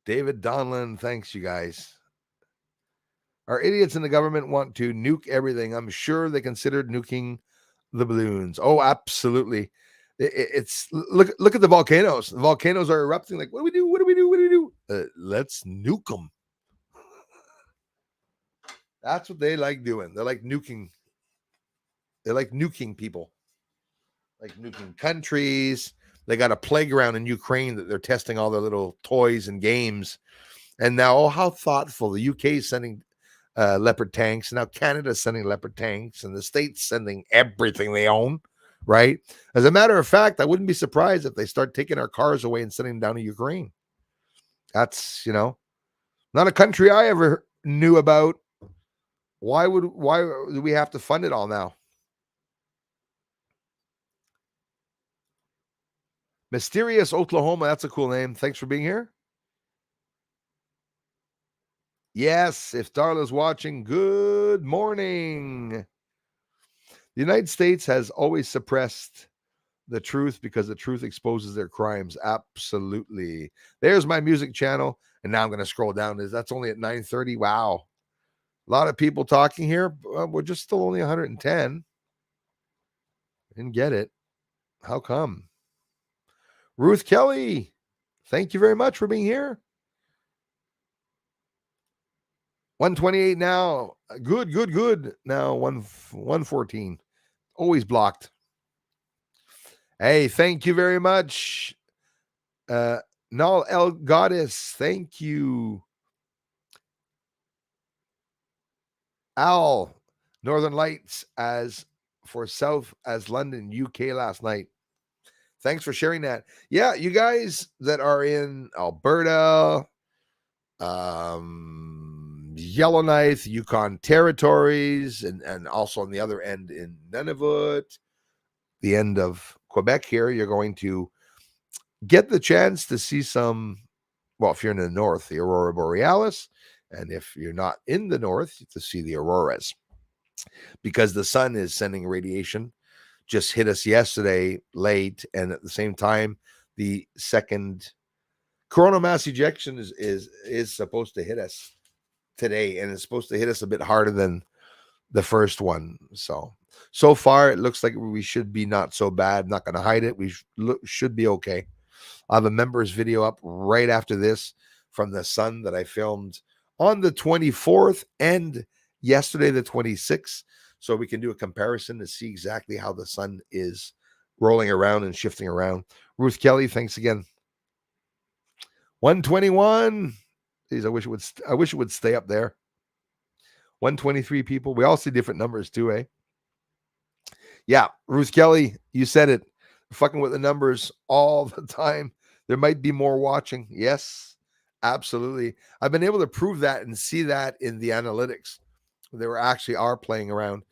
David Donlin, thanks, you guys. Our idiots in the government want to nuke everything. I'm sure they considered nuking the balloons. Oh, absolutely. It's look at the volcanoes. The volcanoes are erupting. Like, what do we do? Let's nuke them. That's what they like doing. They're like nuking. They're like nuking people, like nuking countries. They got a playground in Ukraine that they're testing all their little toys and games. And now, oh, how thoughtful. The UK is sending Leopard tanks. Now Canada's sending Leopard tanks, and the States sending everything they own, right? As a matter of fact, I wouldn't be surprised if they start taking our cars away and sending them down to Ukraine. That's, not a country I ever knew about. Why do we have to fund it all now? Mysterious Oklahoma. That's a cool name. Thanks for being here. Yes, if Darla's watching, good morning. The United States has always suppressed the truth because the truth exposes their crimes. Absolutely. There's my music channel. And now I'm going to scroll down. That's only at 9:30. Wow. A lot of people talking here. We're just still only 110. Didn't get it. How come? Ruth Kelly, thank you very much for being here. 128 now. Good. Now 114. Always blocked. Hey, thank you very much. Null El Goddess, thank you. Al, Northern Lights as for South as London, UK last night. Thanks for sharing that. Yeah, you guys that are in Alberta, Yellowknife, Yukon territories, and also on the other end in Nunavut, the end of Quebec here, you're going to get the chance to see some, well, if you're in the north, the Aurora Borealis, and if you're not in the north, to see the auroras, because the sun is sending radiation. Just hit us yesterday late, and at the same time, the second coronal mass ejection is supposed to hit us today, and it's supposed to hit us a bit harder than the first one. So far, it looks like we should be not so bad. Not going to hide it. We should be okay. I have a members video up right after this from the sun that I filmed on the 24th and yesterday, the 26th. So we can do a comparison to see exactly how the sun is rolling around and shifting around. Ruth Kelly, thanks again. 121. Jeez, I wish it would stay up there. 123 people. We all see different numbers too, eh? Yeah, Ruth Kelly, you said it. Fucking with the numbers all the time. There might be more watching. Yes, absolutely. I've been able to prove that and see that in the analytics. They actually are playing around.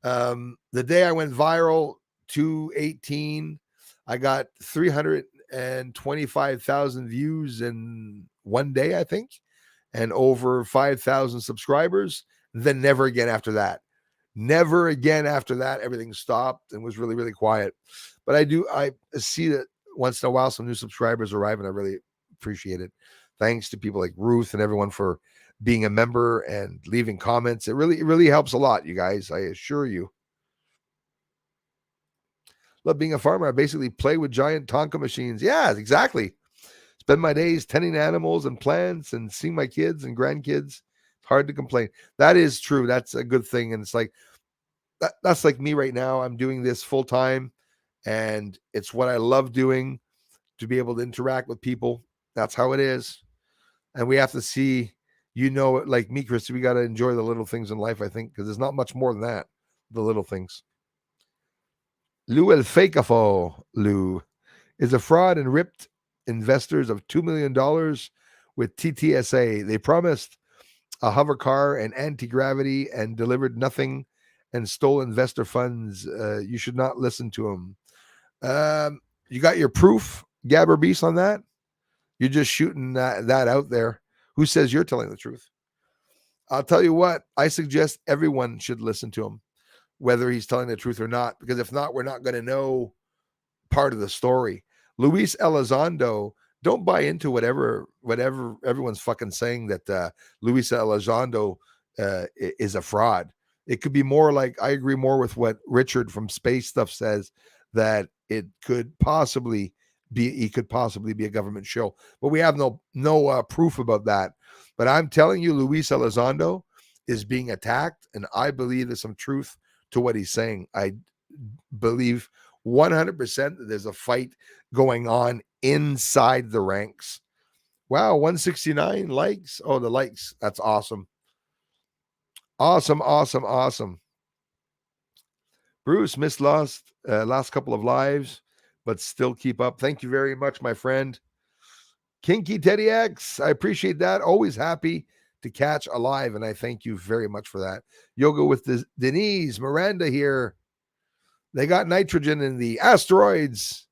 The day I went viral, 218, I got 325,000 views in one day, I think, and over 5,000 subscribers. Then never again after that. Never again after that. Everything stopped and was really, really quiet. But I see that once in a while some new subscribers arrive, and I really appreciate it. Thanks to people like Ruth and everyone for being a member and leaving comments. It really helps a lot, you guys. I assure you. Love being a farmer. I basically play with giant Tonka machines. Yeah, exactly. Spend my days tending animals and plants and seeing my kids and grandkids. It's hard to complain. That is true. That's a good thing. And it's like, that's like me right now. I'm doing this full time, and it's what I love doing, to be able to interact with people. That's how it is. And we have to see, like me, Christy, we got to enjoy the little things in life, I think, because there's not much more than that. The little things. Lou El Fakafo, Lou, is a fraud and ripped investors of $2 million with TTSA. They promised a hover car and anti-gravity and delivered nothing and stole investor funds. You should not listen to them. You got your proof, Gabber Beast, on that? You're just shooting that out there. Who says you're telling the truth? I'll tell you what, I suggest everyone should listen to him, whether he's telling the truth or not, because if not, we're not going to know part of the story. Luis Elizondo, don't buy into whatever everyone's fucking saying that Luis Elizondo is a fraud. It could be more like, I agree more with what Richard from Space Stuff says, that it could possibly be, he could possibly be a government show, but we have no proof about that. But I'm telling you, Luis Elizondo is being attacked, and I believe there's some truth to what he's saying. I believe 100% that there's a fight going on inside the ranks. Wow, 169 likes. Oh, the likes. That's awesome. Awesome. Bruce missed last couple of lives, but still keep up. Thank you very much, my friend. Kinky Teddy X, I appreciate that. Always happy to catch a live, and I thank you very much for that. Yoga with Denise, Miranda here. They got nitrogen in the asteroids,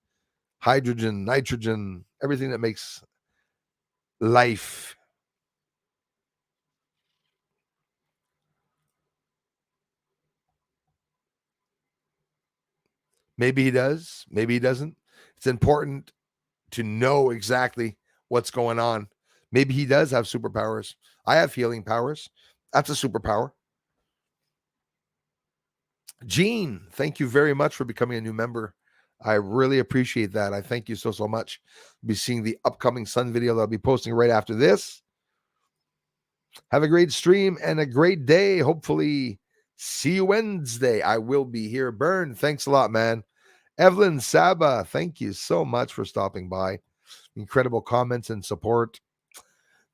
hydrogen, nitrogen, everything that makes life. Maybe he does, maybe he doesn't. It's important to know exactly what's going on. Maybe he does have superpowers. I have healing powers. That's a superpower. Gene, thank you very much for becoming a new member. I really appreciate that. I thank you so much. I'll be seeing the upcoming sun video that I'll be posting right after this. Have a great stream and a great day. Hopefully, see you Wednesday. I will be here. Burn, thanks a lot, man. Evelyn Saba, thank you so much for stopping by. Incredible comments and support.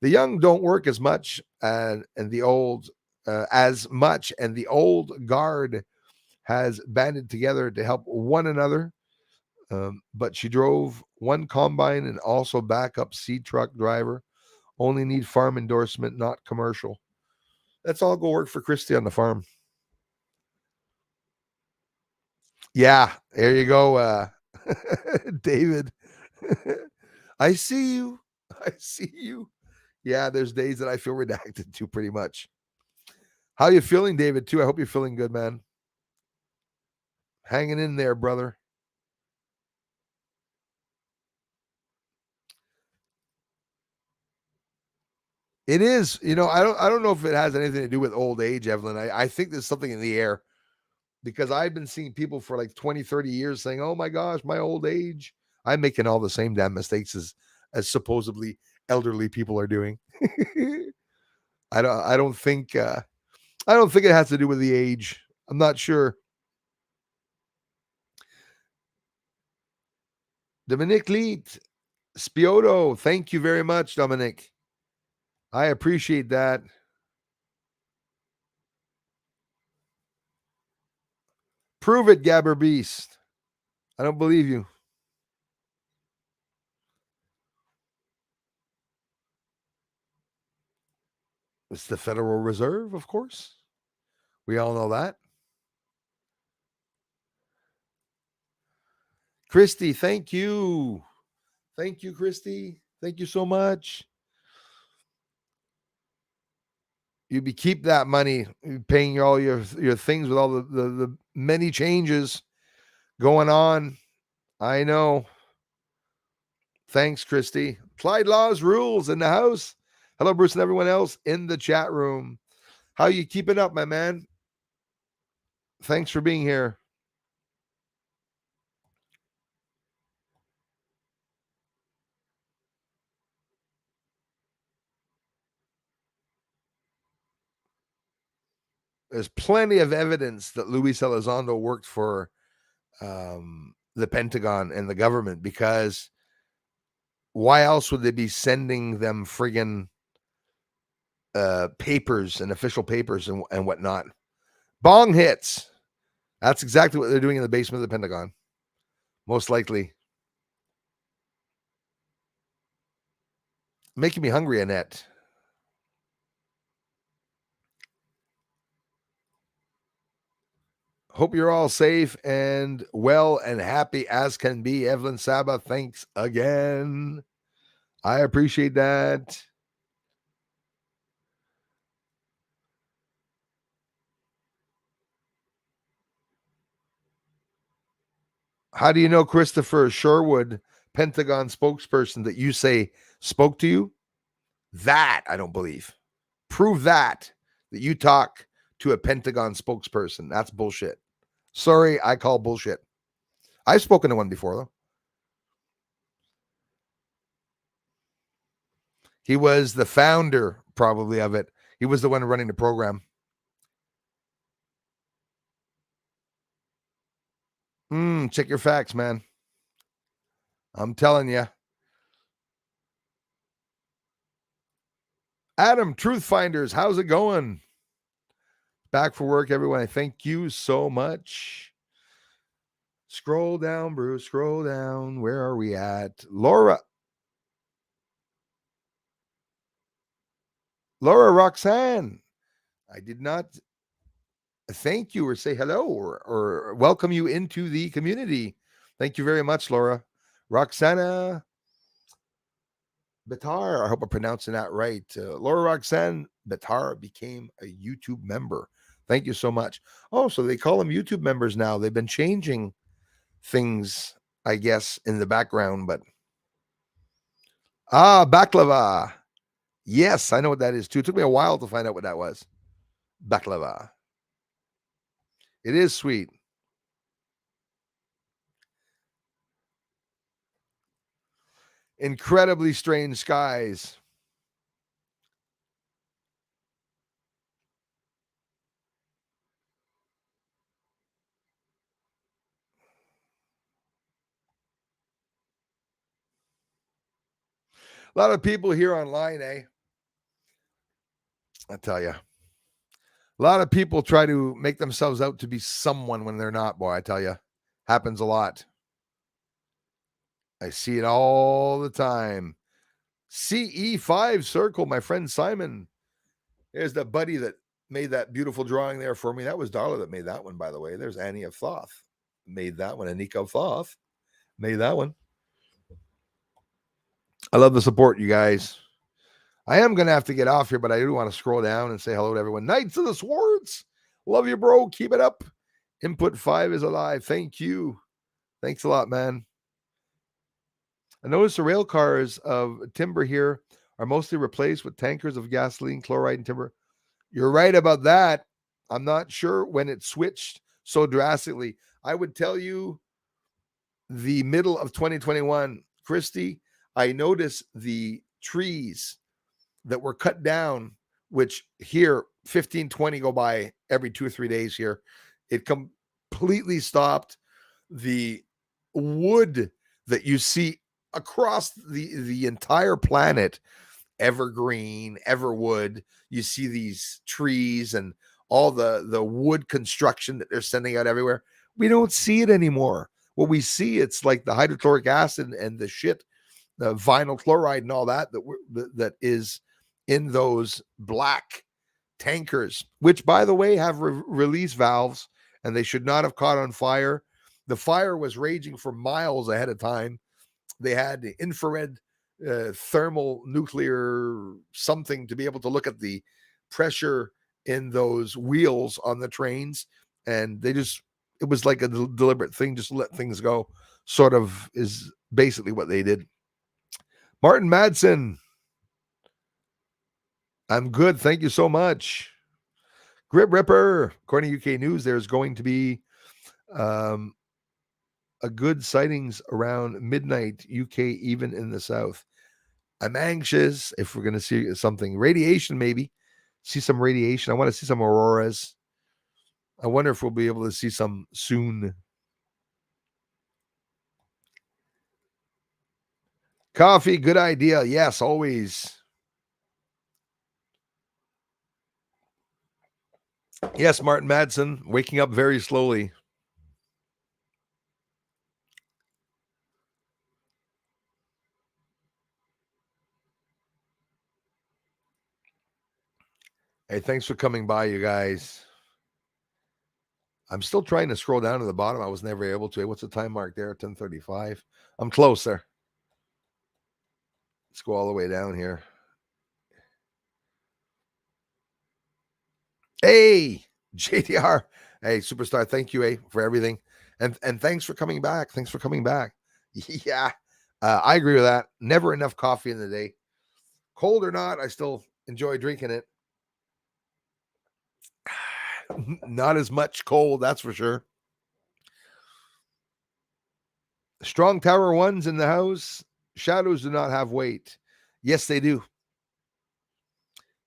The young don't work as much and the old and the old guard has banded together to help one another. But she drove one combine and also backup seed truck driver. Only need farm endorsement, not commercial. Let's all go work for Christy on the farm. Yeah, there you go, David. I see you. I see you. Yeah, there's days that I feel redacted too, pretty much. How you feeling, David, too? I hope you're feeling good, man. Hanging in there, brother. It is. I don't know if it has anything to do with old age, Evelyn. I think there's something in the air because I've been seeing people for like 20, 30 years saying, oh my gosh, my old age. I'm making all the same damn mistakes as supposedly elderly people are doing. I don't think it has to do with the age. I'm not sure. Dominic Leet, Spioto, thank you very much, Dominic. I appreciate that. Prove it, Gabber Beast. I don't believe you. It's the Federal Reserve, of course. We all know that. Christy, thank you. Thank you, Christy. Thank you so much. You keep that money, paying all your things with all the many changes going on. I know. Thanks, Christy. Clyde Laws rules in the house. Hello, Bruce, and everyone else in the chat room. How you keeping up, my man? Thanks for being here. There's plenty of evidence that Luis Elizondo worked for the Pentagon and the government, because why else would they be sending them friggin' papers and official papers and whatnot? Bong hits. That's exactly what they're doing in the basement of the Pentagon. Most likely. Making me hungry, Annette. Hope you're all safe and well and happy as can be. Evelyn Saba, thanks again. I appreciate that. How do you know Christopher Sherwood, Pentagon spokesperson, that you say spoke to you? That I don't believe. Prove that you talk to a Pentagon spokesperson. That's bullshit. Sorry, I call bullshit. I've spoken to one before, though. He was the founder, probably, of it. He was the one running the program. Check your facts, man. I'm telling you. Adam, Truth Finders, how's it going? Back for work, everyone. I thank you so much. Scroll down, Bruce. Scroll down. Where are we at? Laura Roxanne. I did not thank you or say hello or welcome you into the community. Thank you very much, Laura. Roxana Batar, I hope I'm pronouncing that right. Laura Roxanne Batar became a YouTube member. Thank you so much. Oh, so they call them YouTube members now. They've been changing things, I guess, in the background, but baklava. Yes, I know what that is too. It took me a while to find out what that was. Baklava. It is sweet. Incredibly strange skies. A lot of people here online, eh? I tell you. A lot of people try to make themselves out to be someone when they're not, boy. I tell you. Happens a lot. I see it all the time. CE5 circle, my friend Simon. There's the buddy that made that beautiful drawing there for me. That was Darla that made that one, by the way. There's Annie of Thoth. Made that one. Anika of Thoth made that one. I love the support, you guys. I am going to have to get off here, but I do want to scroll down and say hello to everyone. Knights of the Swords. Love you, bro. Keep it up. Input 5 is alive. Thank you. Thanks a lot, man. I noticed the rail cars of timber here are mostly replaced with tankers of gasoline, chloride, and timber. You're right about that. I'm not sure when it switched so drastically. I would tell you the middle of 2021, Christy, I noticed the trees that were cut down, which here 15, 20 go by every 2 or 3 days here. It completely stopped. The wood that you see across the entire planet, evergreen, everwood, you see these trees and all the wood construction that they're sending out everywhere. We don't see it anymore. What we see, it's like the hydrochloric acid and the shit, the vinyl chloride and all that that is in those black tankers, which, by the way, have release valves, and they should not have caught on fire. The fire was raging for miles ahead of time. They had the infrared thermal nuclear something to be able to look at the pressure in those wheels on the trains, and it was like a deliberate thing, just to let things go, sort of is basically what they did. Martin Madsen, I'm good. Thank you so much. Grip Ripper, according to UK News, there's going to be a good sightings around midnight UK, even in the south. I'm anxious if we're going to see something. Radiation, maybe. See some radiation. I want to see some auroras. I wonder if we'll be able to see some soon. Coffee, good idea. Yes, always. Yes, Martin Madsen, waking up very slowly. Hey, thanks for coming by, you guys. I'm still trying to scroll down to the bottom. I was never able to. What's the time mark there? 10:35. I'm closer. Let's go all the way down here. Hey, JDR. Hey, superstar. Thank you, for everything. And thanks for coming back. Thanks for coming back. Yeah, I agree with that. Never enough coffee in the day. Cold or not, I still enjoy drinking it. Not as much cold, that's for sure. Strong Tower 1's in the house. Shadows do not have weight. Yes, they do.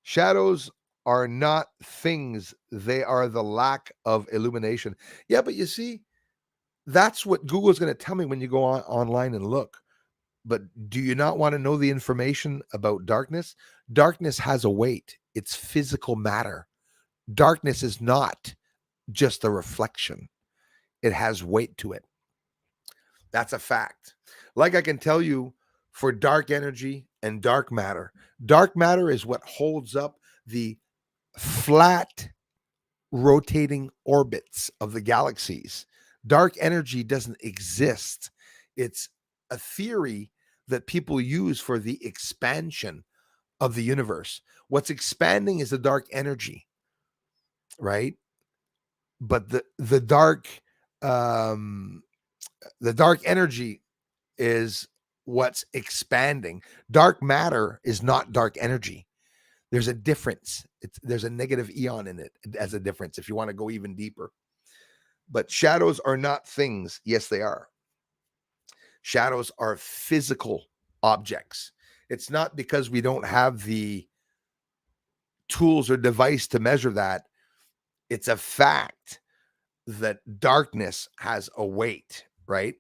Shadows are not things. They are the lack of illumination. Yeah, but you see, that's what Google's going to tell me when you go online and look. But do you not want to know the information about darkness? Darkness has a weight. It's physical matter. Darkness is not just a reflection. It has weight to it. That's a fact. Like I can tell you for dark energy and dark matter is what holds up the flat rotating orbits of the galaxies. Dark energy doesn't exist. It's a theory that people use for the expansion of the universe. What's expanding is the dark energy, right? But the dark energy is what's expanding. Dark matter is not dark energy. There's a difference. There's a negative eon in it as a difference if you want to go even deeper. But shadows are not things. Yes, they are. Shadows are physical objects. It's not because we don't have the tools or device to measure that. It's a fact that darkness has a weight, right?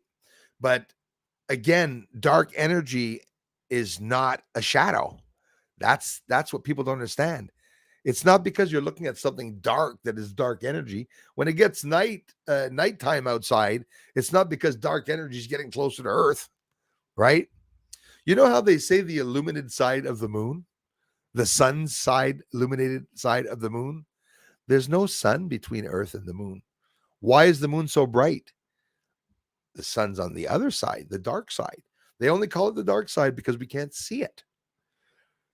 But again, dark energy is not a shadow. That's what people don't understand. It's not because you're looking at something dark that is dark energy. When it gets nighttime outside, it's not because dark energy is getting closer to Earth, right? You know how they say the illuminated side of the moon, the sun's side, illuminated side of the moon? There's no sun between Earth and the moon. Why is the moon so bright? The sun's on the other side, the dark side. They only call it the dark side because we can't see it.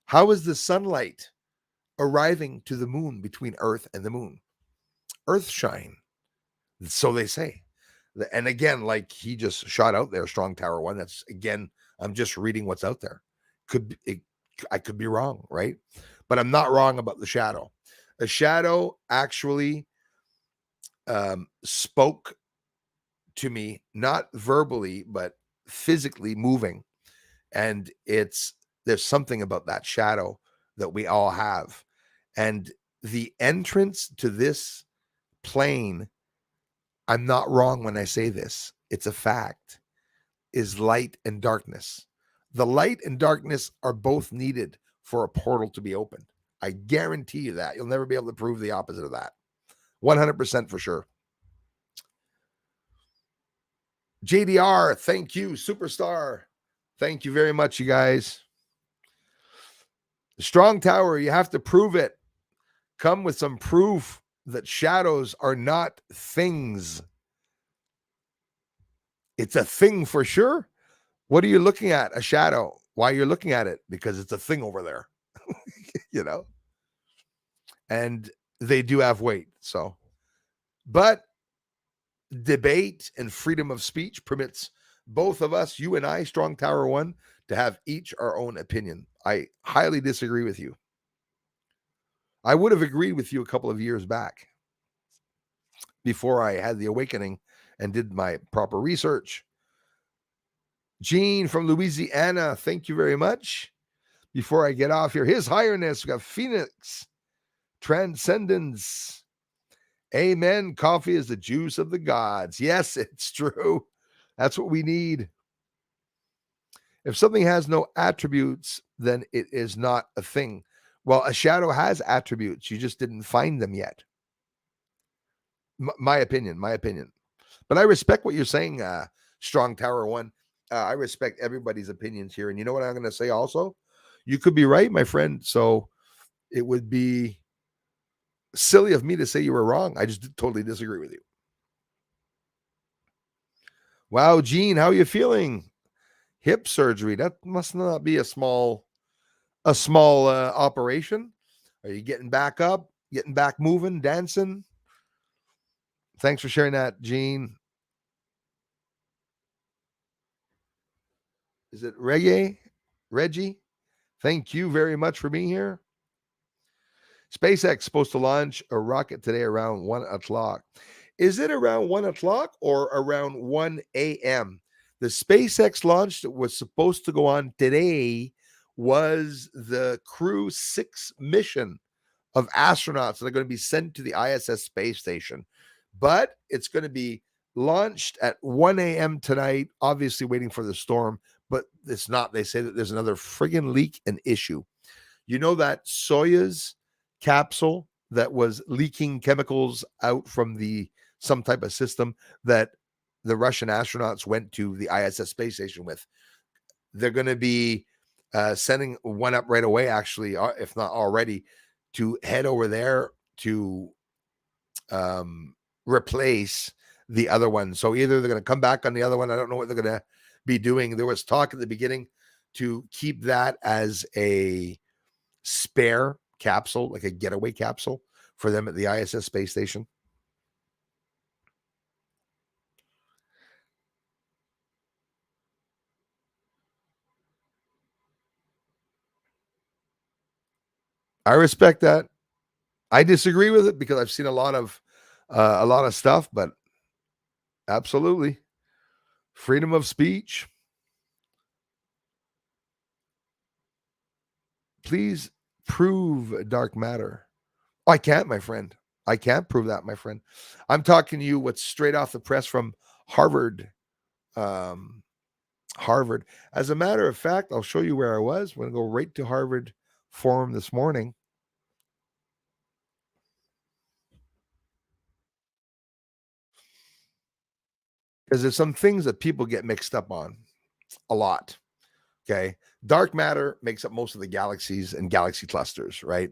How is the sunlight arriving to the moon between Earth and the moon? Earth shine. So they say. And again, like he just shot out there, Strong Tower 1. That's again, I'm just reading what's out there. I could be wrong, right? But I'm not wrong about the shadow. A shadow actually spoke to me, not verbally, but physically moving. And there's something about that shadow that we all have. And the entrance to this plane, I'm not wrong when I say this, it's a fact, is light and darkness. The light and darkness are both needed for a portal to be opened. I guarantee you that. You'll never be able to prove the opposite of that. 100% for sure. JDR, thank you. Superstar, thank you very much, you guys. The Strong Tower, you have to prove it. Come with some proof that shadows are not things. It's a thing for sure. What are you looking at? A shadow. Why you're looking at it? Because it's a thing over there. You know? And they do have weight. So, but debate and freedom of speech permits both of us, you and I, Strong Tower 1, to have each our own opinion. I highly disagree with you. I would have agreed with you a couple of years back before I had the awakening and did my proper research. Gene from Louisiana, thank you very much. Before I get off here, His Highness, we got Phoenix, Transcendence. Amen. Coffee is the juice of the gods. Yes, it's true. That's what we need. If something has no attributes, then it is not a thing. Well, a shadow has attributes. You just didn't find them yet. My opinion. But I respect what you're saying, Strong Tower 1. I respect everybody's opinions here. And you know what I'm going to say also? You could be right, my friend. So it would be silly of me to say you were wrong. I just totally disagree with you. Wow, Gene, how are you feeling? Hip surgery. That must not be a small operation. Are you getting back up, getting back moving, dancing? Thanks for sharing that, Gene. Is it Reggie? Thank you very much for being here. SpaceX supposed to launch a rocket today around 1 o'clock. Is it around 1 o'clock or around 1 a.m.? The SpaceX launch that was supposed to go on today was the Crew 6 mission of astronauts that are going to be sent to the ISS space station. But it's going to be launched at 1 a.m. tonight, obviously waiting for the storm, but it's not. They say that there's another friggin' leak and issue. You know that Soyuz capsule that was leaking chemicals out from the some type of system that the Russian astronauts went to the ISS space station with? They're going to be sending one up right away, actually, if not already, to head over there to replace the other one. So either they're going to come back on the other one. I don't know what they're going to be doing. There was talk at the beginning to keep that as a spare capsule, like a getaway capsule for them at the ISS space station. I respect that. I disagree with it because I've seen a lot of stuff, but absolutely freedom of speech. Please prove dark matter. I can't, my friend. I can't prove that, my friend. I'm talking to you what's straight off the press from Harvard. Harvard. As a matter of fact, I'll show you where I was. We're going to go right to Harvard Forum this morning. Because there's some things that people get mixed up on a lot. Okay. Dark matter makes up most of the galaxies and galaxy clusters, right?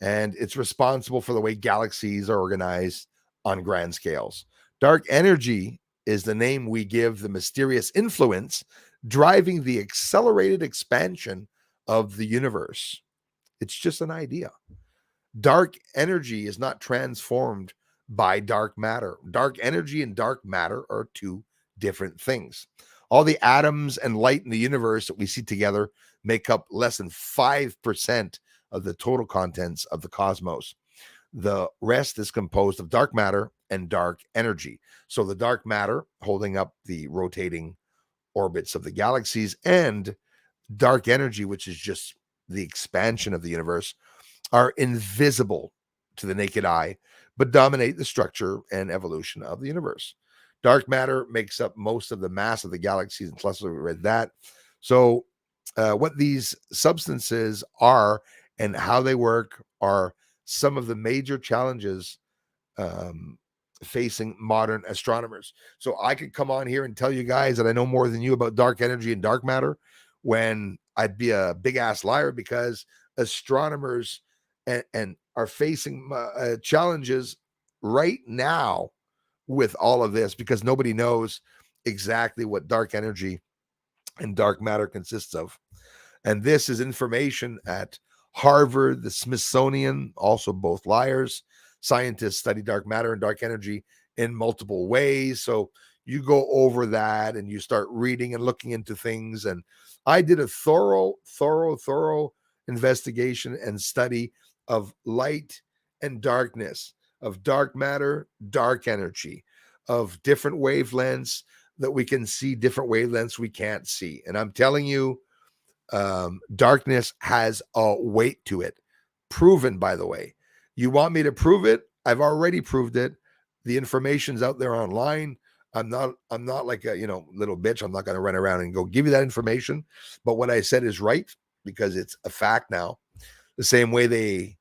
And it's responsible for the way galaxies are organized on grand scales. Dark energy is the name we give the mysterious influence driving the accelerated expansion of the universe. It's just an idea. Dark energy is not transformed by dark matter. Dark energy and dark matter are two different things. All the atoms and light in the universe that we see together make up less than 5% of the total contents of the cosmos. The rest is composed of dark matter and dark energy. So the dark matter holding up the rotating orbits of the galaxies, and dark energy, which is just the expansion of the universe, are invisible to the naked eye, but dominate the structure and evolution of the universe. Dark matter makes up most of the mass of the galaxies and clusters. We read that. So, what these substances are and how they work are some of the major challenges facing modern astronomers. So, I could come on here and tell you guys that I know more than you about dark energy and dark matter when I'd be a big ass liar, because astronomers and are facing challenges right now with all of this, because nobody knows exactly what dark energy and dark matter consists of. And this is information at Harvard, the Smithsonian, also both liars. Scientists study dark matter and dark energy in multiple ways. So you go over that and you start reading and looking into things. And I did a thorough investigation and study of light and darkness, of dark matter, dark energy, of different wavelengths that we can see, different wavelengths we can't see. And I'm telling you, darkness has a weight to it. Proven, by the way. You want me to prove it? I've already proved it. The information's out there online. I'm not like a little bitch. I'm not going to run around and go give you that information. But what I said is right, because it's a fact now. The same way they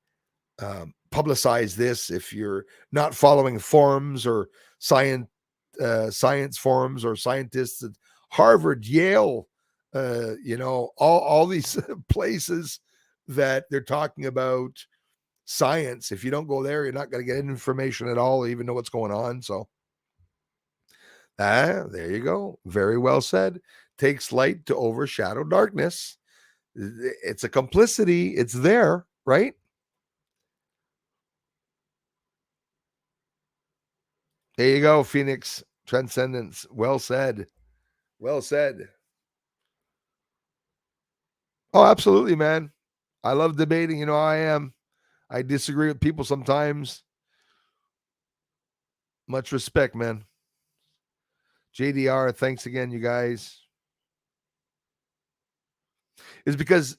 publicize this, if you're not following forums or science forums or scientists at Harvard, Yale, all these places that they're talking about science. If you don't go there, you're not going to get information at all, or even know what's going on. So there you go. Very well said. Takes light to overshadow darkness. It's a complicity. It's there, right? There you go, Phoenix Transcendence. Well said. Well said. Oh, absolutely, man. I love debating. You know, I am. I disagree with people sometimes. Much respect, man. JDR, thanks again, you guys. It's because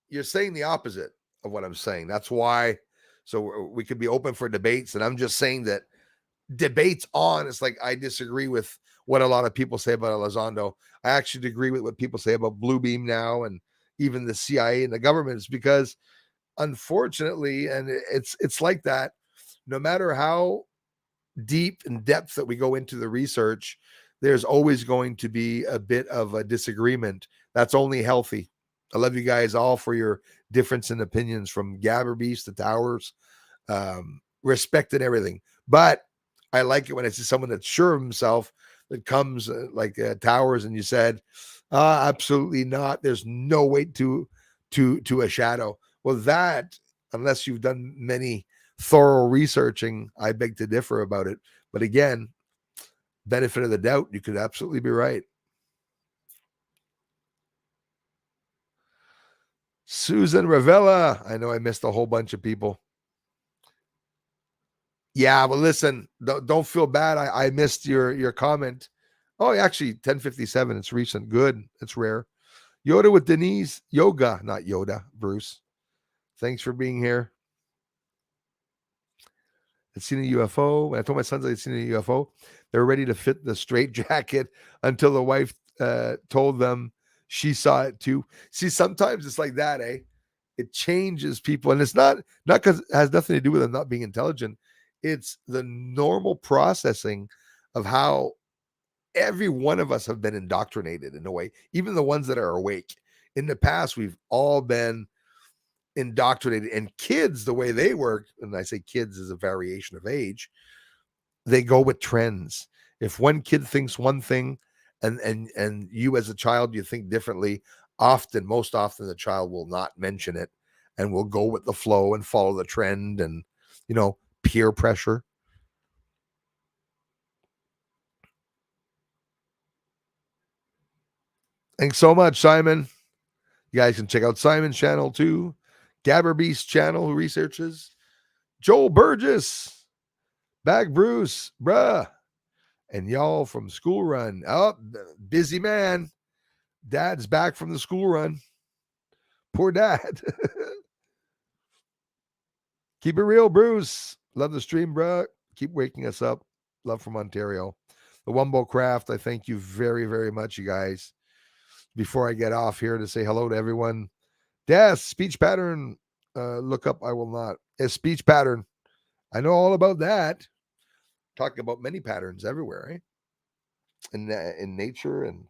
you're saying the opposite of what I'm saying. That's why So we could be open for debates. And I'm just saying that debates on, it's like I disagree with what a lot of people say about Elizondo. I actually agree with what people say about Bluebeam now and even the CIA and the government. Is because unfortunately, and it's like that, no matter how deep and depth that we go into the research, there's always going to be a bit of a disagreement. That's only healthy. I love you guys all for your difference in opinions, from Gabberbeast to Towers, respect and everything. But I like it when it's someone that's sure of himself that comes like Towers, and you said, absolutely not. There's no weight to a shadow. Well, that, unless you've done many thorough researching, I beg to differ about it. But again, benefit of the doubt, you could absolutely be right. Susan Ravella. I know I missed a whole bunch of people. Yeah, well, listen, don't feel bad. I missed your comment. Oh, actually, 10:57. It's recent. Good. It's rare. Yoda with Denise. Yoga, not Yoda. Bruce. Thanks for being here. I'd seen a UFO. When I told my sons I'd seen a UFO, they were ready to fit the straight jacket until the wife told them she saw it too. See, sometimes it's like that, eh? It changes people, and it's not because it has nothing to do with them not being intelligent. It's the normal processing of how every one of us have been indoctrinated in a way, even the ones that are awake. In the past, we've all been indoctrinated, and kids, the way they work, and I say kids is a variation of age, they go with trends. If one kid thinks one thing, and you as a child, you think differently, most often the child will not mention it and will go with the flow and follow the trend, and peer pressure. Thanks so much, Simon. You guys can check out Simon's channel too. Gabberbeast channel, who researches. Joel Burgess, Bag Bruce, bruh, and y'all from School Run. Oh, busy man. Dad's back from the school run. Poor dad. Keep it real, Bruce. Love the stream, bruh. Keep waking us up. Love from Ontario. The Wumbo Craft, I thank you very, very much, you guys. Before I get off here, to say hello to everyone. Death, speech pattern. Look up, I will not. A speech pattern. I know all about that. Talking about many patterns everywhere, eh? In nature, and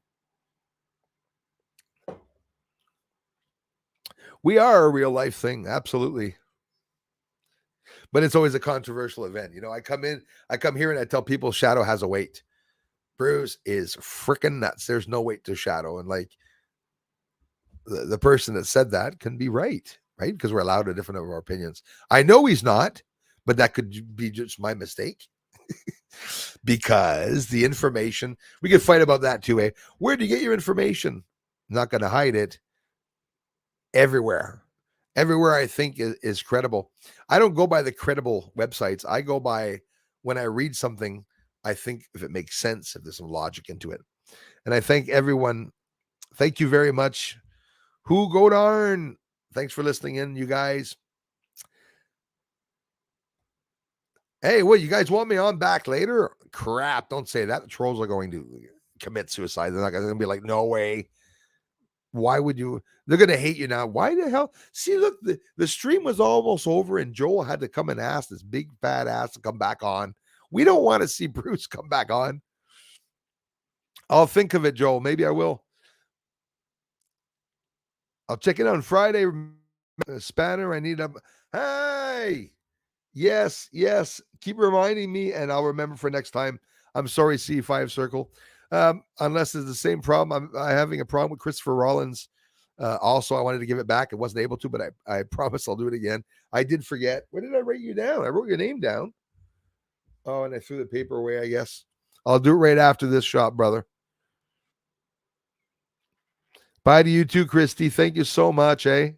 we are a real life thing, absolutely. But it's always a controversial event. I come here and I tell people shadow has a weight. Bruce is freaking nuts. There's no weight to shadow. And like the person that said that can be right? Because we're allowed a different of our opinions. I know he's not, but that could be just my mistake. Because the information, we could fight about that too, eh? Where do you get your information? I'm not going to hide it. Everywhere I think is credible. I don't go by the credible websites. I go by, when I read something, I think if it makes sense, if there's some logic into it. And I thank everyone. Thank you very much. Who go darn? Thanks for listening in, you guys. Hey, what, you guys want me on back later? Crap, don't say that. The trolls are going to commit suicide. They're not going to be like, no way. Why would you? They're going to hate you now. Why the hell? See, look, the stream was almost over, and Joel had to come and ask this big fat ass to come back on. We don't want to see Bruce come back on. I'll think of it, Joel. Maybe I will. I'll check it on Friday. Spanner, I need a. Hey! Yes. Keep reminding me, and I'll remember for next time. I'm sorry, C5 Circle. Unless it's the same problem. I'm having a problem with Christopher Rollins. Also, I wanted to give it back. I wasn't able to, but I promise I'll do it again. I did forget. Where did I write you down? I wrote your name down. Oh, and I threw the paper away, I guess. I'll do it right after this shot, brother. Bye to you too, Christy. Thank you so much, eh?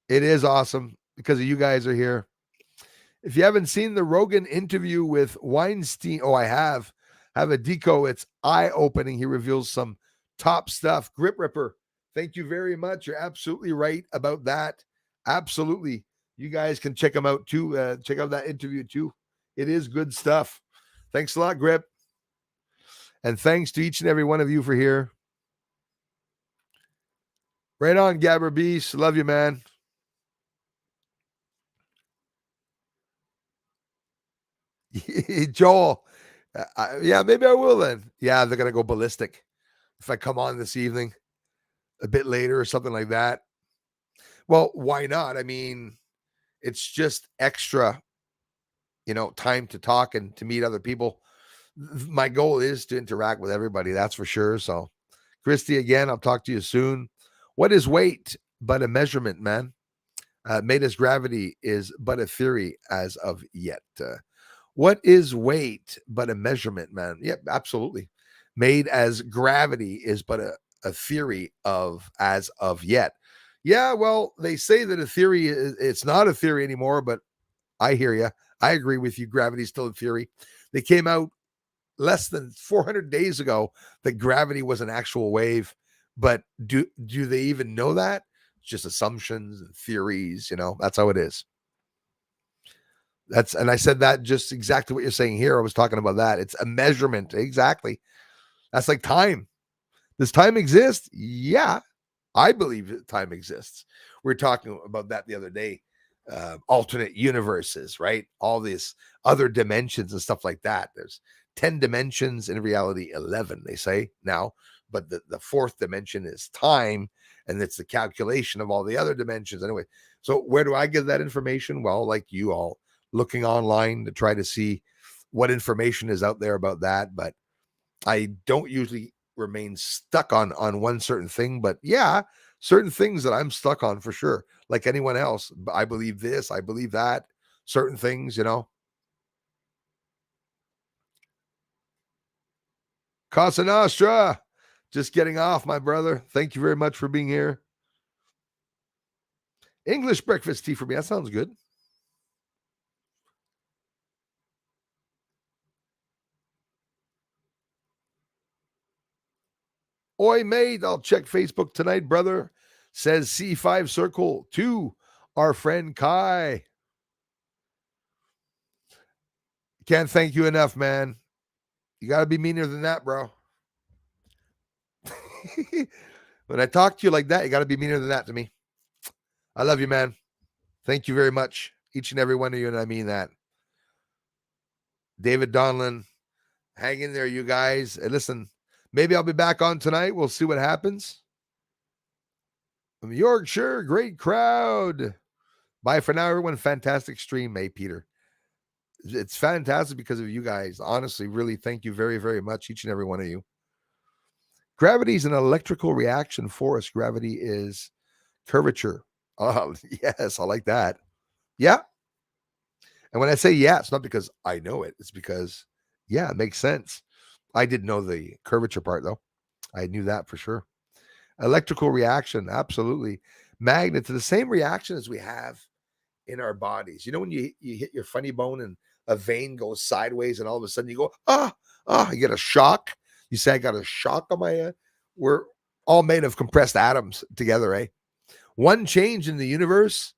It is awesome because you guys are here. If you haven't seen the Rogan interview with Weinstein, I have a deco. It's eye-opening. He reveals some top stuff. Grip Ripper, thank you very much. You're absolutely right about that. Absolutely. You guys can check them out too. Check out that interview too. It is good stuff. Thanks a lot, Grip. And thanks to each and every one of you for here. Right on, Gabber Beast. Love you, man. Joel. Yeah, maybe I will then. Yeah, they're going to go ballistic if I come on this evening a bit later or something like that. Well, why not? I mean, it's just extra, time to talk and to meet other people. My goal is to interact with everybody, that's for sure. So, Christy, again, I'll talk to you soon. What is weight but a measurement, man? Made as gravity is but a theory as of yet. What is weight but a measurement, man? Yep, absolutely. Made as gravity is but a theory of as of yet. Yeah, well, they say that a theory it's not a theory anymore, but I hear you. I agree with you. Gravity's still a theory. They came out less than 400 days ago that gravity was an actual wave, but do they even know that? It's just assumptions and theories, that's how it is. And I said that just exactly what you're saying here. I was talking about that. It's a measurement. Exactly. That's like time. Does time exist? Yeah, I believe that time exists. We were talking about that the other day. Alternate universes, right? All these other dimensions and stuff like that. There's 10 dimensions, in reality 11, they say now, but the fourth dimension is time, and it's the calculation of all the other dimensions anyway. So where do I get that information? Well, like you all, looking online to try to see what information is out there about that, but I don't usually remain stuck on one certain thing. But yeah, certain things that I'm stuck on for sure, like anyone else. I believe this, I believe that, certain things, Casa Nostra, just getting off, my brother. Thank you very much for being here. English breakfast tea for me. That sounds good. Oi, mate, I'll check Facebook tonight, brother. Says C5 Circle to our friend Kai. Can't thank you enough, man. You got to be meaner than that, bro. When I talk to you like that, you got to be meaner than that to me. I love you, man. Thank you very much, each and every one of you, and I mean that. David Donlin, hang in there, you guys. And listen, maybe I'll be back on tonight. We'll see what happens. From Yorkshire, great crowd. Bye for now, everyone. Fantastic stream, Peter. It's fantastic because of you guys. Honestly, really, thank you very, very much, each and every one of you. Gravity is an electrical reaction force. Gravity is curvature. Oh, yes, I like that. Yeah. And when I say yeah, it's not because I know it. It's because, yeah, it makes sense. I didn't know the curvature part, though. I knew that for sure. Electrical reaction, absolutely. Magnets are the same reaction as we have in our bodies. When you hit your funny bone and a vein goes sideways and all of a sudden you go, you get a shock. You say, I got a shock on my head. We're all made of compressed atoms together, eh? One change in the universe,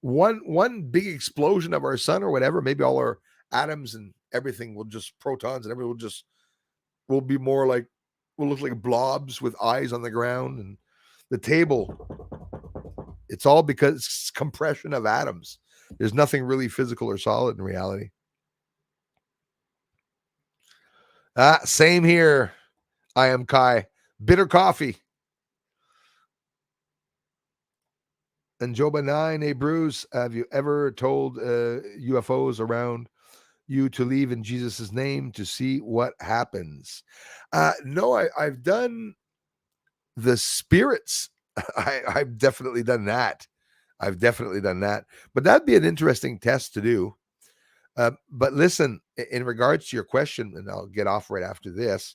one big explosion of our sun or whatever, maybe all our atoms and everything will just protons and everything will be more like, will look like blobs with eyes on the ground. And the table, it's all because it's compression of atoms. There's nothing really physical or solid in reality. Same here. I am Kai. Bitter coffee. And Joba 9, hey Bruce, have you ever told UFOs around you to leave in Jesus' name to see what happens? No, I've done the spirits. I've definitely done that. But that'd be an interesting test to do. But listen, in regards to your question, and I'll get off right after this,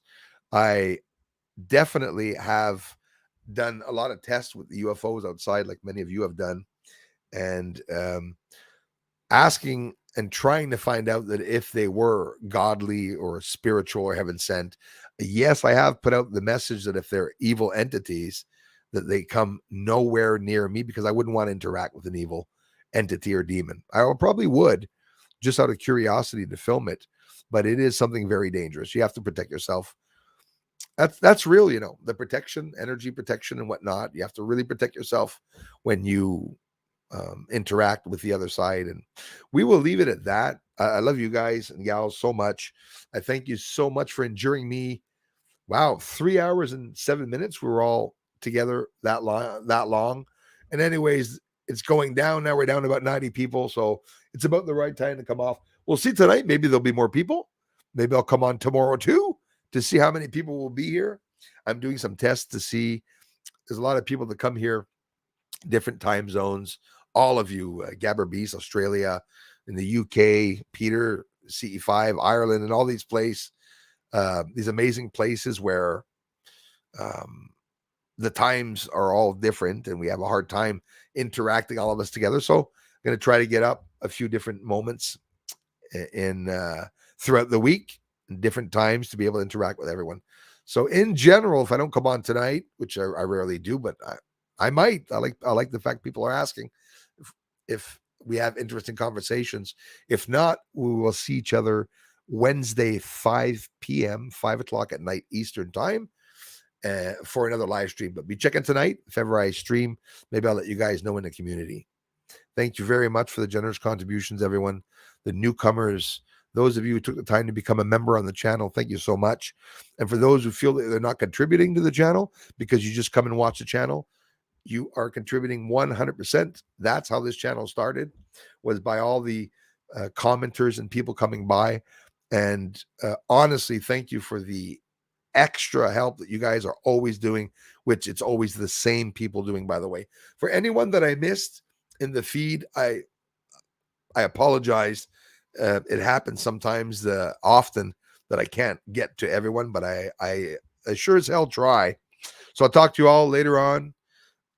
I definitely have done a lot of tests with the UFOs outside, like many of you have done, and asking and trying to find out that if they were godly or spiritual or heaven sent. Yes, I have put out the message that if they're evil entities, that they come nowhere near me, because I wouldn't want to interact with an evil entity or demon. I probably would, just out of curiosity, to film it, but it is something very dangerous. You have to protect yourself. That's real, the protection, energy protection and whatnot. You have to really protect yourself when you interact with the other side. And we will leave it at that. I love you guys and gals so much. I thank you so much for enduring me. Wow, 3 hours and 7 minutes. We were all together that long. And anyways, it's going down now. We're down to about 90 people. So it's about the right time to come off. We'll see tonight. Maybe there'll be more people. Maybe I'll come on tomorrow too to see how many people will be here. I'm doing some tests to see. There's a lot of people that come here, different time zones. All of you, Gabber Beast, Australia, in the UK, Peter, CE5, Ireland, and all these places. These amazing places where the times are all different and we have a hard time interacting, all of us together. So I'm going to try to get up a few different moments in throughout the week, different times, to be able to interact with everyone. So in general, if I don't come on tonight, which I rarely do, but I might. I like the fact people are asking if we have interesting conversations. If not, we will see each other Wednesday, 5 p.m., 5 o'clock at night Eastern time for another live stream. But be checking tonight. If ever I stream, maybe I'll let you guys know in the community. Thank you very much for the generous contributions, everyone. The newcomers, those of you who took the time to become a member on the channel, thank you so much. And for those who feel that they're not contributing to the channel because you just come and watch the channel, you are contributing 100%. That's how this channel started, was by all the commenters and people coming by. And honestly, thank you for the extra help that you guys are always doing, which it's always the same people doing, by the way. For anyone that I missed in the feed, I apologize. It happens sometimes, often, that I can't get to everyone, but I sure as hell try. So I'll talk to you all later on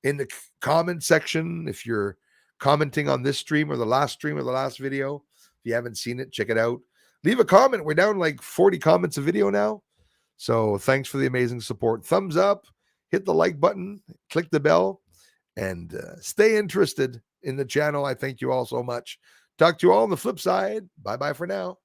in the comment section. If you're commenting on this stream or the last video, if you haven't seen it, check it out. Leave a comment. We're down like 40 comments a video now. So thanks for the amazing support. Thumbs up, hit the like button, click the bell, and stay interested in the channel. I thank you all so much. Talk to you all on the flip side. Bye-bye for now.